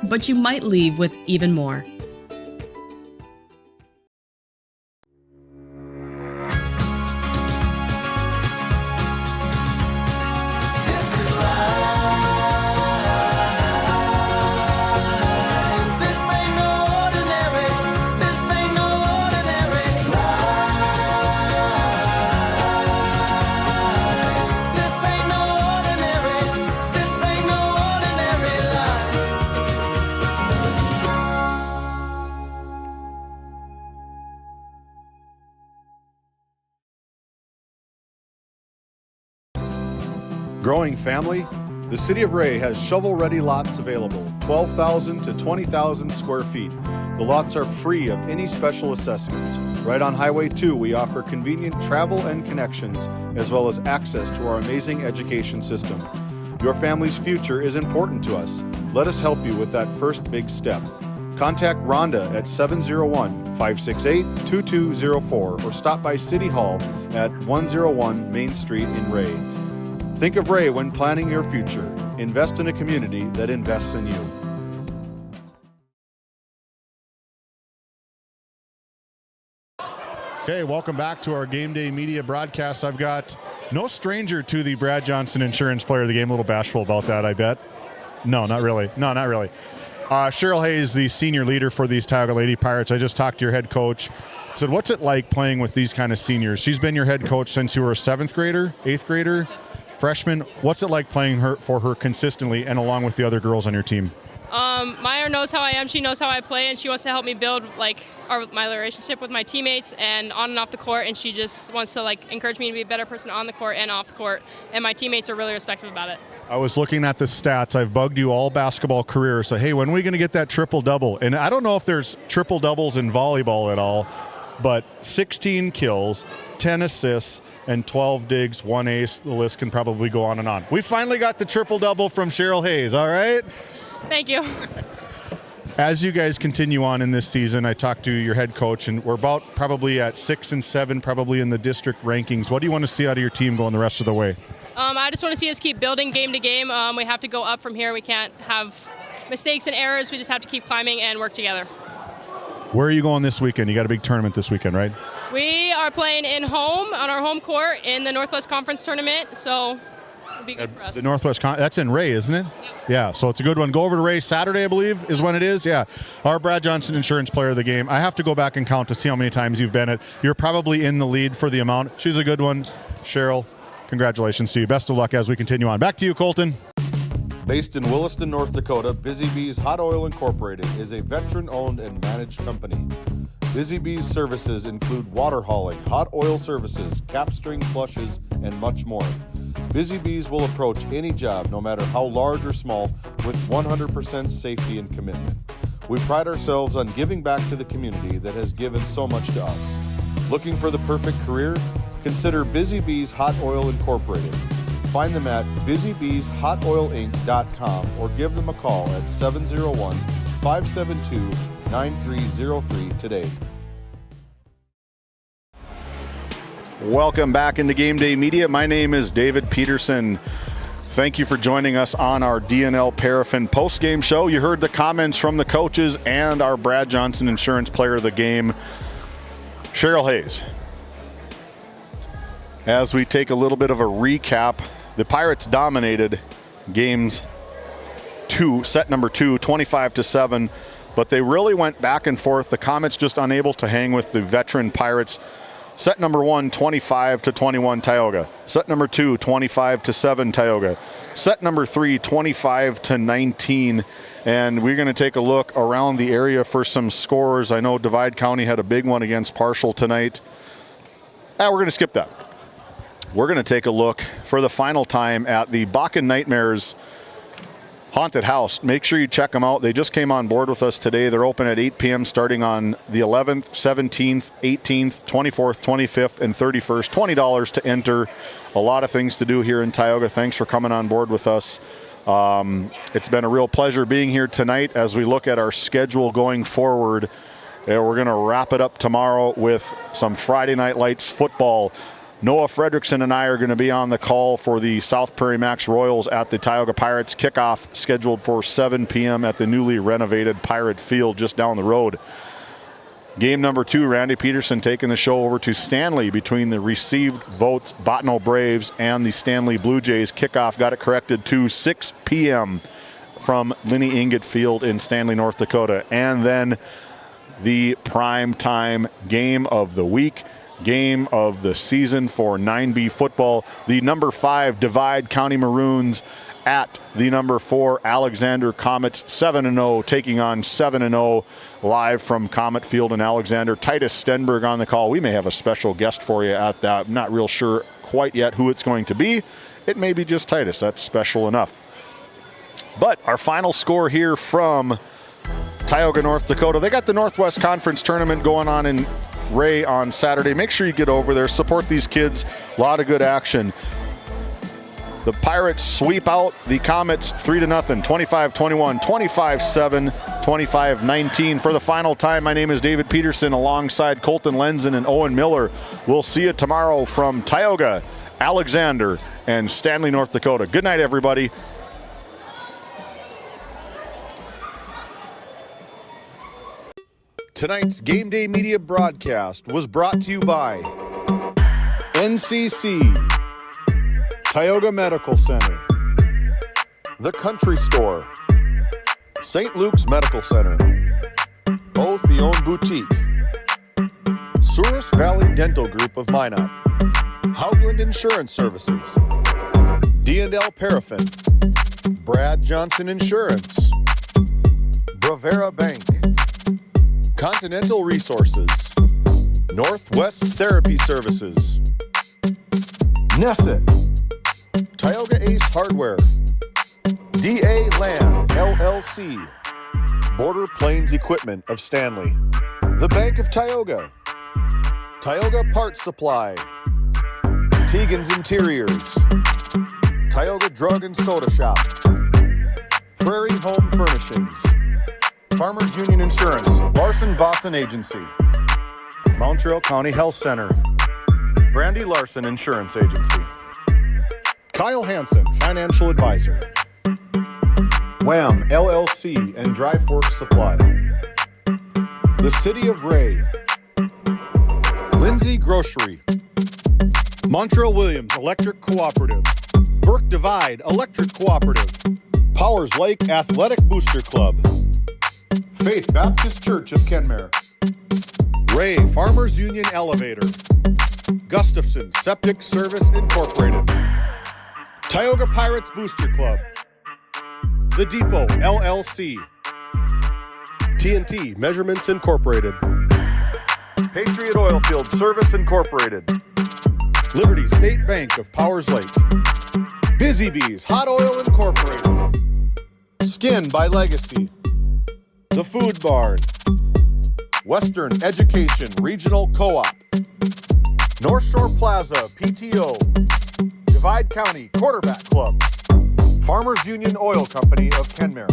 [SPEAKER 21] but you might leave with even more.
[SPEAKER 1] growing family? The City of Ray has shovel-ready lots available, 12,000 to 20,000 square feet. The lots are free of any special assessments. Right on Highway 2, we offer convenient travel and connections, as well as access to our amazing education system. Your family's future is important to us. Let us help you with that first big step. Contact Rhonda at 701-568-2204 or stop by City Hall at 101 Main Street in Ray. Think of Ray when planning your future. Invest in a community that invests in you. Okay, welcome back to our Game Day Media broadcast. I've got no stranger to the Brad Johnson Insurance Player of the Game. A little bashful about that, I bet. No, not really. No, not really. Cheryl Hayes, the senior leader for these Tioga Lady Pirates. I just talked to your head coach. Said, what's it like playing with these kind of seniors? She's been your head coach since you were a 7th grader, 8th grader, freshman. What's it like playing for her consistently and along with the other girls on your team?
[SPEAKER 2] Maya knows how I am. She knows how I play, and she wants to help me build my relationship with my teammates and on and off the court. And she just wants to encourage me to be a better person on the court and off the court. And my teammates are really respectful about it.
[SPEAKER 1] I was looking at the stats. I've bugged you all basketball career. So, hey, when are we going to get that triple-double? And I don't know if there's triple-doubles in volleyball at all, but 16 kills, 10 assists, and 12 digs, 1 ace. The list can probably go on and on. We finally got the triple-double from Cheryl Hayes, all right?
[SPEAKER 2] Thank you.
[SPEAKER 1] As you guys continue on in this season, I talked to your head coach, and we're about probably at 6 and 7, probably in the district rankings. What do you want to see out of your team going the rest of the way?
[SPEAKER 2] I just want to see us keep building game to game. We have to go up from here. We can't have mistakes and errors. We just have to keep climbing and work together.
[SPEAKER 1] Where are you going this weekend? You got a big tournament this weekend, right?
[SPEAKER 2] We are playing on our home court in the Northwest Conference tournament, so it'll be good for us.
[SPEAKER 1] The Northwest that's in Ray, isn't it? Yeah, so it's a good one. Go over to Ray Saturday, I believe, is when it is. Yeah, our Brad Johnson Insurance Player of the Game. I have to go back and count to see how many times you've been it. You're probably in the lead for the amount. She's a good one. Cheryl, congratulations to you. Best of luck as we continue on. Back to you, Colton.
[SPEAKER 4] Based in Williston, North Dakota, Busy Bees Hot Oil Incorporated is a veteran-owned and managed company. Busy Bees services include water hauling, hot oil services, cap string flushes, and much more. Busy Bees will approach any job, no matter how large or small, with 100% safety and commitment. We pride ourselves on giving back to the community that has given so much to us. Looking for the perfect career? Consider Busy Bees Hot Oil Incorporated. Find them at busybeeshotoilinc.com or give them a call at 701-572-9303 today.
[SPEAKER 1] Welcome back into Game Day Media. My name is David Peterson. Thank you for joining us on our DNL Paraffin post-game show. You heard the comments from the coaches and our Brad Johnson Insurance Player of the Game, Cheryl Hayes. As we take a little bit of a recap, the Pirates dominated set number 2, 25-7, but they really went back and forth. The Comets just unable to hang with the veteran Pirates. Set number 1, 25-21 Tioga. Set number 2, 25-7 Tioga. Set number 3, 25-19. And we're going to take a look around the area for some scores. I know Divide County had a big one against Parshall tonight. We're going to skip that. We're going to take a look for the final time at the Bakken Nightmares Haunted House. Make sure you check them out. They just came on board with us today. They're open at 8 p.m. starting on the 11th, 17th, 18th, 24th, 25th, and 31st. $20 to enter. A lot of things to do here in Tioga. Thanks for coming on board with us. It's been a real pleasure being here tonight as we look at our schedule going forward. We're going to wrap it up tomorrow with some Friday Night Lights football. Noah Fredrickson and I are going to be on the call for the South Prairie Max Royals at the Tioga Pirates. Kickoff scheduled for 7 p.m. at the newly renovated Pirate Field just down the road. Game number 2, Randy Peterson taking the show over to Stanley between the received votes Bottineau Braves and the Stanley Blue Jays. Kickoff got it corrected to 6 p.m. from Linny Ingot Field in Stanley, North Dakota. And then the prime time game of the week. Game of the season for 9B football. The number 5 Divide County Maroons at the number 4 Alexander Comets, 7-0, taking on 7-0 live from Comet Field in Alexander. Titus Stenberg on the call. We may have a special guest for you at that. I'm not real sure quite yet who it's going to be. it may be just Titus. That's special enough. But our final score here from Tioga, North Dakota. They got the Northwest Conference Tournament going on in Ray on Saturday. Make sure you get over there, support these kids. A lot of good action. The Pirates sweep out the Comets 3-0, 25-21, 25-7, 25-19. For the final time, my name is David Peterson alongside Colton Lenzen and Owen Miller. We'll see you tomorrow from Tioga, Alexander, and Stanley, North Dakota. Good night, everybody. Tonight's Game Day Media broadcast was brought to you by NCC, Tioga Medical Center, The Country Store, St. Luke's Medical Center, Both the Own Boutique, Souris Valley Dental Group of Minot, Haugland Insurance Services, D&L Paraffin, Brad Johnson Insurance, Bravera Bank, Continental Resources, Northwest Therapy Services, Nesset, Tioga Ace Hardware, DA Land LLC, Border Plains Equipment of Stanley, the Bank of Tioga, Tioga Parts Supply, Tegan's Interiors, Tioga Drug and Soda Shop, Prairie Home Furnishings, Farmers Union Insurance, Larson Vossen Agency, Montreal County Health Center, Brandy Larson Insurance Agency, Kyle Hansen, Financial Advisor, Wham LLC and Dry Fork Supply, the City of Ray, Lindsay Grocery, Montreal Williams Electric Cooperative, Burke Divide Electric Cooperative, Powers Lake Athletic Booster Club, Faith Baptist Church of Kenmare, Ray Farmers Union Elevator, Gustafson Septic Service Incorporated, Tioga Pirates Booster Club, The Depot LLC, TNT Measurements Incorporated, Patriot Oilfield Service Incorporated, Liberty State Bank of Powers Lake, Busy Bees Hot Oil Incorporated, Skin by Legacy, The Food Barn, Western Education Regional Co-op, North Shore Plaza PTO, Divide County Quarterback Club, Farmers Union Oil Company of Kenmare,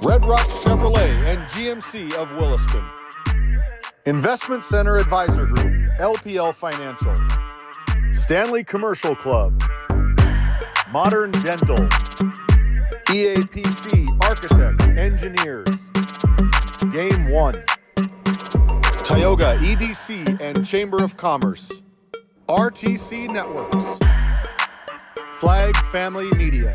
[SPEAKER 1] Red Rock Chevrolet and GMC of Williston, Investment Center Advisor Group, LPL Financial, Stanley Commercial Club, Modern Dental, EAPC Architects, Engineers, Game 1, Tioga EDC and Chamber of Commerce, RTC Networks, Flag Family Media.